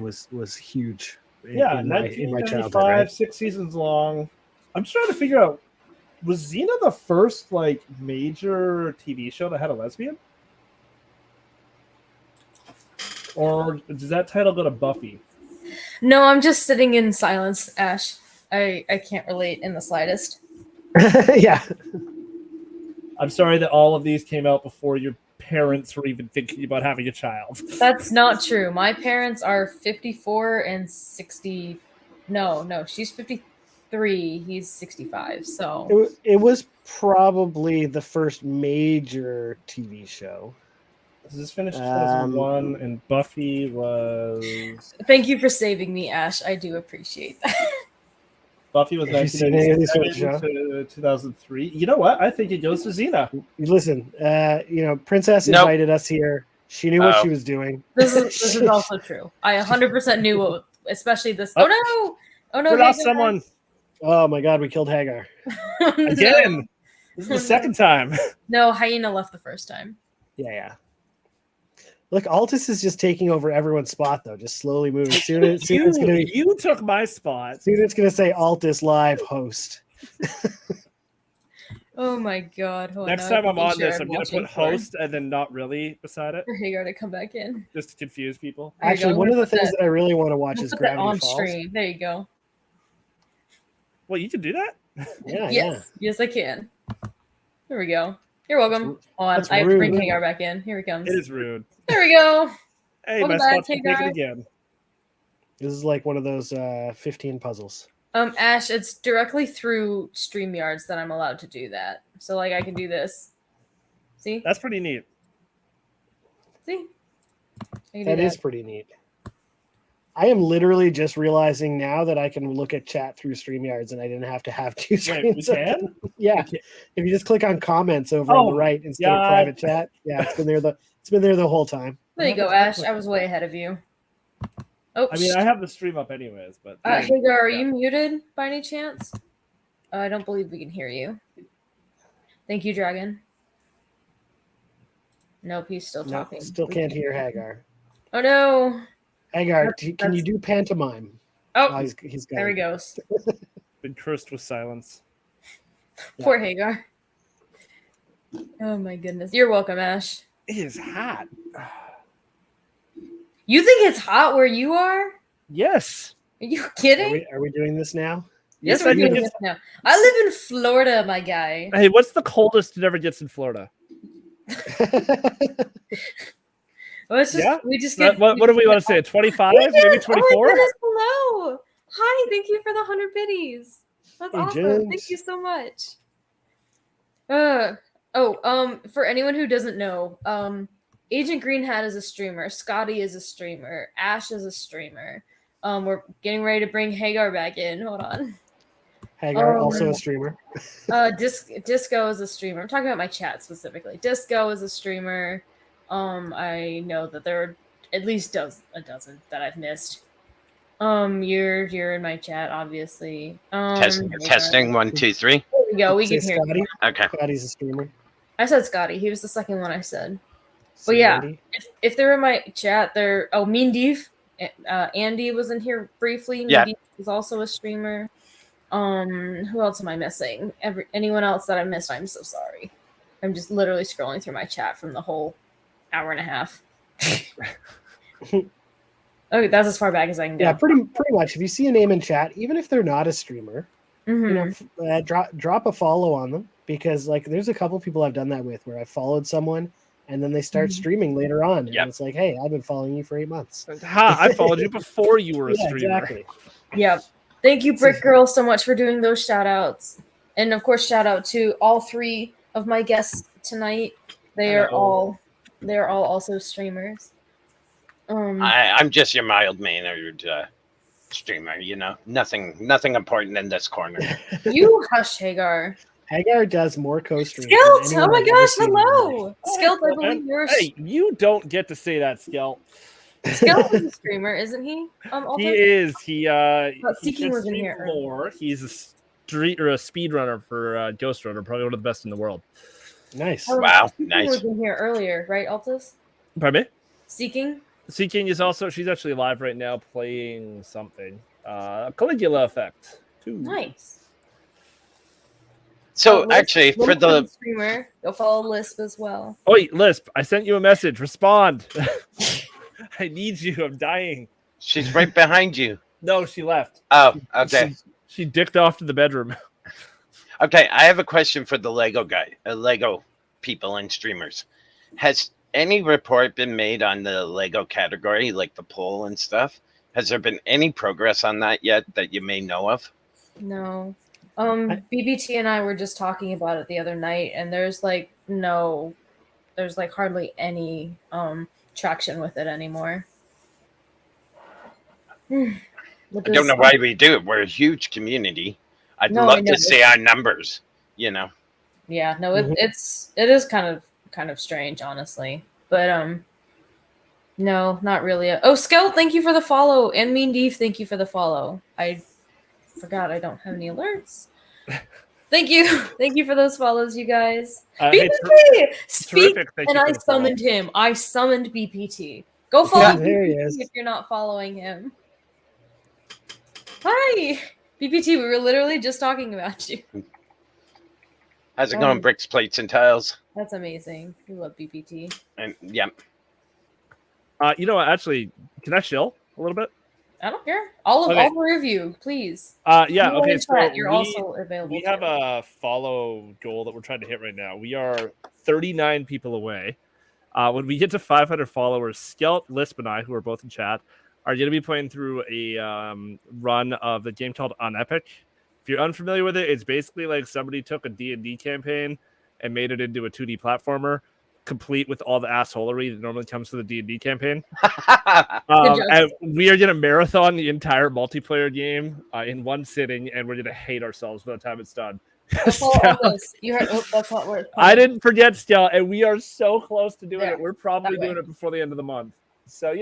was huge. In my childhood, 1995, right? 6 seasons long. I'm just trying to figure out, was Xena the first like major TV show that had a lesbian? Or does that title go to Buffy? No, I'm just sitting in silence, Ash. I can't relate in the slightest. Yeah. I'm sorry that all of these came out before your parents were even thinking about having a child. That's not true. My parents are 54 and 60. No, she's 53. He's 65. So It was probably the first major TV show. This finished 2001, and Buffy was. thank you for saving me, Ash. I do appreciate that. Buffy was Have you seen any of these 1997 to 2003. You know what? I think it goes to Xena. Listen, Princess Nope. invited us here. She knew what she was doing. This is also true. I 100% knew what, especially this. Oh no! We lost Hagar. someone Oh my god, we killed Hagar. again. This is the second time. No, Hyena left the first time. Yeah. Look, Altus is just taking over everyone's spot, though. Just slowly moving. Soon it's gonna be. You took my spot. Soon it's gonna say AltusLive host. Oh my god! Hold Next on, time I'm making on sure this, I'm gonna watching put host and then not really beside it, for Hagar to come back in. just to confuse people. There you Actually, go. one of the Put things that- that I really want to watch We'll is put that Gravity on Falls. stream. There you go. Well, you can do that. Yes, I can. Here we go. You're welcome. Hold on, that's I have to bring rude. Hagar back in. Here he comes. It is rude. There we go. Hey, Welcome my back, spot's been taken Hagar. again. This is like one of those 15 puzzles. Ash, it's directly through StreamYards that I'm allowed to do that. So like I can do this. See? That's pretty neat. See? I can do That is pretty neat. I am literally just realizing now that I can look at chat through StreamYards and I didn't have to have two Wait, we screens. can? Yeah. If you just click on comments over on the Oh, right instead of God. private chat. Yeah, it's been there the whole time. There you go, Ash. I was way ahead of you. Oh, I mean, I have the stream up anyways, but Hagar, are you muted by any chance? I don't believe we can hear you. Thank you, Dragon. Nope, he's still No, talking. still can't hear Hagar. Oh no! Hagar, can you do pantomime? Oh, He's there he gone. goes. been cursed with silence. Poor Hagar. Oh my goodness. You're welcome, Ash. It is hot. You think it's hot where you are? Yes. Are you kidding? Are we doing this now? Yes, I we're doing think this now. I live in Florida, my guy. Hey, what's the coldest it ever gets in Florida? Well, it's just, Yeah? we just get. What do we want to say? 25? Maybe Oh 24? my goodness, hello. Hi, thank you for the 100 biddies. That's Hey, awesome. James. Thank you so much. For anyone who doesn't know, Agent Green Hat is a streamer. Scotty is a streamer. Ash is a streamer. We're getting ready to bring Hagar back in. Hold on. Hagar, also a streamer. Disco is a streamer. I'm talking about my chat specifically. Disco is a streamer. I know that there are at least a dozen that I've missed. You're in my chat, obviously. Testing 1, 2, 3. There we go. We Say can hear Scotty. you. Okay. Scotty's a streamer. I said Scotty. He was the second one I said. See yeah. Andy? If they're in my chat, they're Mean Deef. Andy was in here briefly. Mean Yeah. Deef is also a streamer. Who else am I missing? Anyone else that I missed? I'm so sorry. I'm just literally scrolling through my chat from the whole hour and a half. Okay, that's as far back as I can go. Yeah, pretty much. If you see a name in chat, even if they're not a streamer, drop a follow on them, because like there's a couple people I've done that with where I followed someone and then they start streaming later on, and it's like, hey, I've been following you for 8 months. I followed you before you were a streamer. Exactly. Yep. Thank you, Brick Girl, so much for doing those shout outs. And of course, shout out to all 3 of my guests tonight. They're all also streamers. I'm just your mild-mannered streamer, nothing important in this corner. You hush, Hagar. Hagar does more co-streams. Skelt! Oh my gosh, hello! Skelt, I believe you're Hey, you don't get to say that, Skelt. Skelt is a streamer, isn't he? He is. He Seeking was in here more. He's a speedrunner for Ghost Runner, probably one of the best in the world. Nice. Wow, Seeking nice. was in here earlier, right, Altus? Pardon me? Seeking is also, she's actually live right now playing something. Caligula Effect. Ooh. Nice. So actually, for the streamer, you'll follow Lisp as well. Oh wait, Lisp, I sent you a message. Respond. I need you. I'm dying. She's right behind you. No, she left. Oh, okay. She dicked off to the bedroom. Okay, I have a question for the Lego people and streamers. Has any report been made on the Lego category, like the poll and stuff? Has there been any progress on that yet that you may know of? No. BBT and I were just talking about it the other night, and there's hardly any traction with it anymore. I don't know why we do it. We're a huge community. I'd love to see our numbers, Yeah, no, it is kind of strange, honestly. But no, not really. Oh, Skelt, thank you for the follow, and Mean Deef, thank you for the follow. I forgot I don't have any alerts. Thank you for those follows, you guys. BPT, speak, and I summoned him. I summoned BPT. Go follow BPT if you're not following him. Hi, BPT. We were literally just talking about you. How's it going, Bricks, Plates, and Tiles? That's amazing. We love BPT. And yeah. You know what? Actually, can I chill a little bit? I don't care. All 3 of you, please. Yeah. Okay. So you're also available. We have a follow goal that we're trying to hit right now. We are 39 people away. When we get to 500 followers, Skelt, Lisp, and I, who are both in chat, are going to be playing through a run of the game called Unepic. If you're unfamiliar with it, it's basically like somebody took a D&D campaign and made it into a 2D platformer, complete with all the assholery that normally comes to the D&D campaign. And we are going to marathon the entire multiplayer game in one sitting, and we're going to hate ourselves by the time it's done. That's not where I didn't forget, Stella, and we are so close to doing it. We're probably doing it before the end of the month. So,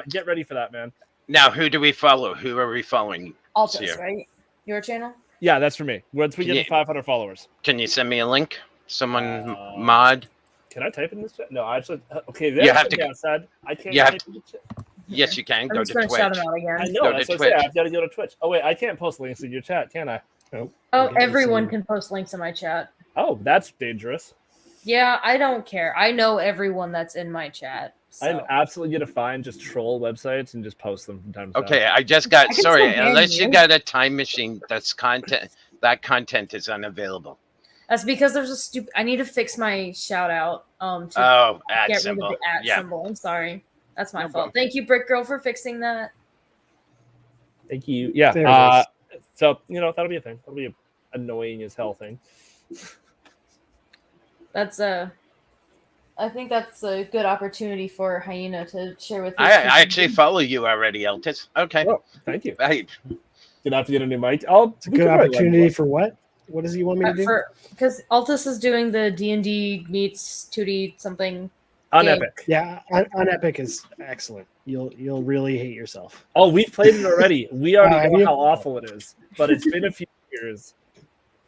get ready for that, man. Now, who do we follow? Who are we following? Altus, right? Your channel? Yeah, that's for me. Once we get to 500 followers. Can you send me a link? Someone mod? Can I type in this chat? No, actually. Okay, you have to. Outside. I can't type in the chat. Yes, you can. Go to Twitch. Shout them out again. I know. That's what I say. I've got to go to Twitch. Oh, wait. I can't post links in your chat, can I? Nope. Oh, everyone can post links in my chat. Oh, that's dangerous. Yeah, I don't care. I know everyone that's in my chat. So. I'm absolutely going to find just troll websites and just post them from time to time. Okay, I just got... Sorry, unless you got a time machine, that content is unavailable. That's because there's a stupid... I need to fix my shout-out to ad get symbol. rid of the at symbol. I'm sorry. That's my fault. Thank you, Brick Girl, for fixing that. Thank you. Yeah. So, that'll be a thing. That'll be an annoying as hell thing. That's I think that's a good opportunity for Hyena to share with you. I actually follow you already, Altus. Okay. Oh, thank you. Hey. Gonna have to get a new mic. It's a good opportunity for what? What does he want me to do? Because Altus is doing the D&D meets 2D something. Unepic. Yeah, Unepic is excellent. You'll really hate yourself. Oh, we've played it already. We already know how awful it is, but it's been a few years.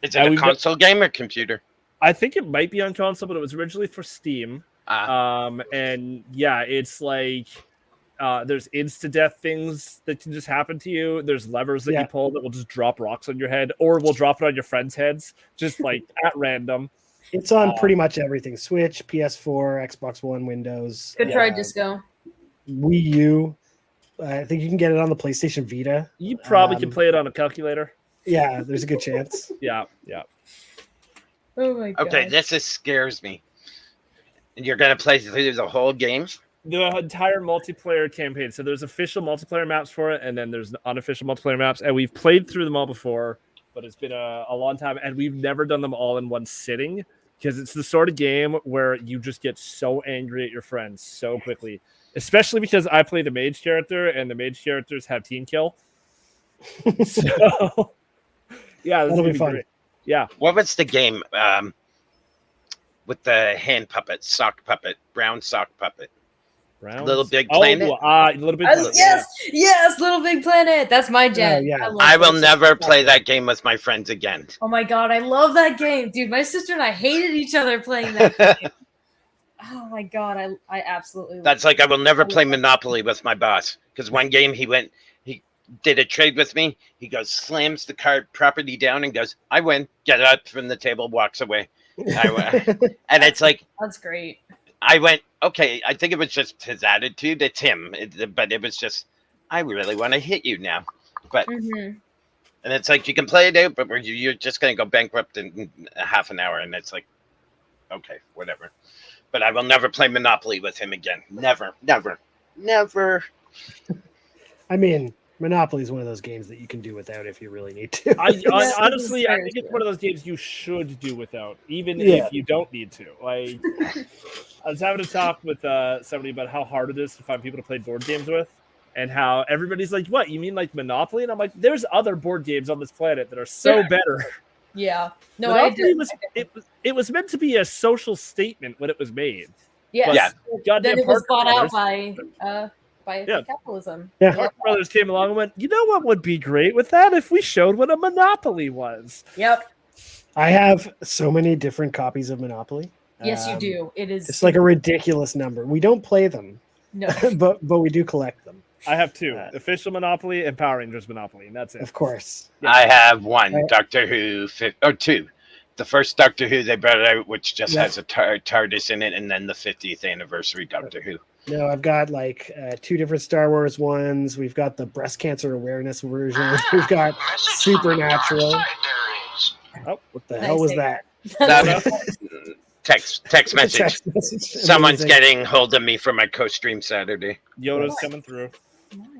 Is it a console game or computer? I think it might be on console, but it was originally for Steam. And yeah, it's like there's insta-death things that can just happen to you. There's levers that you pull that will just drop rocks on your head, or will drop it on your friends' heads, just like at random. It's on pretty much everything: Switch, PS4, Xbox One, Windows. Good try, Disco. Wii U. I think you can get it on the PlayStation Vita. You probably can play it on a calculator. Yeah, there's a good chance. Yeah. Oh my god. Okay, this just scares me. And you're gonna play through the whole game? The entire multiplayer campaign. So there's official multiplayer maps for it, and then there's unofficial multiplayer maps. And we've played through them all before, but it's been a long time, and we've never done them all in one sitting because it's the sort of game where you just get so angry at your friends so quickly. Especially because I play the mage character, and the mage characters have team kill. So, yeah, this That'll will be fun. great. Yeah. What was the game with the hand puppet, sock puppet, brown sock puppet? Browns? Little Big Planet? Little Big Planet. Yes, Little Big Planet. That's my jam. yeah. I will never play that game with my friends again. Oh my god, I love that game, dude. My sister and I hated each other playing that game. Oh my god, I absolutely love That's like I will never play Monopoly with my boss because one game he did a trade with me. He goes, slams the card property down and goes, I win. Get up from the table, walks away. And it's like, That's great. I went, okay, I think it was just his attitude. It's him. But it was just, I really want to hit you now. But Mm-hmm. and it's like, you can play it out, but you're just going to go bankrupt in half an hour. And it's like, okay, whatever. But I will never play Monopoly with him again. Never. I mean, Monopoly is one of those games that you can do without if you really need to. Honestly, I think it's one of those games you should do without, even if you don't need to. Like, I was having a talk with somebody about how hard it is to find people to play board games with, and how everybody's like, "What, you mean like Monopoly?" And I'm like, "There's other board games on this planet that are so better." Yeah. No, Monopoly it was meant to be a social statement when it was made. Yes. Goddamn Then it was Parker bought out Brothers. by Yeah. capitalism. Yeah. Parker Brothers came along and went, you know what would be great with that if we showed what a monopoly was. Yep. I have so many different copies of Monopoly. Yes, you do. It is. It's like a ridiculous number. We don't play them, No. but we do collect them. I have two: Official Monopoly and Power Rangers Monopoly, and that's it. Of course. I have one, Doctor Who, or two. The first Doctor Who they brought out, which just has a TARDIS in it, and then the 50th anniversary Doctor Who. No, I've got like two different Star Wars ones. We've got the breast cancer awareness version. We've got Supernatural. Oh, what the hell was that? Text message. Text message. Someone's Amazing. getting hold of me for my co-stream Saturday. Yoda's coming through.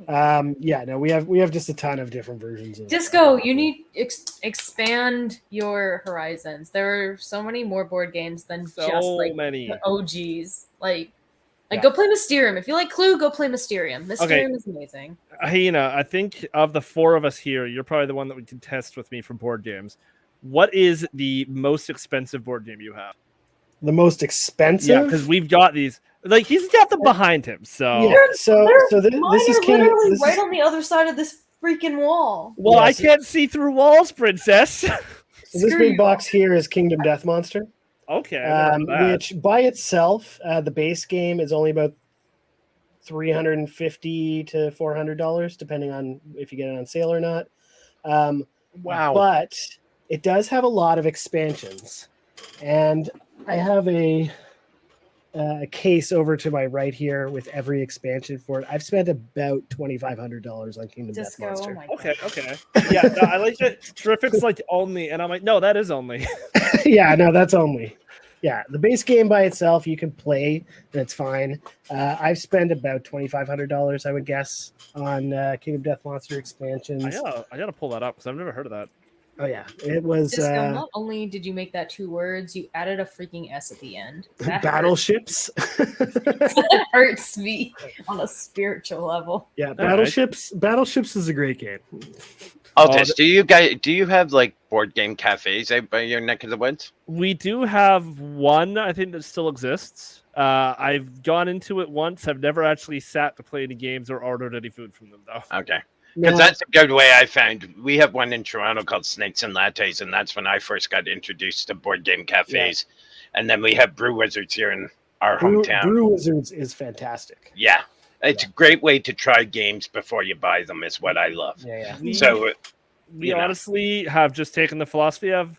No, we have just a ton of different versions of Disco, you need expand your horizons. There are so many more board games than just like many the OGs. Like go play Mysterium. If you like Clue, go play Mysterium. Mysterium is amazing. Hyena, I think of the four of us here, you're probably the one that would contest with me for board games. What is the most expensive board game you have? The most expensive? Yeah, because we've got these. Like, he's got them behind him. So, yeah, so this is King. Literally right on the other side of this freaking wall. Well, I can't see through walls, princess. So this big box here is Kingdom Death Monster. Okay. Which by itself, the base game is only about $350 to $400, depending on if you get it on sale or not. Wow. But it does have a lot of expansions. And I have a case over to my right here with every expansion for it. I've spent about $2,500 on Kingdom Death Monster. Okay. Yeah, no, I like it. Terrific's like only, and I'm like, no, that is only. Yeah, no, that's only. Yeah, the base game by itself you can play, and it's fine. I've spent about $2,500, I would guess, on Kingdom Death Monster expansions. I gotta pull that up because I've never heard of that. Oh yeah, it was. Disco, not only did you make that 2 words, you added a freaking S at the end. That Battleships. that hurts me on a spiritual level. Yeah, Battleships. Battleships is a great game. Altus, do you have like board game cafes out by your neck of the woods? We do have one, I think, that still exists. I've gone into it once. I've never actually sat to play any games or ordered any food from them, though. Okay. Because that's a good way I found. We have one in Toronto called Snakes and Lattes, and that's when I first got introduced to board game cafes. Yeah. And then we have Brew Wizards here in our hometown. Brew Wizards is fantastic. Yeah. It's a great way to try games before you buy them is what I love. Yeah. We honestly have just taken the philosophy of,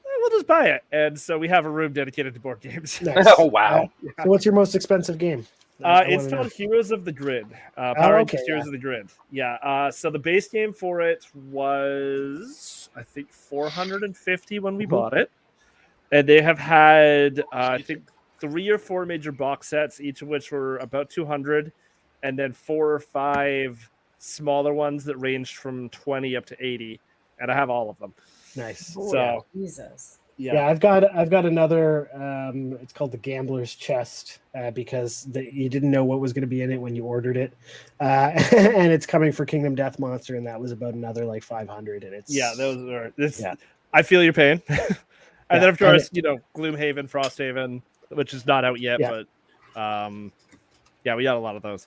we'll just buy it. And so we have a room dedicated to board games. Nice. Oh, wow. So what's your most expensive game? It's wanna called know. Heroes of the Grid. Oh, Power okay, Rangers Heroes of the Grid. Yeah. So the base game for it was, I think, 450 when we Mhm. bought it, and they have had, I think, 3 or 4 major box sets, each of which were about 200, and then 4 or 5 smaller ones that ranged from 20 up to 80, and I have all of them. Nice. Boy, So Jesus. Yeah, I've got another. It's called the Gambler's Chest because you didn't know what was going to be in it when you ordered it, and it's coming for Kingdom Death Monster, and that was about another like 500, and it's those are this. Yeah. I feel your pain. And Yeah, then of and course, Gloomhaven, Frosthaven, which is not out yet, Yeah. but yeah, we got a lot of those.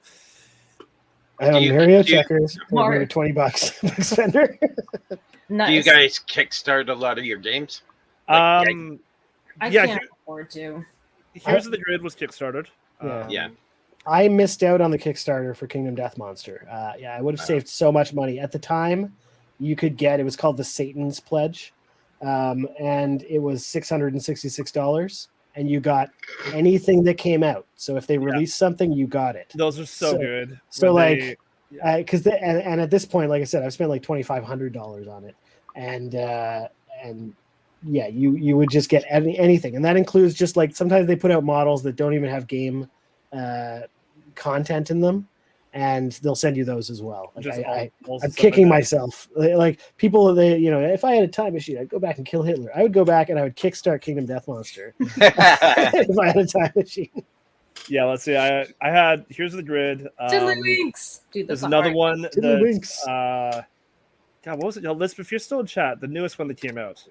I Do don't you- Mario do you- checkers Mark. maybe $20 spender. Do Nice. you guys kickstart a lot of your games? I yeah, can't afford to. Here's the Grid was kickstarted. Yeah. Yeah. I missed out on the Kickstarter for Kingdom Death Monster. Yeah, I would have saved so much money at the time. You could get it was called the Satan's Pledge, and it was $666, and you got anything that came out. So if they released something, you got it. Those are so So- good. So When like, they- because and at this point, like I said, I've spent like $2,500 on it, and yeah, you would just get anything, and that includes just like sometimes they put out models that don't even have game content in them, and they'll send you those as well. Like just I'm also kicking myself. Like people, if I had a time machine, I'd go back and kill Hitler. I would go back and I would kickstart Kingdom Death Monster if I had a time machine. Yeah, let's see. I had Here's the Grid. Tiddlywinks! Dude, There's that's another hard. one Tiddlywinks. that's God, what was it? Lisp, if you're still in chat, the newest one that came out.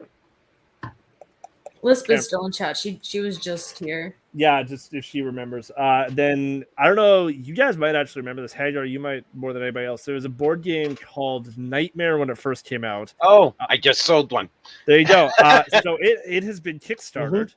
Lisp is still in chat. She was just here. Yeah, just if she remembers. Then I don't know. You guys might actually remember this. Hagar, you might more than anybody else. There was a board game called Nightmare when it first came out. Oh, I just sold one. There you go. So it has been kickstarted,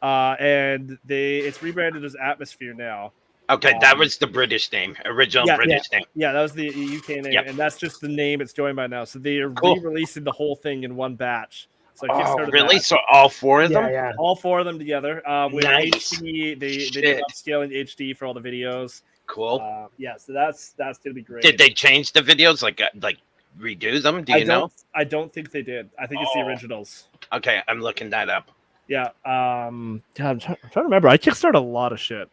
and it's rebranded as Atmosphere now. Okay, that was the British name, original British name. Yeah, that was the UK name, Yep. and that's just the name it's going by now. So they are Cool. re-releasing the whole thing in one batch. So I Oh, kickstarted really? that. So all 4 of them? Yeah. All 4 of them together with Nice. HD. They did Shit. upscaling HD for all the videos. Cool. Yeah, so that's gonna be great. Did they change the videos? Like redo them? Do you know? I don't think they did. I think it's the Oh. originals. Okay, I'm looking that up. Yeah. God, I'm trying to remember. I kickstarted a lot of shit.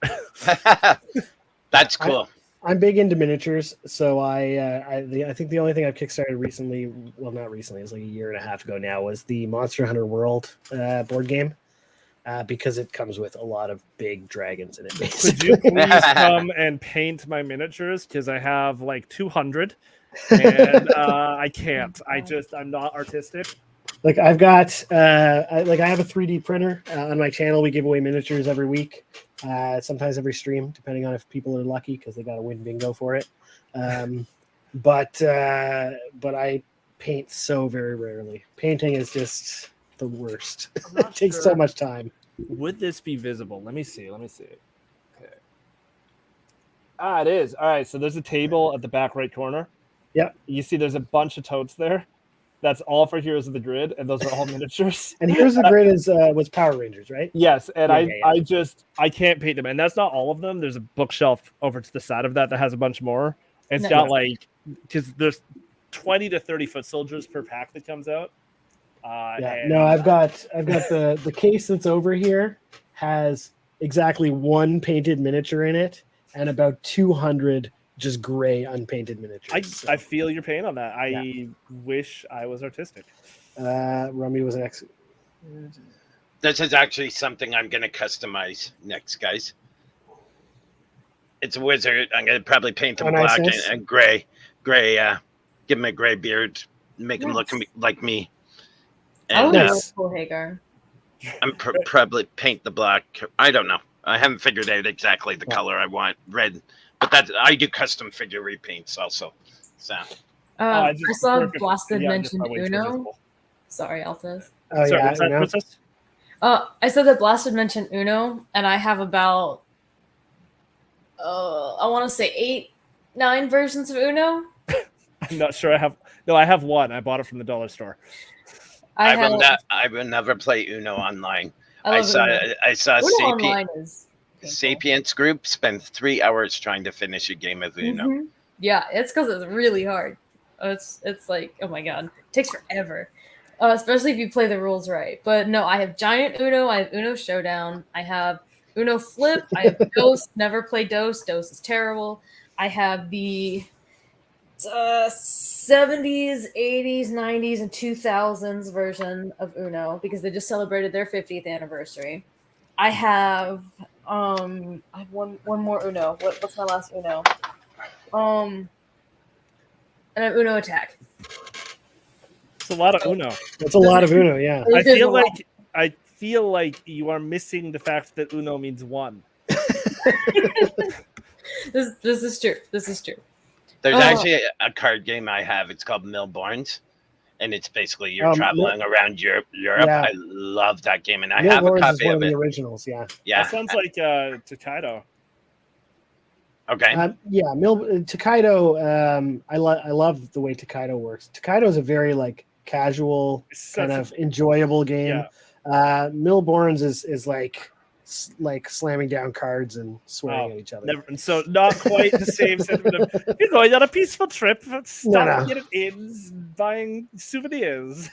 That's cool. I'm big into miniatures, so I think the only thing I've kickstarted recently, well, not recently, it was like a year and a half ago now, was the Monster Hunter World board game, because it comes with a lot of big dragons in it. Could Basically. you please come and paint my miniatures? Because I have like 200, and I can't. I'm not artistic. Like I've got, I have a 3D printer on my channel. We give away miniatures every week, sometimes every stream, depending on if people are lucky because they got to win bingo for it. But I paint so very rarely. Painting is just the worst. It takes so much time. Would this be visible? Let me see. Okay. It is. All right. So there's a table at the back right corner. Yep. You see, there's a bunch of totes there. That's all for Heroes of the Grid, and those are all miniatures. And Here's the Grid was Power Rangers, right? Yes, and Yeah. I can't paint them, and that's not all of them. There's a bookshelf over to the side of that has a bunch more. It's Nice. got like, because there's 20 to 30 foot soldiers per pack that comes out. And- No, I've got the case that's over here has exactly one painted miniature in it and about 200 just gray unpainted miniatures. I feel your pain on that. I wish I was artistic. Rummy was an ex. This is actually something I'm going to customize next, guys. It's a wizard. I'm going to probably paint him Oh, nice, black nice. and gray. Give him a gray beard, make him look Nice. like me. I would And Nice. nice. Cool, Hagar. I'm probably paint the black. I don't know. I haven't figured out exactly the color I want. Red. But I do custom figure repaints also. So I saw perfect. Blasted Yeah, just mention my wings were Uno. visible. Sorry, Altus. Oh Sorry, yeah, what's that, you know? Princess? I said that Blasted mentioned Uno, and I have about I want to say 8-9 versions of Uno. I'm not sure. I have one. I bought it from the dollar store. I I will never play Uno online. I love saw Uno. I saw Uno CP. online is Sapiens group spend 3 hours trying to finish a game of Uno. Mhm. Yeah, it's because it's really hard. It's like, oh my god, it takes forever, especially if you play the rules right. But no, I have Giant Uno, I have Uno Showdown, I have Uno Flip, I have Dose. Never play Dose. Dose is terrible. I have the 70s, 80s, 90s, and 2000s version of Uno because they just celebrated their 50th anniversary. I have one more Uno. What's my last Uno? And I have Uno Attack. It's a lot of Uno. That's a lot of Uno, yeah. I feel like you are missing the fact that Uno means one. This is true. This is true. There's actually a card game I have. It's called Milborns, and it's basically you're traveling around Europe. Yeah. I love that game, and I Milborns have a copy is one of of it. the originals, yeah. Yeah. That sounds like Takedo. Okay. Takedo. I love the way Takedo works. Takedo is a very like casual, kind of enjoyable game. Yeah. Milborns is like slamming down cards and swearing at each other. So not quite the same sentiment of you're going on a peaceful trip, stopping at inns, buying souvenirs.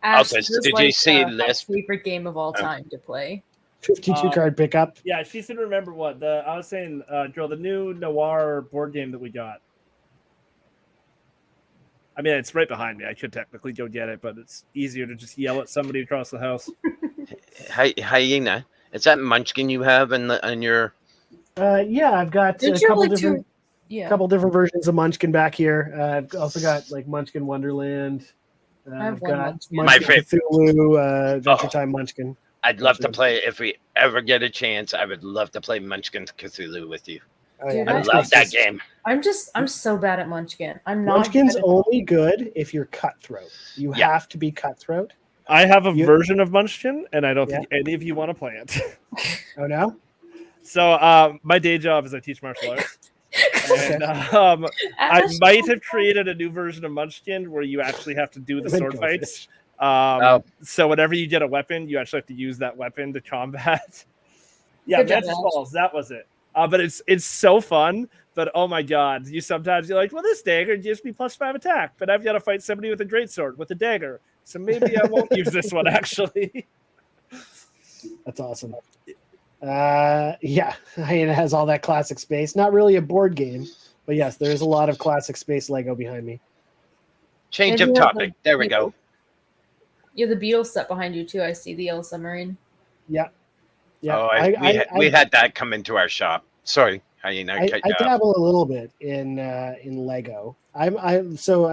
Ash, Did you see Lisp? My favorite game of all time to play. 52 card pickup. Yeah, she should remember what I was saying, girl. The new Noir board game that we got. I mean, it's right behind me. I could technically go get it, but it's easier to just yell at somebody across the house. Hyena. Is that Munchkin you have in your? Yeah, I've got a couple different versions of Munchkin back here. I've also got like Munchkin Wonderland. I've got my favorite Cthulhu, Adventure Time Munchkin. I'd love to play if we ever get a chance. I would love to play Munchkin Cthulhu with you. Dude, I love that game. I'm so bad at Munchkin. I'm not. Munchkin's only good if you're cutthroat. You have to be cutthroat. I have a version of Munchkin, and I don't think any of you want to play it. Oh no! So my day job is I teach martial arts. And I might have created a new version of Munchkin where you actually have to do the sword fights. So whenever you get a weapon, you actually have to use that weapon to combat. Yeah, Magic Balls, that was it. But it's so fun. But oh my god, you're like, well, this dagger gives me +5 attack, but I've got to fight somebody with a greatsword with a dagger. So maybe I won't use this one actually. That's awesome. Yeah, it has all that classic space. Not really a board game, but yes, there's a lot of classic space Lego behind me. Change of topic. There we go. You have the Beatles set behind you too. I see the Yellow Submarine. Yeah. Yeah. Oh, we had that come into our shop. Sorry, Hyena. I dabble a little bit in Lego. I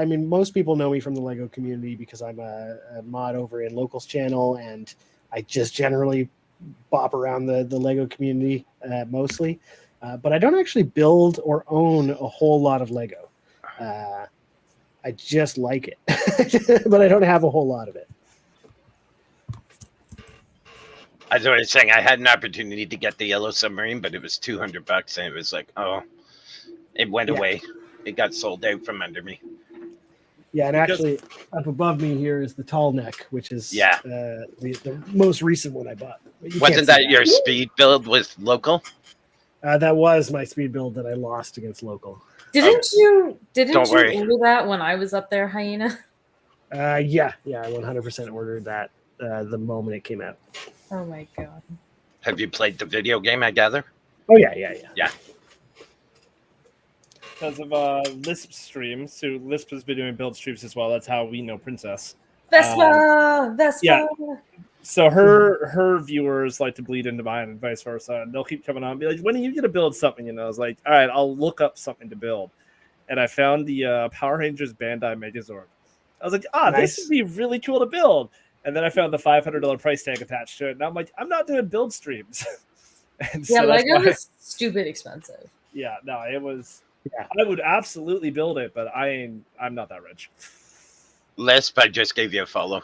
mean, most people know me from the Lego community because I'm a mod over in Locals channel, and I just generally bop around the Lego community mostly. But I don't actually build or own a whole lot of Lego. I just like it, but I don't have a whole lot of it. As I was saying, I had an opportunity to get the Yellow Submarine, but it was $200, and it was like, it went away. It got sold out from under me. Yeah, and actually, up above me here is the Tall Neck, which is the most recent one I bought. Wasn't that your speed build with local? That was my speed build that I lost against local. Didn't you worry. order that when I was up there, Hyena? Yeah, I 100% ordered that the moment it came out. Oh my god. Have you played the video game, I gather? Oh, yeah. Yeah. Because of Lisp streams, so Lisp has been doing build streams as well. That's how we know Princess. Vespa! Yeah. So her viewers like to bleed into mine and vice versa. And they'll keep coming on and be like, when are you going to build something? I was like, all right, I'll look up something to build. And I found the Power Rangers Bandai Megazord. I was like, nice. This would be really cool to build. And then I found the $500 price tag attached to it. And I'm like, I'm not doing build streams. And so Lego is stupid expensive. Yeah, no, it was. Yeah. I would absolutely build it, but I'm not that rich. Lisp, I just gave you a follow.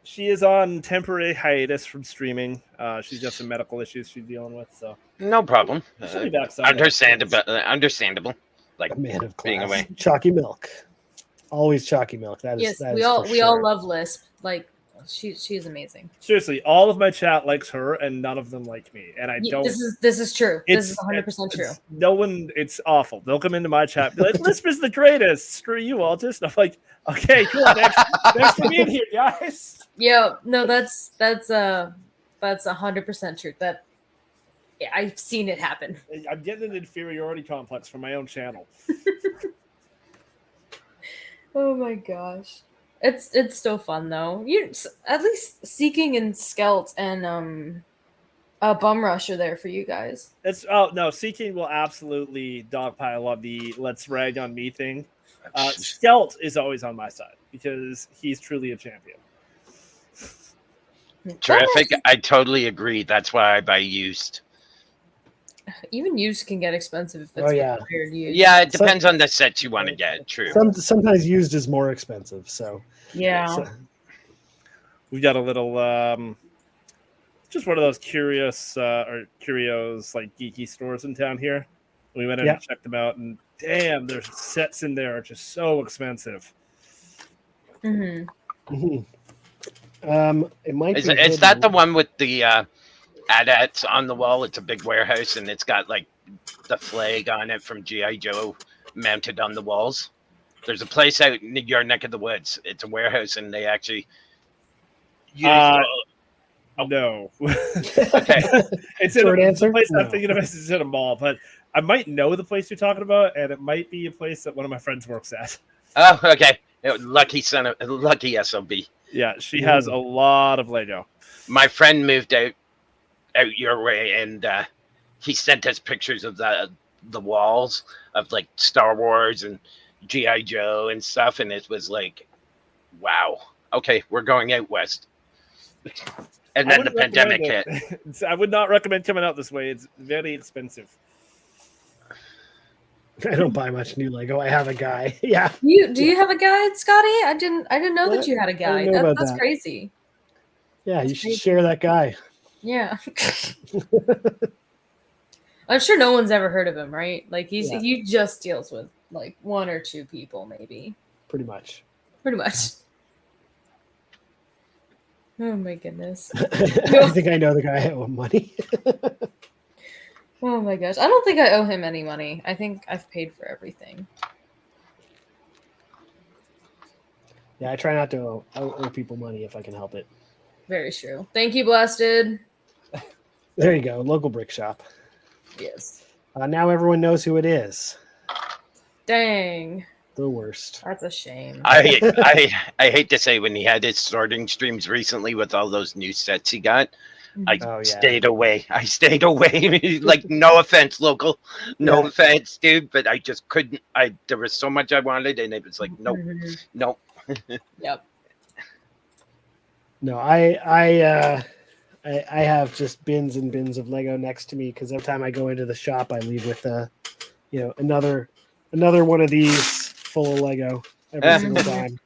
She is on temporary hiatus from streaming. She's got some medical issues she's dealing with, so no problem. She'll be back someday. Understandable. Like a man of class. Being away. Chalky milk. Always chalky milk. That is. Yes, we all love Lisp. Like She's amazing. Seriously, all of my chat likes her, and none of them like me. And I don't. This is true. This is 100% true. No one. It's awful. They'll come into my chat, and be like, "Lisp is the greatest." Screw you, Altus. And I'm like, "Okay, cool. Thanks for being here, guys." Yeah, no, that's 100% true. That I've seen it happen. I'm getting an inferiority complex from my own channel. Oh my gosh. It's still fun though. You at least Seeking and Skelt and Bum Rush are there for you guys. Seeking will absolutely dogpile on the let's rag on me thing. Skelt is always on my side because he's truly a champion. Terrific. I totally agree. That's why I buy used. Even used can get expensive if it's weird used. Yeah, it depends on the sets you want to get. True. Sometimes used is more expensive. So yeah. We got a little just one of those curios like geeky stores in town here. We went in and checked them out, and damn, their sets in there are just so expensive. Mm-hmm. It might Is be that the one with the AT-ATs on the wall? It's a big warehouse, and it's got like the flag on it from G.I. Joe mounted on the walls. There's a place out in your neck of the woods. It's a warehouse, and they actually use no. Okay. It's in answer? The place No. I'm thinking of is in a mall, but I might know the place you're talking about, and it might be a place that one of my friends works at. Oh, okay. Lucky SOB. Yeah, she has a lot of Lego. My friend moved out your way, and he sent us pictures of the walls of like Star Wars and G.I. Joe and stuff, and it was like, wow. Okay, we're going out west. And then the pandemic hit. I would not recommend coming out this way. It's very expensive. I don't buy much new Lego. I have a guy. Yeah. Do you have a guide, Scotty? I didn't know that you had a guide. That's crazy. Yeah, you should share that guy. Yeah. I'm sure no one's ever heard of him, right? Like he just deals with like one or two people, maybe. Pretty much. Oh my goodness. I think I know the guy I owe him money. Oh my gosh. I don't think I owe him any money. I think I've paid for everything. Yeah, I try not to owe people money if I can help it. Very true. Thank you, Blasted. There you go. Local brick shop. Yes. Now everyone knows who it is. Dang. The worst. That's a shame. I hate to say, when he had his sorting streams recently with all those new sets he got, I stayed away. Like, no offense, local. No offense, dude, but I just couldn't. There was so much I wanted, and it was like, nope. Yep. No, I have just bins and bins of Lego next to me because every time I go into the shop, I leave with another one of these full of Lego every single time.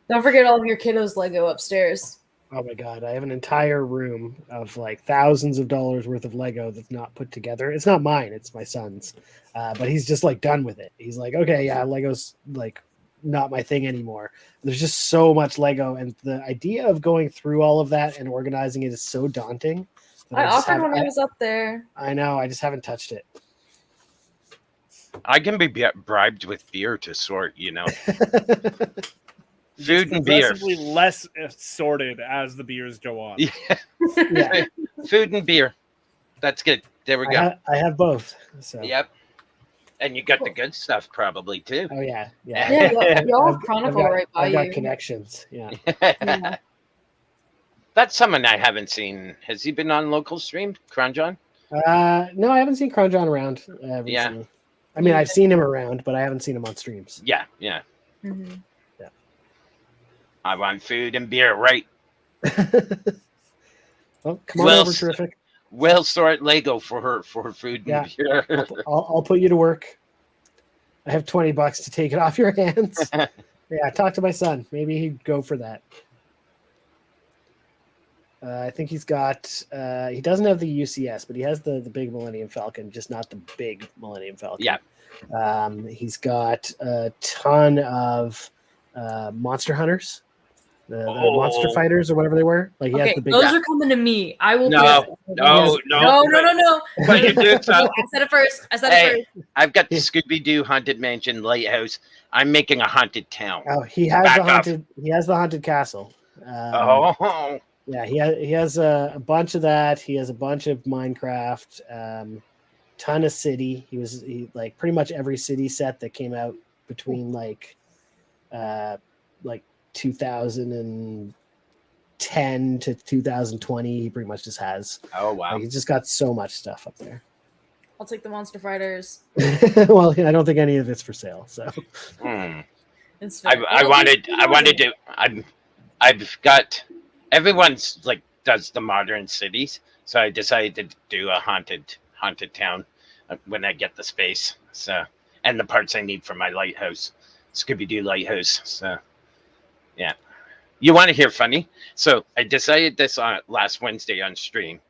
Don't forget all of your kiddos' Lego upstairs. Oh my god, I have an entire room of like thousands of dollars worth of Lego that's not put together. It's not mine, it's my son's. But he's just like done with it. He's like, okay, yeah, Lego's like not my thing anymore. There's just so much Lego, and the idea of going through all of that and organizing it is so daunting. I offered when I was up there. I know, I just haven't touched it. I can be bribed with beer to sort, Food and beer. Progressively less sorted as the beers go on. Yeah. Food and beer. That's good. There we go. I have both. So. Yep. And you got the good stuff probably too. Oh yeah. Yeah, y'all have Chronicle right by you. I've got connections. Yeah. That's someone I haven't seen. Has he been on local stream, Cronjohn? No, I haven't seen Cronjohn around recently. Yeah. I mean, I've seen him around, but I haven't seen him on streams. Yeah. Mm-hmm. Yeah. I want food and beer, right? Well, come on over, Terrific. We'll sort Lego for her food and beer. I'll put you to work. I have $20 to take it off your hands. Yeah, talk to my son. Maybe he'd go for that. I think he's got. He doesn't have the UCS, but he has the big Millennium Falcon, just not the big Millennium Falcon. Yeah. He's got a ton of Monster Hunters. the monster fighters or whatever they were. Like he has the big. Those are coming to me. I will. No. No. But you do so. I said it first. First. I've got the Scooby-Doo Haunted Mansion Lighthouse. I'm making a haunted town. Oh, he has the haunted. He has the haunted castle. Yeah, he has a bunch of that. He has a bunch of Minecraft. Ton of city. He like pretty much every city set that came out between like 2010 to 2020. He pretty much just has. Oh wow! Like, he's just got so much stuff up there. I'll take the monster fighters. Well, I don't think any of it's for sale. So I wanted to. I've got everyone's like does the modern cities, so I decided to do a haunted town when I get the space. So and the parts I need for my lighthouse, Scooby-Doo lighthouse. So yeah, you want to hear funny? So I decided this on last Wednesday on stream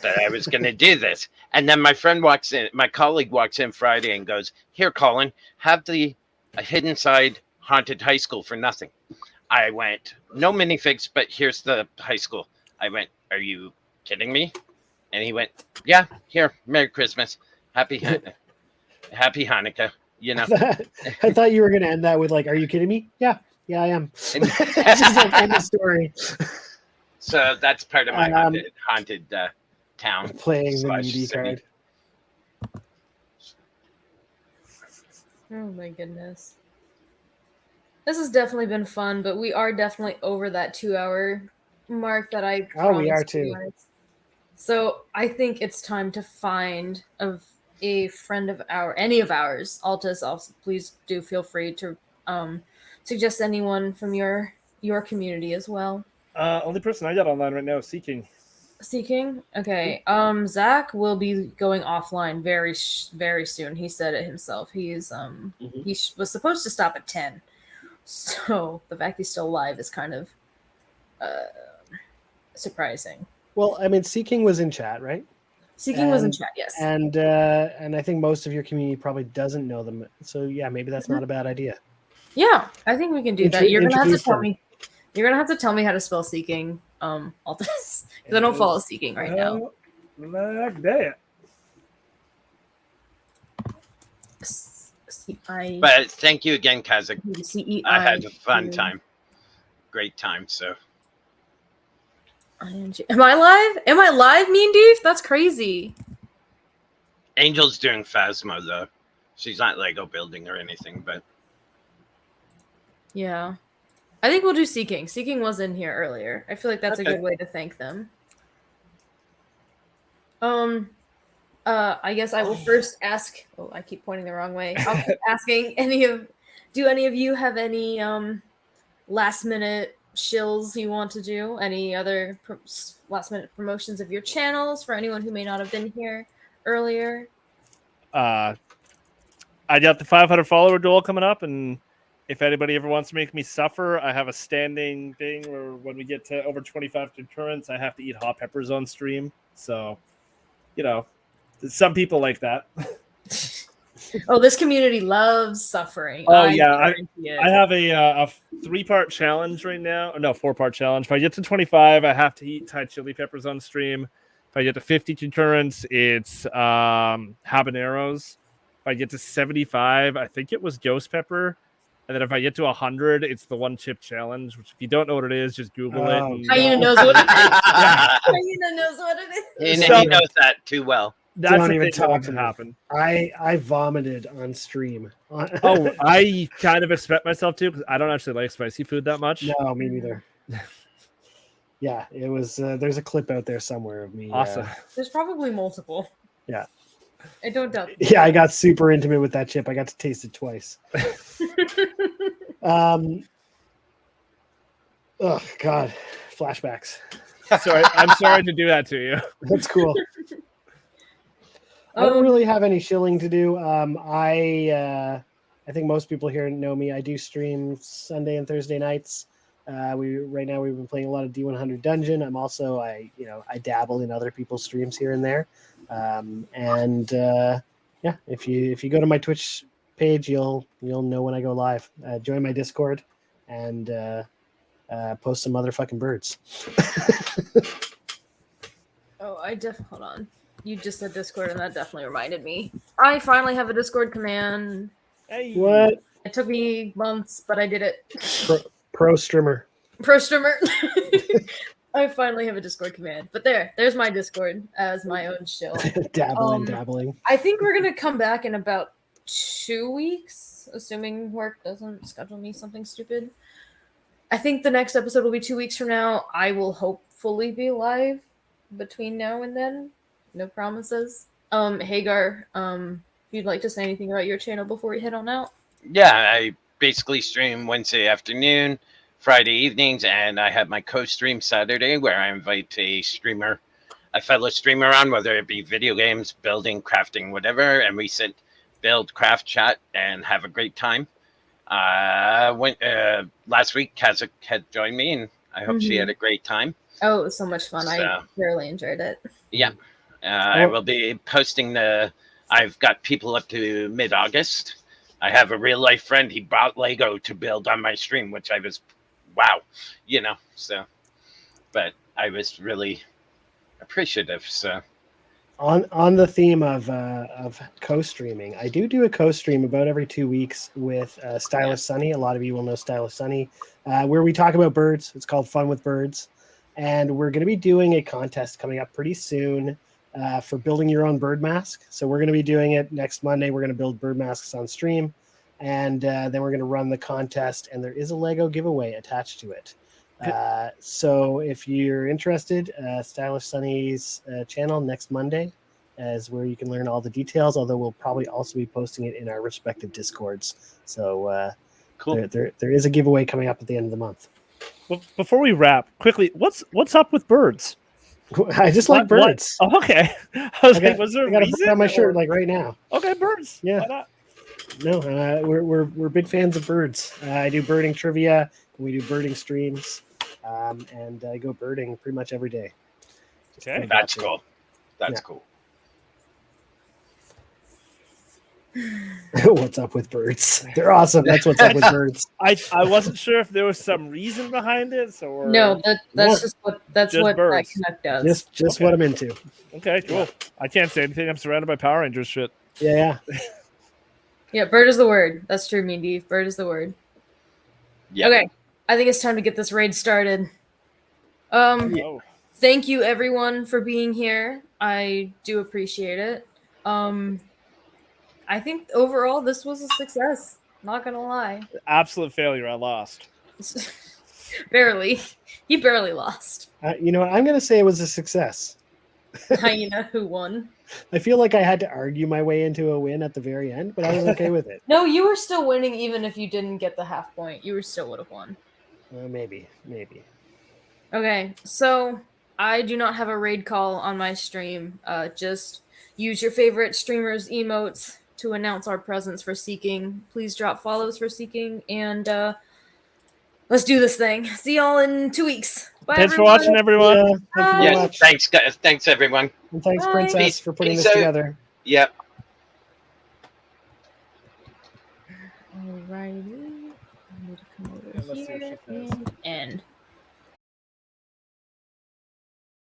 that I was going to do this, and then my colleague walks in Friday and goes, "Here, Colin, have the Hidden Side Haunted High School for nothing." I went, "No minifigs, but here's the high school." I went, "Are you kidding me?" And he went, "Yeah, here, Merry Christmas, Happy Hanukkah." You know, I thought you were going to end that with like, "Are you kidding me?" Yeah, I am. It's just like end of story. So that's part of my haunted town. Playing the meaty card. Oh my goodness. This has definitely been fun, but we are definitely over that 2-hour mark that I promised. Oh, we are too. So I think it's time to find a friend of any of ours. Altus, also, please do feel free to suggest anyone from your community as well. Only person I got online right now is Seeking. Seeking? Okay. Zach will be going offline very soon. He said it himself. He's he was supposed to stop at 10. So the fact he's still alive is kind of surprising. Well, I mean, Seeking was in chat, right? Seeking was in chat, yes. And I think most of your community probably doesn't know them. So yeah, maybe that's not a bad idea. Yeah, I think we can do that. You're gonna have to tell me. You're gonna have to tell me how to spell Seeking, Altus, because I don't follow Seeking right now. Like that. But thank you again, Kazakh. I had a fun time. Great time. So am I live? Am I live, Mean Doof? That's crazy. Angel's doing Phasma though. She's not Lego building or anything, but yeah. I think we'll do Seeking. Seeking was in here earlier. I feel like that's a good way to thank them. I guess I will first ask. Oh, I keep pointing the wrong way. I'll keep asking do any of you have any last minute shills you want to do? Any other last minute promotions of your channels for anyone who may not have been here earlier? I got the 500 follower duel coming up, and if anybody ever wants to make me suffer, I have a standing thing where when we get to over 25 concurrents, I have to eat hot peppers on stream. So, you know, some people like that. Oh, this community loves suffering. Oh, yeah. I have a 3-part challenge right now. No, 4-part challenge. If I get to 25, I have to eat Thai chili peppers on stream. If I get to 50 concurrents, it's habaneros. If I get to 75, I think it was ghost pepper. And then if I get to 100, it's the 1-chip challenge, which if you don't know what it is, just Google it. And, Hyena knows what it is. Hyena knows what it is. He knows that too well. That's don't even talk to happen. I vomited on stream. Oh, I kind of expect myself to because I don't actually like spicy food that much. No, me neither. Yeah, it was. There's a clip out there somewhere of me. Awesome. There's probably multiple. Yeah. I don't doubt. Yeah, I got super intimate with that chip. I got to taste it twice. Oh God, flashbacks. Sorry, I'm sorry to do that to you. That's cool. I don't really have any shilling to do. I think most people here know me. I do stream Sunday and Thursday nights. Right now we've been playing a lot of D100 Dungeon. I'm also I dabble in other people's streams here and there. Yeah, if you go to my Twitch page, you'll know when I go live. Join my Discord, and post some motherfucking birds. Oh, hold on. You just said Discord, and that definitely reminded me. I finally have a Discord command. Hey. What? It took me months, but I did it. Pro streamer. Pro streamer. I finally have a Discord command. But there's my Discord as my own shill. dabbling. I think we're gonna come back in about 2 weeks, assuming work doesn't schedule me something stupid. I think the next episode will be 2 weeks from now. I will hopefully be live between now and then. No promises. Hagar, if you'd like to say anything about your channel before we head on out. Yeah, I basically stream Wednesday afternoon, Friday evenings, and I have my co-stream Saturday where I invite a fellow streamer on, whether it be video games, building, crafting, whatever, and we sit, build, craft, chat, and have a great time. Last week, Kazakh had joined me, and I hope she had a great time. Oh, it was so much fun. So, I thoroughly enjoyed it. Yeah. I will be posting I've got people up to mid-August. I have a real-life friend. He bought Lego to build on my stream, which I was, wow, so. But I was really appreciative, so. On the theme of co-streaming, I do a co-stream about every 2 weeks with Stylish Sunny. A lot of you will know Stylish Sunny, where we talk about birds. It's called Fun with Birds, and we're going to be doing a contest coming up pretty soon for building your own bird mask. So we're going to be doing it next Monday. We're going to build bird masks on stream, and then we're going to run the contest, and there is a Lego giveaway attached to it. So if you're interested, Stylish Sunny's channel next Monday is where you can learn all the details, although we'll probably also be posting it in our respective Discords. So cool. There is a giveaway coming up at the end of the month. Well, before we wrap, quickly, what's up with birds? I just like birds. Oh, okay. I was like, was there a reason? I got a bird on my shirt like right now. Okay, birds. Yeah. Why not? No, we're big fans of birds. I do birding trivia. We do birding streams, and I go birding pretty much every day. Okay, that's cool. That's cool. What's up with birds? They're awesome. That's what's up with birds. I wasn't sure if there was some reason behind it. So no, that's just what birds. that Connect does. Just what I'm into. Okay, cool. Yeah. I can't say anything. I'm surrounded by Power Rangers shit. Yeah. Yeah, bird is the word. That's true, Mindy. Bird is the word. Yeah. Okay, I think it's time to get this raid started. Thank you everyone for being here. I do appreciate it. I think overall this was a success. Not gonna lie. Absolute failure. I lost. Barely. He barely lost. You know what? I'm gonna say it was a success. Hyena who won. I feel like I had to argue my way into a win at the very end, but I was okay with it. No, you were still winning even if you didn't get the half point. You still would have won. Maybe. Okay, so I do not have a raid call on my stream. Just use your favorite streamers' emotes to announce our presence for Seeking. Please drop follows for Seeking, and let's do this thing. See y'all in 2 weeks. Bye, Thanks for watching, everyone. Yeah, thanks, guys. Thanks, everyone. And thanks, Bye. Princess, for putting this together. Yep. Alrighty. I'm going to come over here.